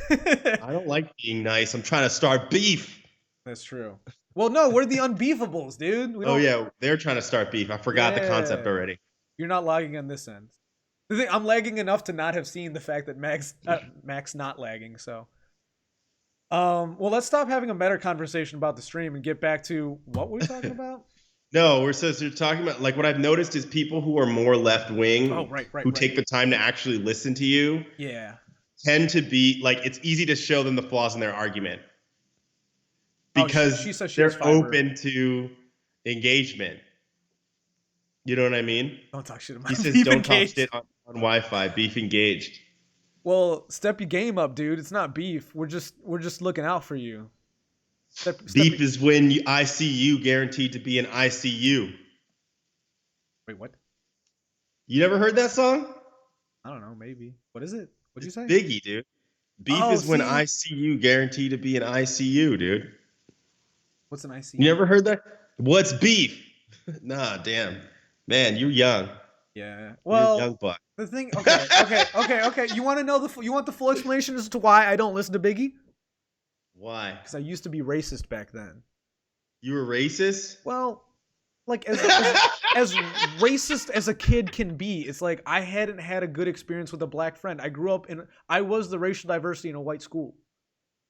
I don't like being nice. I'm trying to start beef. That's true. Well, no, we're the unbeefables, dude. Oh yeah, they're trying to start beef. I forgot the concept already. You're not lagging on this end. The thing, I'm lagging enough to not have seen the fact that Max not lagging. So, well, let's stop having a meta conversation about the stream and get back to what we're talking about. No, we're talking about like what I've noticed is people who are more left wing, who take the time to actually listen to you, tend to be like it's easy to show them the flaws in their argument because she they're open to engagement. You know what I mean? Don't talk shit about. He says don't talk shit on Wi-Fi. Beef engaged. Well, step your game up, dude. It's not beef. We're just looking out for you. Beef is when I see you guaranteed to be in ICU. Wait, what? You never heard that song? I don't know. Maybe. What is it? What'd you say? Biggie, dude. Beef is when I see you guaranteed to be in ICU, dude. What's an ICU? You never heard that? What's beef? Nah, damn. Man, you're young. Yeah. Well, young buck. The thing. Okay. You want to know you want the full explanation as to why I don't listen to Biggie? Why? Because I used to be racist back then. You were racist? Well, like as racist as a kid can be, it's like I hadn't had a good experience with a black friend. I was the racial diversity in a white school,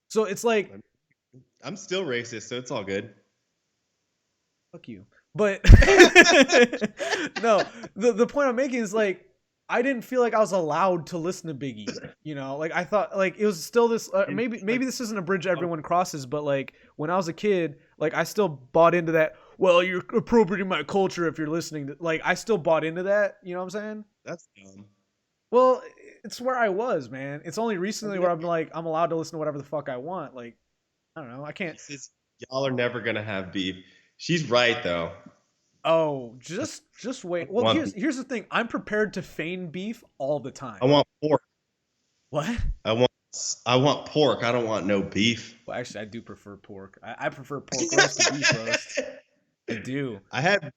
so it's like I'm still racist, so it's all good. Fuck you. But no, the point I'm making is like I didn't feel like I was allowed to listen to Biggie. Like I thought like it was still this. Maybe this isn't a bridge everyone crosses, but like when I was a kid, like I still bought into that. Well, you're appropriating my culture if you're listening to. Like I still bought into that. You know what I'm saying? That's dumb. Well, it's where I was, man. It's only recently where I'm like I'm allowed to listen to whatever the fuck I want. Like I don't know. I can't. Y'all are never gonna have beef. She's right though. Oh, just wait. Well, here's the thing. I'm prepared to feign beef all the time. I want pork. What? I want pork. I don't want no beef. Well, actually, I do prefer pork. I prefer pork roast to beef roast. I do. I've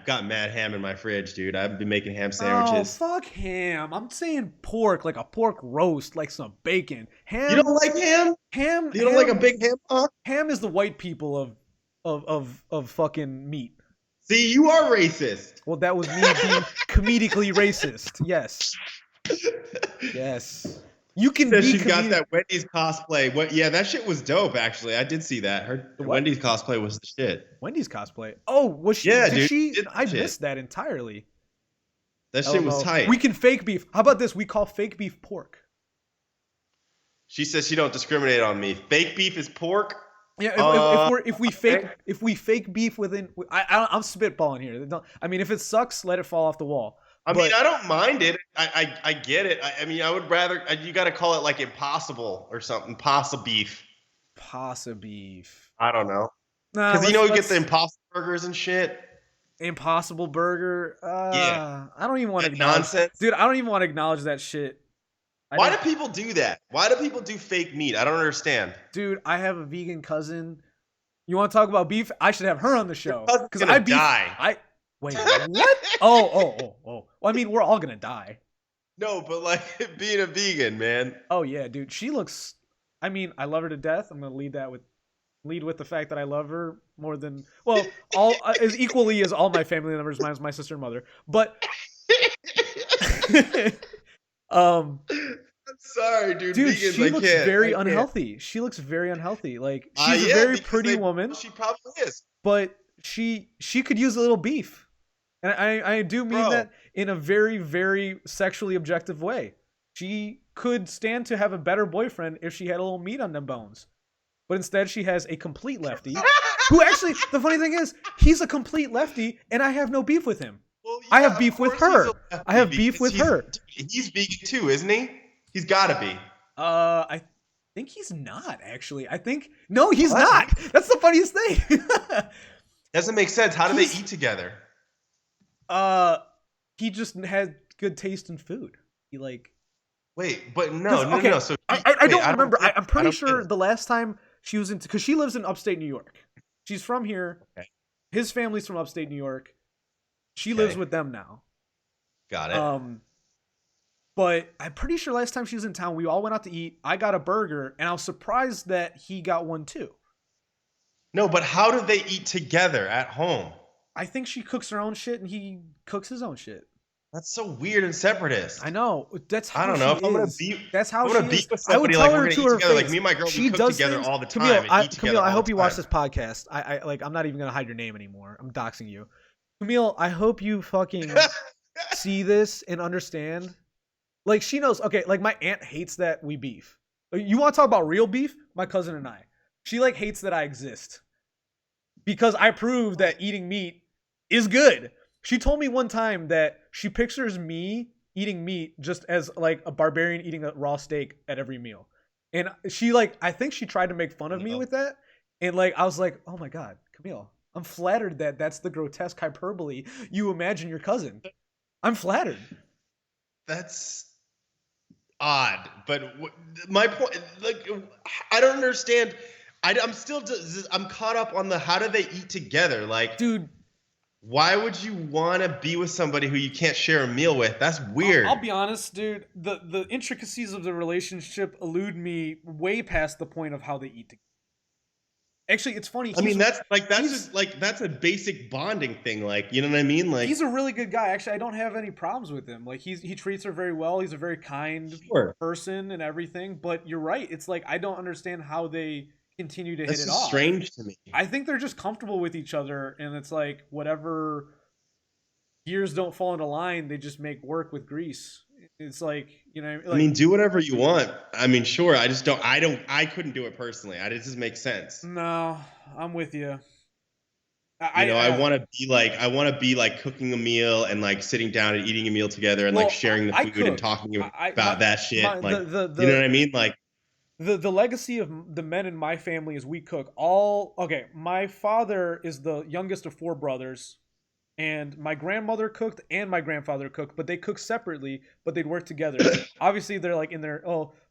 got mad ham in my fridge, dude. I've been making ham Oh, sandwiches. fuck ham. I'm saying pork, like a pork roast, like some bacon. You don't like ham? Ham, You don't like a ham, big ham hock? ham is the white people of fucking meat. See, you are racist. Well, that was me being comedically racist. Yes. Yes. You can Says be she's got comedic. that Wendy's cosplay. What? Yeah, that shit was dope. Actually, I did see that. Her The what? Wendy's cosplay was the shit. Wendy's cosplay. Oh, was she? Yeah, did dude, she? she did that I shit. missed that entirely. That I shit don't was know. tight. We can fake beef. How about this? We call fake beef pork. She says she don't discriminate on me. Fake beef is pork. Yeah, if we fake beef within, I'm spitballing here. I mean, if it sucks, let it fall off the wall. I mean, I don't mind it. I get it. I mean, I would rather you got to call it like impossible or something. Pasta beef. Pasta beef. I don't know. Nah, Because you get the Impossible burgers and shit. Impossible Burger. Yeah. I don't even want to That acknowledge. nonsense. Dude, I don't even want to acknowledge that shit. Why do people do that? Why do people do fake meat? I don't understand. Dude, I have a vegan cousin. You want to talk about beef? I should have her on the show. Because I die. Wait, what? Oh. Well, I mean, we're all gonna die. No, but like being a vegan, man. Oh yeah, dude. She looks. I mean, I love her to death. I'm gonna lead with the fact that I love her more than all as equally as all my family members, minus my sister and mother. But I'm sorry, dude. dude, Vegans, she looks very I can't. unhealthy. She looks very unhealthy. Like she's a Yeah, very because pretty woman, She probably is. but she could use a little beef, and I do mean Bro. that in a very very sexually objective way. She could stand to have a better boyfriend if she had a little meat on them bones, but instead she has a complete lefty. Who actually, the funny thing is, he's a complete lefty, and I have no beef with him. Well, I have of beef with course he's her. a lefty I have beef because with her. He's vegan too, isn't he? He's got to be. I think he's not actually. No, he's What? not. That's the funniest thing. Doesn't make sense. How do they eat together? He just had good taste in food. He like. Wait, but no. So I don't remember. I'm pretty don't sure get it. the last time she was in, because she lives in upstate New York. She's from here. Okay. His family's from upstate New York. She lives with them now. Got it. But I'm pretty sure last time she was in town, we all went out to eat. I got a burger, and I was surprised that he got one too. No, but how do they eat together at home? I think she cooks her own shit, and he cooks his own shit. That's so weird and separatist. I know. That's how I don't know. she If I'm gonna is. be, That's how I'm she gonna be is. with I would somebody tell like her we're to gonna eat her together. face. Like me and my girl, She we cook does together things- all the time. Camille, and eat together I all hope the you watch time. this podcast. I'm not even gonna hide your name anymore. I'm doxing you, Camille. I hope you fucking see this and understand. Like she knows. Okay, like my aunt hates that we beef. You want to talk about real beef? My cousin and I. She like hates that I exist because I proved that eating meat is good. She told me one time that she pictures me eating meat just as like a barbarian eating a raw steak at every meal. And she like, I think she tried to make fun of me with that. And like, I was like, oh my God, Camille, I'm flattered that that's the grotesque hyperbole you imagine your cousin. I'm flattered. That's odd, but my point, like, I don't understand. I'm caught up on the how do they eat together? Like, Dude, why would you want to be with somebody who you can't share a meal with? That's weird. I'll be honest, dude. The intricacies of the relationship elude me way past the point of how they eat together. Actually, it's funny. I mean, that's a basic bonding thing. Like, you know what I mean? Like, he's a really good guy. Actually, I don't have any problems with him. Like, he treats her very well. He's a very kind person and everything. But you're right. It's like I don't understand how they continue to hit it off. Strange to me. I think they're just comfortable with each other, and it's like whatever gears don't fall into line, they just make work with grease. It's like, you know, like, I mean, do whatever you want. I mean, sure. I couldn't do it personally. It just makes sense. No, I'm with you. I want to be like cooking a meal and like sitting down and eating a meal together and like sharing the food and talking about that shit. You know what I mean? Like, the legacy of the men in my family is we cook all. Okay, my father is the youngest of 4 brothers, and my grandmother cooked and my grandfather cooked, but they cooked separately, but they'd work together. Obviously, they're like in their,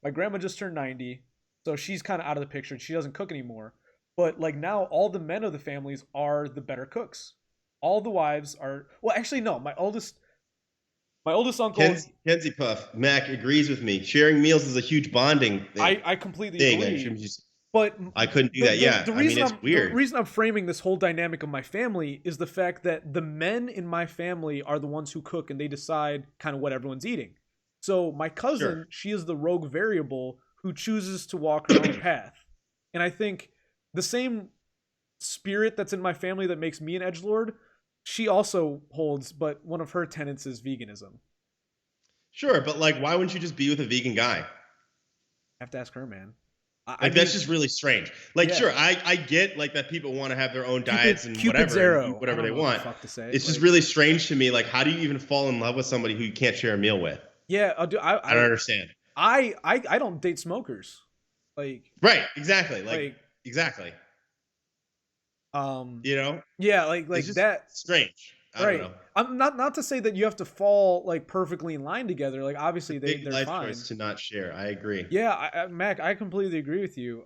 my grandma just turned 90, so she's kind of out of the picture. She doesn't cook anymore. But like now, all the men of the families are the better cooks. All the wives are. Well, actually, no. My oldest uncle. Kenzie Puff Mac agrees with me. Sharing meals is a huge bonding thing. I completely thing. agree. But I couldn't do that. Yeah, the reason it's weird. The reason I'm framing this whole dynamic of my family is the fact that the men in my family are the ones who cook and they decide kind of what everyone's eating. So my cousin, she is the rogue variable who chooses to walk her own path. And I think the same spirit that's in my family that makes me an edgelord, she also holds, but one of her tenets is veganism. Sure, but like, why wouldn't you just be with a vegan guy? I have to ask her, man. That's just really strange. Like, yeah. Sure, I get like that people want to have their own diets and whatever they want. It's just really strange to me. Like, how do you even fall in love with somebody who you can't share a meal with? Yeah, I don't understand. I don't date smokers. Like, right, exactly. Like exactly. You know? Yeah, like that. Strange. I don't know. I'm not to say that you have to fall like perfectly in line together. Like obviously they're life fine. Choice to not share. I agree. Yeah, Mac, I completely agree with you.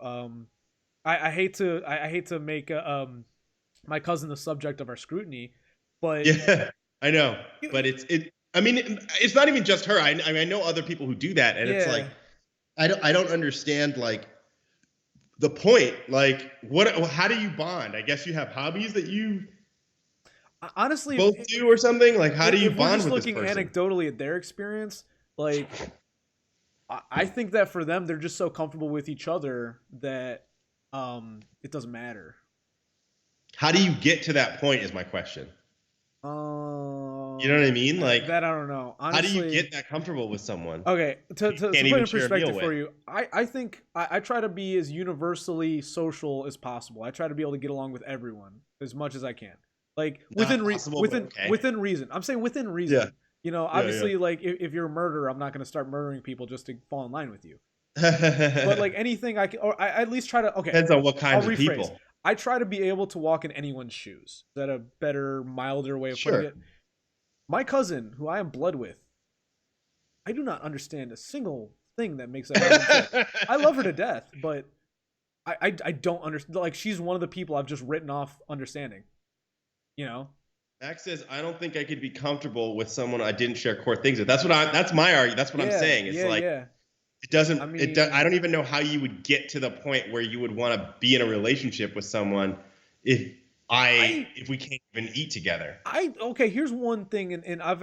I hate to make my cousin the subject of our scrutiny, but yeah, I know. But I mean, it's not even just her. I know other people who do that, and it's like I don't understand like the point. Like how do you bond? I guess you have hobbies that you honestly both do or something. Like how do you bond with this person? Looking anecdotally at their experience, like I think that for them they're just so comfortable with each other that it doesn't matter. How do you get to that point is my question. You know what I mean? Like that I don't know. Honestly, how do you get that comfortable with someone? Okay, to put in perspective for you, I think I try to be as universally social as possible. I try to be able to get along with everyone as much as I can. Like within reason. I'm saying within reason. Yeah. You know, obviously, like if you're a murderer, I'm not going to start murdering people just to fall in line with you. But like anything I can, or I at least try to. Okay, depends on what kinds of people. I try to be able to walk in anyone's shoes. Is that a better, milder way of putting it? My cousin, who I am blood with, I do not understand a single thing that makes that. I love her to death, but I don't understand. Like she's one of the people I've just written off understanding. You know. Max says, "I don't think I could be comfortable with someone I didn't share core things with." That's my argument. That's what I'm saying. It's it doesn't. I mean, I don't even know how you would get to the point where you would want to be in a relationship with someone if we can't even eat together. Okay, here's one thing, and I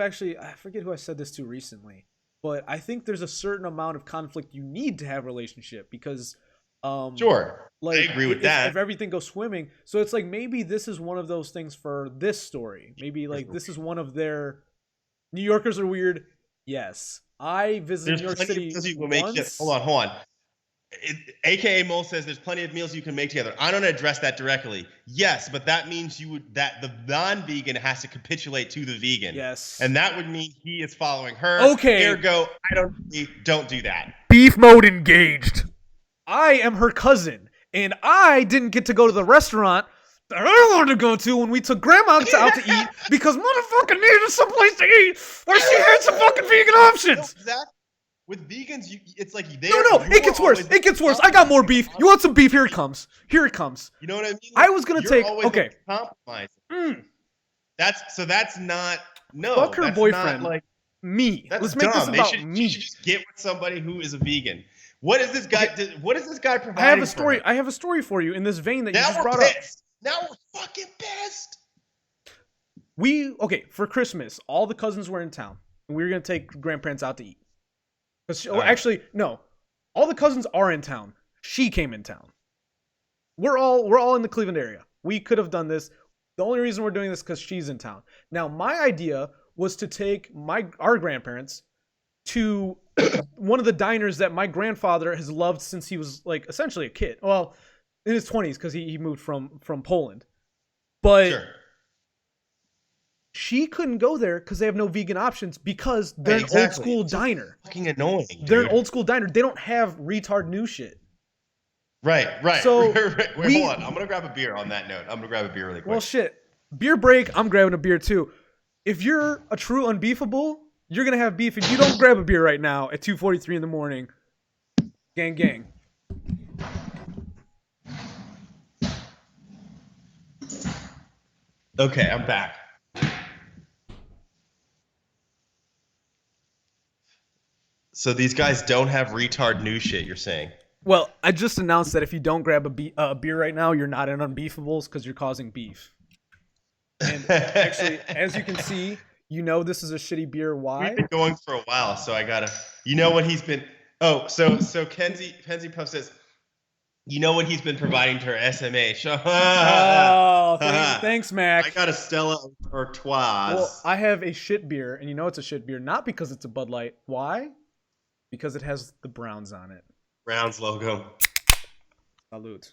forget who I said this to recently, but I think there's a certain amount of conflict you need to have a relationship because sure, like, I agree with that. If everything goes swimming, so it's like maybe this is one of those things for this story. Maybe like this is one of their New Yorkers are weird. Yes, I visited New York City once. Hold on. AKA Mole says there's plenty of meals you can make together. I don't address that directly. Yes, but that means that the non-vegan has to capitulate to the vegan. Yes, and that would mean he is following her. Okay, ergo, don't do that. Beef mode engaged. I am her cousin, and I didn't get to go to the restaurant that I wanted to go to when we took Grandma out to eat because motherfucker needed someplace to eat where she had some fucking vegan options. No, exactly. With vegans, it's like it gets worse. It gets worse. I got more beef. You want some beef? Here it comes. You know what I mean? Like, I was gonna take compromise. That's not Fuck her boyfriend. Like me. Let's make this about me. You should just get with somebody who is a vegan. What is this guy? Okay. What is this guy providing? I have a story for you in this vein that you just brought up. Now we're fucking pissed. For Christmas, all the cousins were in town, and we were gonna take grandparents out to eat. Actually, no. All the cousins are in town. She came in town. We're all in the Cleveland area. We could have done this. The only reason we're doing this is because she's in town. Now, my idea was to take our grandparents to one of the diners that my grandfather has loved since he was like essentially a kid. Well, in his 20s because he moved from Poland. But sure. She couldn't go there because they have no vegan options because they're an old school diner. Fucking annoying. They're an old school diner. They don't have retard new shit. Right. So Wait, hold on. I'm gonna grab a beer on that note. I'm gonna grab a beer really quick. Well, shit. Beer break. I'm grabbing a beer too. If you're a true unbeefable, you're gonna have beef. If you don't grab a beer right now at 2:43 in the morning, gang. Okay, I'm back. So these guys don't have retard new shit, you're saying? Well, I just announced that if you don't grab a beer right now, you're not in Unbeefables because you're causing beef. And actually, as you can see, you know this is a shitty beer. We've Why? been going for a while, so I gotta. You know what he's been. Oh, so Kenzie Puff says, you know what he's been providing to her SMA. Oh, thanks, Mac. I got a Stella Artois. Well, I have a shit beer, and you know it's a shit beer, not because it's a Bud Light. Why? Because it has the Browns on it. Browns logo. Salute.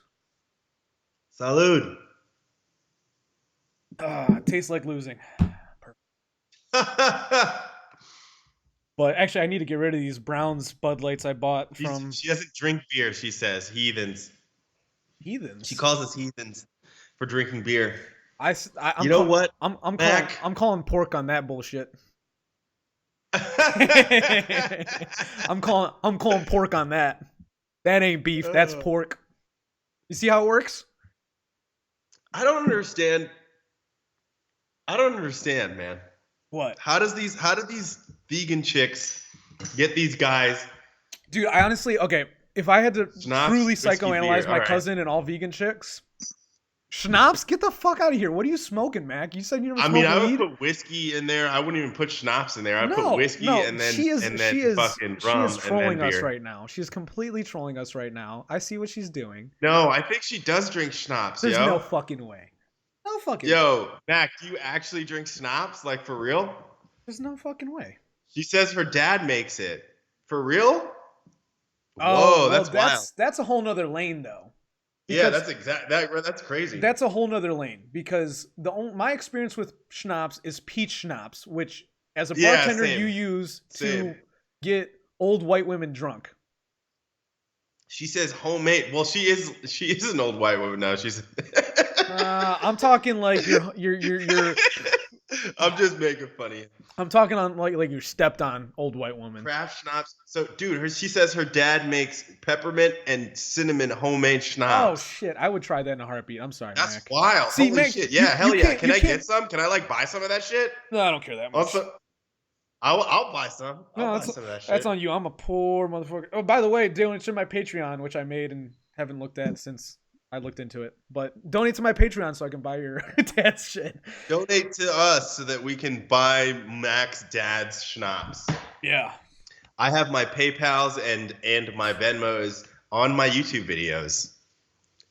Salud. Tastes like losing. But actually, I need to get rid of these Browns Bud Lights I bought from She doesn't drink beer, she says. Heathens. heathens. She calls us heathens for drinking beer. I'm You know what, I'm calling pork on that bullshit. I'm calling pork on that. That ain't beef. That's pork. You see how it works? I don't understand, man. What? How do these vegan chicks get these guys? Dude, I honestly, okay, if I had to Schnapps, truly whiskey, psychoanalyze beer. my All right. cousin and all vegan chicks, schnapps, get the fuck out of here. What are you smoking, Mac? You said you never smoked weed? I would put whiskey in there. I wouldn't even put schnapps in there. I'd put whiskey and then fucking rum she is trolling and then us beer. right now. She is completely trolling us right now. I see what she's doing. No, I think she does drink schnapps, There's yo. no fucking way. No fucking way. Yo, Mac, do you actually drink schnapps? Like, for real? There's no fucking way. She says her dad makes it. For real? Oh, Whoa, that's wild. That's a whole nother lane, though. Yeah, Because that's crazy. that's a whole nother lane because my experience with schnapps is peach schnapps, which as a bartender same. you use Same. to get old white women drunk. She says homemade. Well, she is an old white woman now. She's. I'm talking like you're I'm just making funny. I'm talking on like your stepped on old white woman. Craft schnapps. So, dude, she says her dad makes peppermint and cinnamon homemade Oh schnapps. shit! I would try that in a heartbeat. I'm sorry, That's Mac. wild. See, Holy Mac, shit. Yeah, you hell yeah. can't- Can you I can't- get some? Can I like buy some of that shit? No, I don't care that much. Also, I'll buy some. I'll buy some of that shit. That's on you. I'm a poor motherfucker. Oh, by the way, donate to my Patreon, which I made and haven't looked at since I looked into it. But donate to my Patreon so I can buy your dad's shit. Donate to us so that we can buy Mac's dad's schnapps. Yeah. I have my PayPals and my Venmos on my YouTube videos.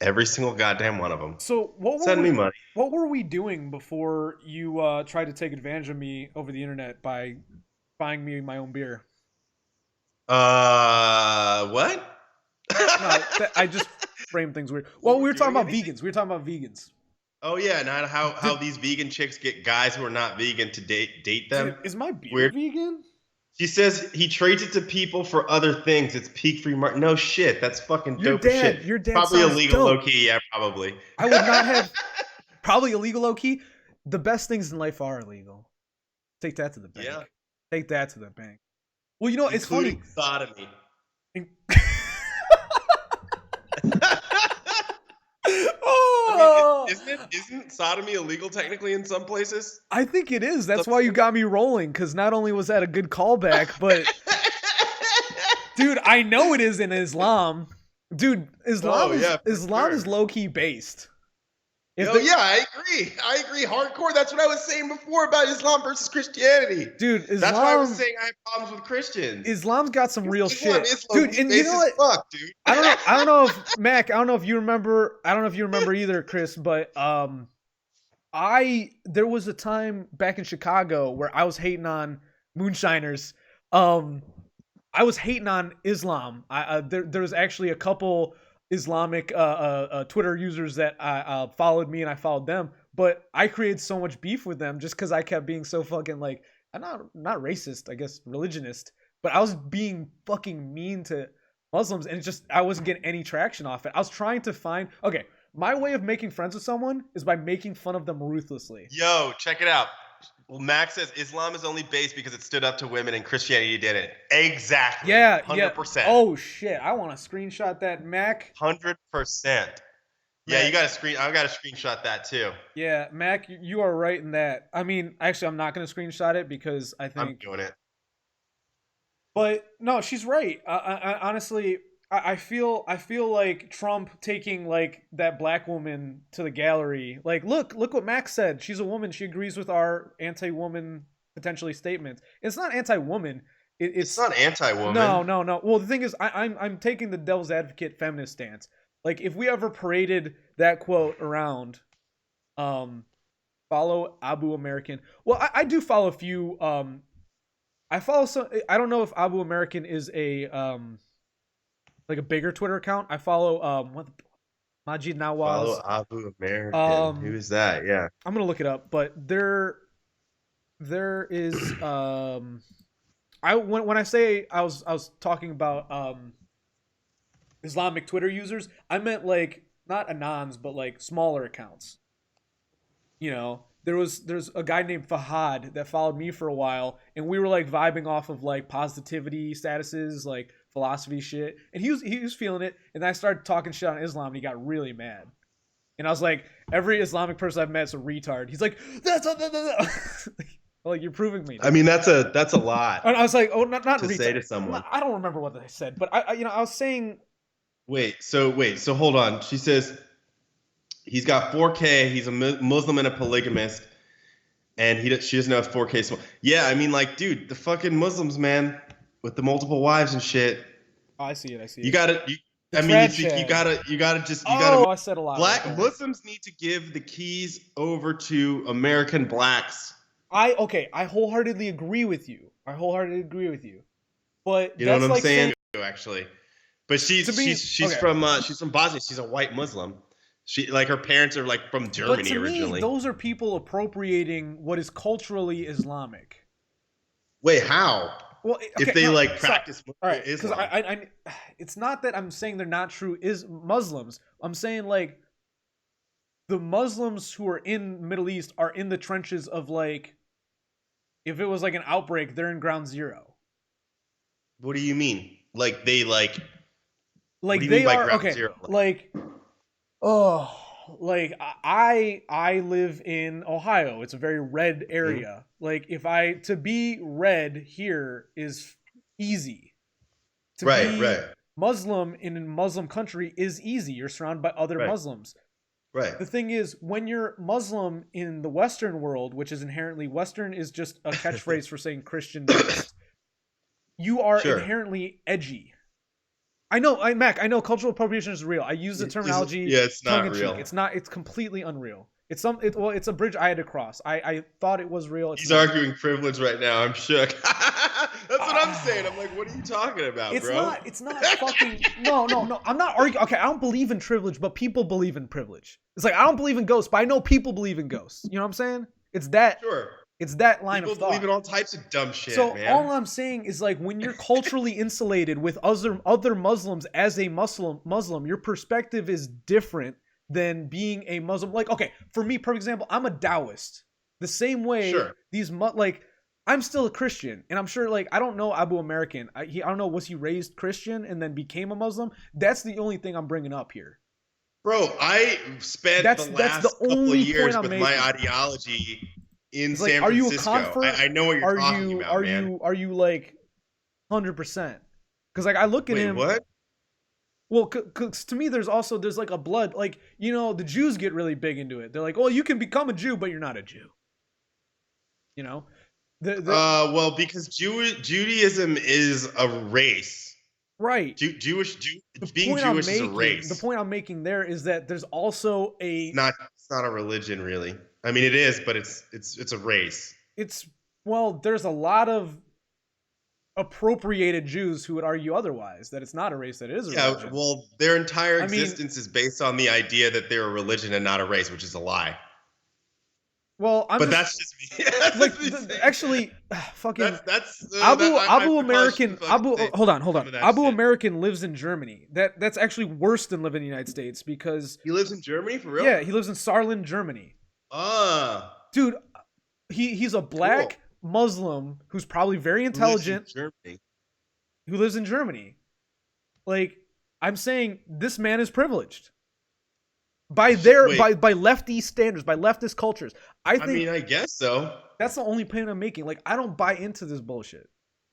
Every single goddamn one of them. So Send me money. What were we doing before you tried to take advantage of me over the internet by buying me my own beer? What? I just framed things weird. Well, we were talking about anything? vegans. Oh yeah, not how these vegan chicks get guys who are not vegan to date them. Dude, is my beer Weird. vegan? She says he trades it to people for other things. It's peak free market. No shit, that's fucking Your dope as dad- shit. your dad Probably sounds illegal dope. low key. Yeah, probably. I would not have. Probably illegal, low key. The best things in life are illegal. Take that to the bank. Yeah. Take that to the bank. Well, you know, it's funny. Including sodomy. Oh, Isn't sodomy illegal technically in some places? I think it is. That's why you got me rolling. Because not only was that a good callback, but dude, I know it is in Islam. Dude, Islam for is sure. low key based. If Oh the- yeah, I agree. Hardcore. That's what I was saying before about Islam versus Christianity. Dude, Islam. That's why I was saying I have problems with Christians. Islam's got some real Islam shit, is low dude. key And you based know as what? fuck, dude. I don't know if Mac. I don't know if you remember. I don't know if you remember either, Chris. But there was a time back in Chicago where I was hating on moonshiners. I was hating on Islam. There was actually a couple Islamic Twitter users that followed me and I followed them. But I created so much beef with them just because I kept being so fucking like I'm not racist, I guess religionist. But I was being fucking mean to Muslims, and I wasn't getting any traction off it. I was trying to find my way of making friends with someone is by making fun of them ruthlessly. Yo, check it out. Well, Max says Islam is only based because it stood up to women and Christianity didn't. Exactly. Yeah, 100%. Oh shit! I want to screenshot that, Mac. 100%. Yeah, Mac, I gotta screenshot that too. yeah, Mac, you are right in that. I mean, actually, I'm not going to screenshot it because I I'm think, doing it. but no, she's right. Honestly, I feel like Trump taking like that black woman to the gallery. Like, look what Max said. She's a woman. She agrees with our anti-woman potentially statements. It's not anti-woman. It's It's not anti-woman. no. Well, the thing is, I'm taking the devil's advocate feminist stance. Like, if we ever paraded that quote around, um, follow Abu American. Well, I do follow a few. I follow some. I don't know if Abu American is a like a bigger Twitter account. I follow Majid Nawaz. Follow Abu American. Who Um, is that? Yeah. I'm gonna look it up, but there is I when I say I was talking about Islamic Twitter users, I meant like not anons, but like smaller accounts. You know, there's a guy named Fahad that followed me for a while, and we were like vibing off of like positivity statuses, like philosophy shit, and he was feeling it, and then I started talking shit on Islam, and he got really mad, and I was like, every Islamic person I've met is a retard. He's like, that's like you're proving me. I mean, that's a lot And I was like, oh, not to retard. say to someone. I don't remember what they said, but I I was saying, Wait, so hold on. She says he's got 4K. He's a Muslim and a polygamist, and she doesn't know if 4K is. Yeah, I mean, like, dude, the fucking Muslims, man, with the multiple wives and shit. oh, I see it. I see it. You gotta. I mean, you gotta just. I said a lot. Black right there. Muslims need to give the keys over to American blacks. I wholeheartedly agree with you. But You know that's what I'm like saying? Actually, but she's okay. from Bosnia. She's a white Muslim. She like her parents are like from Germany But to originally. me, those are people appropriating what is culturally Islamic. Wait, how? Well, okay, if they no, practice all right, because Islam. I it's not that I'm saying they're not true is Muslims. I'm saying like the Muslims who are in the Middle East are in the trenches of like, if it was like an outbreak, they're in ground zero. What do you mean? Like they like? Like what do you they mean by are ground okay. zero? Like like I live in Ohio. It's a very red area. Like if to be red here is easy. To be Muslim in a Muslim country is easy. You're surrounded by other Muslims. Right. The thing is, when you're Muslim in the Western world, which is inherently Western, is just a catchphrase for saying Christian based, you are inherently edgy. I know, Mac. I know cultural appropriation is real. I use the terminology. Yeah, it's not real. It's not. It's completely unreal. It's it's a bridge I had to cross. I thought it was real. He's arguing privilege right now. I'm shook. That's what I'm saying. I'm like, what are you talking about, bro? It's not fucking. No. I'm not arguing. Okay, I don't believe in privilege, but people believe in privilege. It's like I don't believe in ghosts, but I know people believe in ghosts. You know what I'm saying? It's that. Sure. It's that line People of thought. believe in all types of dumb shit, so man. all I'm saying is like when you're culturally insulated with other Muslims as a Muslim, your perspective is different than being a Muslim. Like, okay, for me, for example, I'm a Taoist. The same way these like I'm still a Christian, and I'm sure like I don't know Abu American. I don't know, was he raised Christian and then became a Muslim? That's the only thing I'm bringing up here. Bro, I spent the last couple of years with my ideology in San Francisco. Are you a convert? I know what you're talking about, man. Are you like 100%? Because like I look at him. What? Well, cause to me, there's like a blood, like, you know, the Jews get really big into it. They're like, well, you can become a Jew, but you're not a Jew. You know? Well, because Judaism is a race. Right. Being Jewish is a race. The point I'm making there is that there's also it's not a religion, really. I mean, it is, but it's a race. There's a lot of appropriated Jews who would argue otherwise, that it's not a race, that it is a religion. Yeah, well, their entire existence is based on the idea that they're a religion and not a race, which is a lie. Well, that's just me. Actually, fucking Abu American. Hold on. Abu American lives in Germany. That's actually worse than living in the United States because he lives in Germany for real. Yeah, he lives in Saarland, Germany. Dude, he's a black Muslim who's probably very intelligent. Who lives in Germany. Like, I'm saying this man is privileged. by Wait, by leftist standards, by leftist cultures. I I think mean, I guess so. that's the only point I'm making. Like, I don't buy into this bullshit.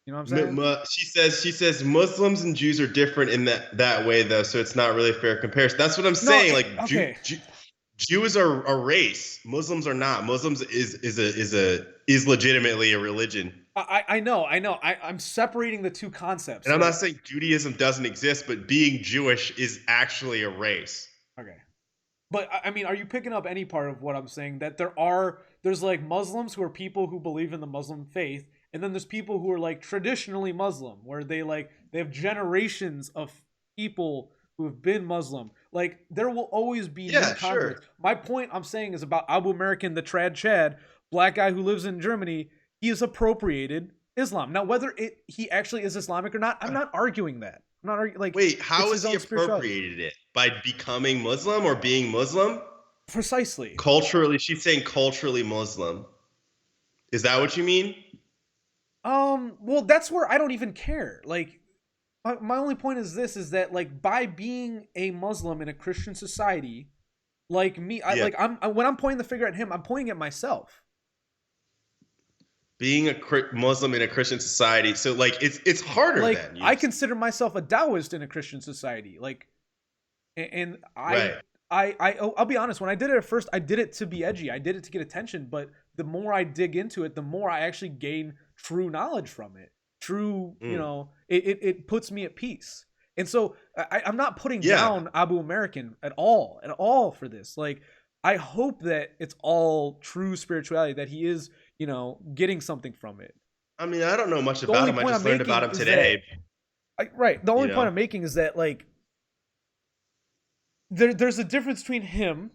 You know what I'm saying? She says Muslims and Jews are different in that way though, so it's not really a fair comparison. That's what I'm No, saying. Like okay. Jews are a race. Muslims are not. Muslims is legitimately a religion. I know. I'm separating the two concepts. And I'm Like, not saying Judaism doesn't exist, but being Jewish is actually a race. okay. But I mean, are you picking up any part of what I'm saying? That there's like Muslims who are people who believe in the Muslim faith, and then there's people who are like traditionally Muslim, where they have generations of people who have been Muslim. Like, there will always be new Yeah, converts. sure. My point I'm saying is about Abu American, the trad Chad, black guy who lives in Germany. He has appropriated Islam. Now, whether he actually is Islamic or not, I'm not arguing that. I'm not arguing, like, Wait, how it's has his he own spirituality. appropriated it? By becoming Muslim or being Muslim? Precisely. Culturally, she's saying culturally Muslim. Is that what you mean? Well, that's where I don't even care. Like, my only point is this: is that, like, by being a Muslim in a Christian society, like me, Yeah. when I'm pointing the finger at him, I'm pointing at myself. Being a Muslim in a Christian society, so like it's harder Like, then. I consider myself a Taoist in a Christian society. Like, and Right. I'll be honest. When I did it at first, I did it to be edgy. I did it to get attention. But the more I dig into it, the more I actually gain true knowledge from it. True, you know, it puts me at peace. And so I'm not putting Yeah. down Abu American at all for this. Like, I hope that it's all true spirituality, that he is, you know, getting something from it. I mean, I don't know much The about only him. I point just I'm learned about him making is today. Right. The only You point know? I'm making is that, like, there's a difference between him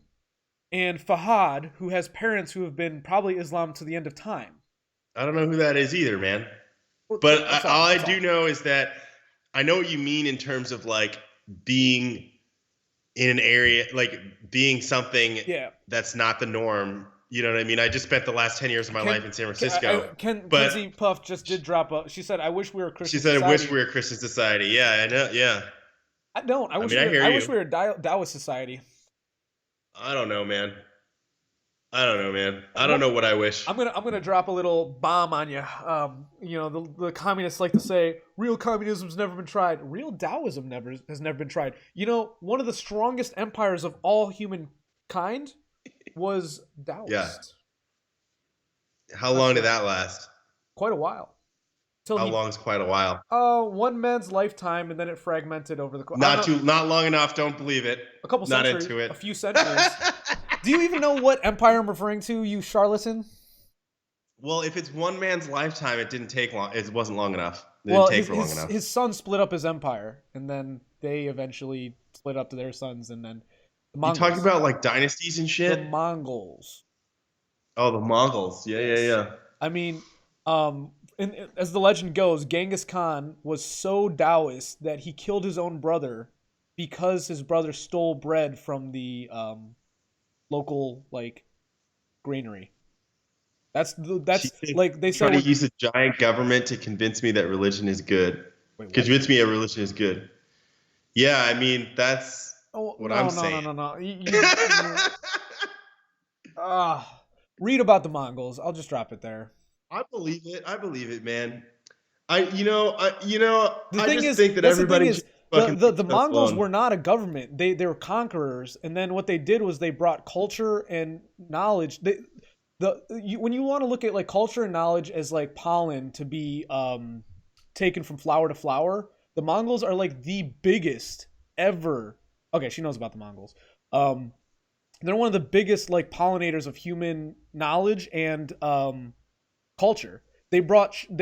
and Fahad, who has parents who have been probably Islam to the end of time. I don't know who that is either, man. Well, But that's all I that's do know is that I know what you mean in terms of like being in an area, like being something Yeah. that's not the norm. You know what I mean? I just spent the last 10 years of my life in San Francisco. But Kenzie Puff just did drop a. She said, "I wish we were a she Christian said, I society." wish we were a Christian society. Yeah, I know. Yeah. I don't. I wish mean, I hear I wish you. we were a Taoist society. I don't know, man. I don't know what I wish. I'm gonna drop a little bomb on you. You know, the communists like to say real communism's never been tried. Real Taoism has never been tried. You know, one of the strongest empires of all humankind was Taoist. Yeah. How long did that last? Quite a while. Till How long is quite a while? one man's lifetime, and then it fragmented over the Not long enough. Don't believe it. a couple Not centuries, into it. a few centuries. Do you even know what empire I'm referring to, you charlatan? Well, if it's one man's lifetime, it didn't take long. It wasn't long enough. It didn't take for long enough. His son split up his empire, and then they eventually split up to their sons, and then the You Mongols. talking about like dynasties and the shit? Mongols? Oh, the Mongols. Yeah. I mean, as the legend goes, Genghis Khan was so Taoist that he killed his own brother because his brother stole bread from the local, like, granary. That's like they trying said. to use a giant government to convince me that religion is good. Wait, what? Convince me that religion is good. Yeah, I mean that's Oh, what no, I'm no, saying. no. Read about the Mongols. I'll just drop it there. I believe it, man. I The thing just is, think that that's the thing everybody is, should fucking the leave us Mongols alone. were not a government. They were conquerors, and then what they did was they brought culture and knowledge. When you want to look at, like, culture and knowledge as like pollen to be taken from flower to flower, the Mongols are like the biggest ever. Okay, she knows about the Mongols. They're one of the biggest, like, pollinators of human knowledge and culture. They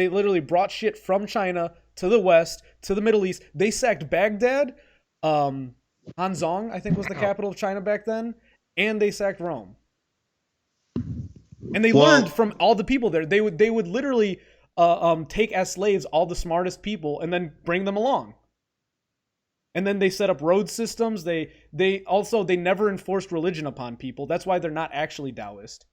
literally brought shit from China to the West to the Middle East. They sacked Baghdad. Hanzhong, I think, was the capital of China back then, and they sacked Rome. And they learned from all the people there. They would literally take as slaves all the smartest people and then bring them along. And then they set up road systems. They never enforced religion upon people. That's why they're not actually Taoist.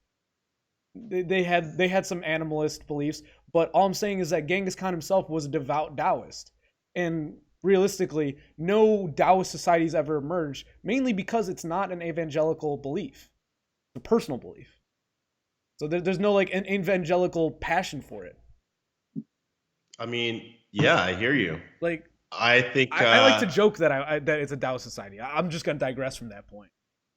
They had some animalist beliefs, but all I'm saying is that Genghis Khan himself was a devout Taoist. And realistically, no Taoist societies ever emerged, mainly because it's not an evangelical belief. It's a personal belief. So there's no like an evangelical passion for it. I mean, yeah, I hear you. Like I think I like to joke that that it's a Taoist society. I'm just gonna digress from that point.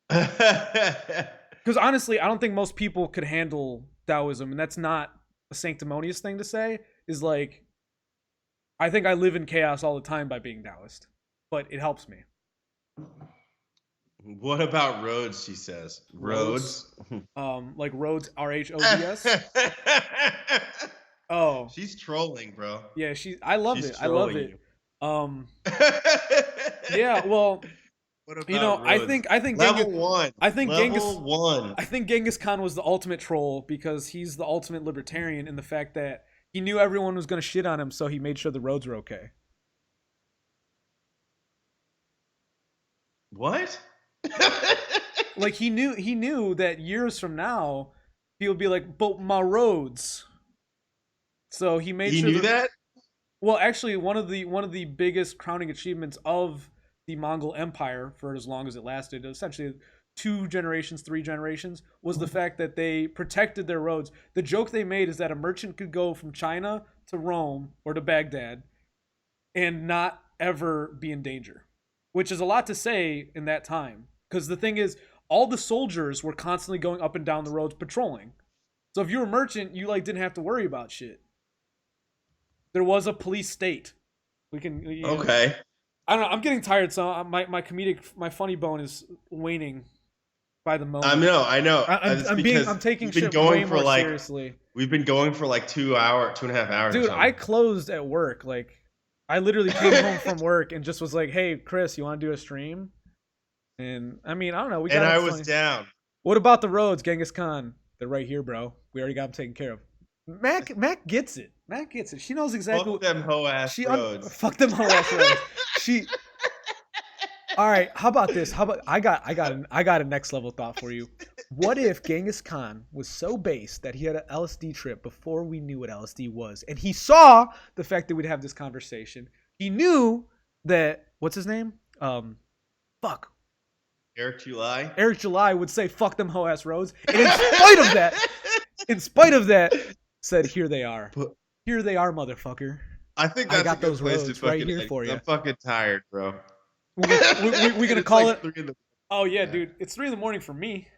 Because honestly, I don't think most people could handle Taoism, and that's not a sanctimonious thing to say. Is like, I think I live in chaos all the time by being Taoist, but it helps me. What about Rhodes? She says Rhodes. Like Rhodes, RHODS. Oh, she's trolling, bro. Yeah, I love she's it. I love it. You. Yeah, well, what about Rhodes? I think level one. I think level one. I think Genghis Khan was the ultimate troll because he's the ultimate libertarian in the fact that he knew everyone was going to shit on him, so he made sure the roads were okay. What? Like he knew that years from now he would be like, but my roads. So he made sure knew that. Well, actually, one of the biggest crowning achievements of the Mongol Empire for as long as it lasted, essentially 2 generations, 3 generations, was the fact that they protected their roads. The joke they made is that a merchant could go from China to Rome or to Baghdad and not ever be in danger, which is a lot to say in that time. Because the thing is, all the soldiers were constantly going up and down the roads patrolling. So if you were a merchant, you like didn't have to worry about shit. There was a police state. We can okay. I don't know. I'm getting tired, so my funny bone is waning by the moment. I know. I'm taking shit way more seriously. We've been going for like 2.5 hours. Dude, I closed at work. Like, I literally came home from work and just was like, "Hey, Chris, you want to do a stream?" And I mean, I don't know. I was down. What about the roads, Genghis Khan? They're right here, bro. We already got them taken care of. Mac gets it. Mac gets it. She knows exactly. Fuck them hoe ass roads. Fuck them hoe ass roads. All right. How about this? I got a next level thought for you. What if Genghis Khan was so based that he had an LSD trip before we knew what LSD was, and he saw the fact that we'd have this conversation? He knew that what's his name? Fuck. Eric July. Eric July would say "fuck them hoe ass roads," and in spite of that, said, "Here they are. Here they are, motherfucker." I think that's a good place to fucking right here for you. I'm fucking tired, bro. We're gonna call like it. Oh yeah, dude, it's 3 a.m. for me.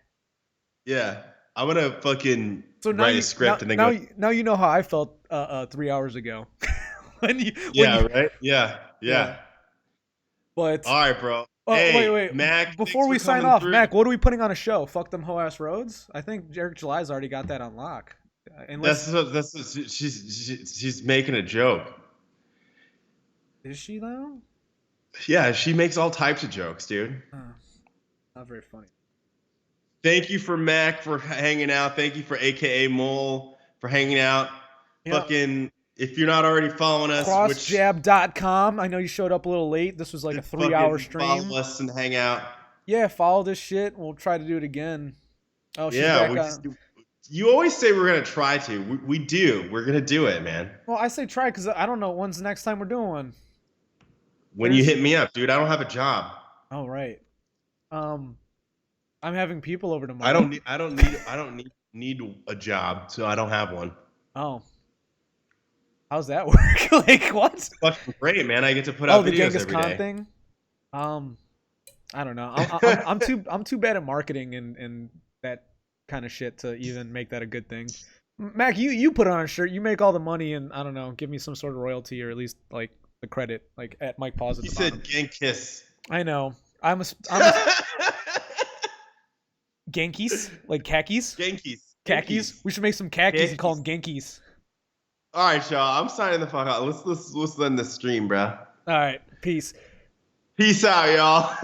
Yeah, I'm gonna fucking write a script and then go. Now you know how I felt 3 hours ago. Right? Yeah. But all right, bro. Oh, hey, wait, Mac. Before we sign off, Mac, what are we putting on a show? Fuck them hoe ass roads. I think Eric July's already got that on lock. She's making a joke. Is she though? Yeah, she makes all types of jokes, dude. Not very funny. Thank you for Mac for hanging out. Thank you for AKA Mole for hanging out. Yeah. Fucking, if you're not already following us, crossjab.com. I know you showed up a little late. This was like a 3-hour stream. Follow us and hang out. Yeah, follow this shit. We'll try to do it again. Oh, she's yeah, back you always say we're gonna try to. We do. We're gonna do it, man. Well, I say try because I don't know when's the next time we're doing one. When you hit me up, dude. I don't have a job. Oh right. I'm having people over tomorrow. I don't need a job, so I don't have one. Oh. How's that work? Like what? Fucking great, man. I get to put out the videos Genghis every Khan day. thing. I don't know. I'm too bad at marketing and that kind of shit to even make that a good thing. Mac, you put on a shirt, you make all the money, and I don't know, give me some sort of royalty or at least like the credit, like at Mike Paws at the bottom. He said Genkiss. I know. I'm a Genkies, like khakis. Khakis. We should make some khakis and call them Genkies. All right, y'all. I'm signing the fuck out. Let's end the stream, bro. All right. Peace. Peace out, y'all.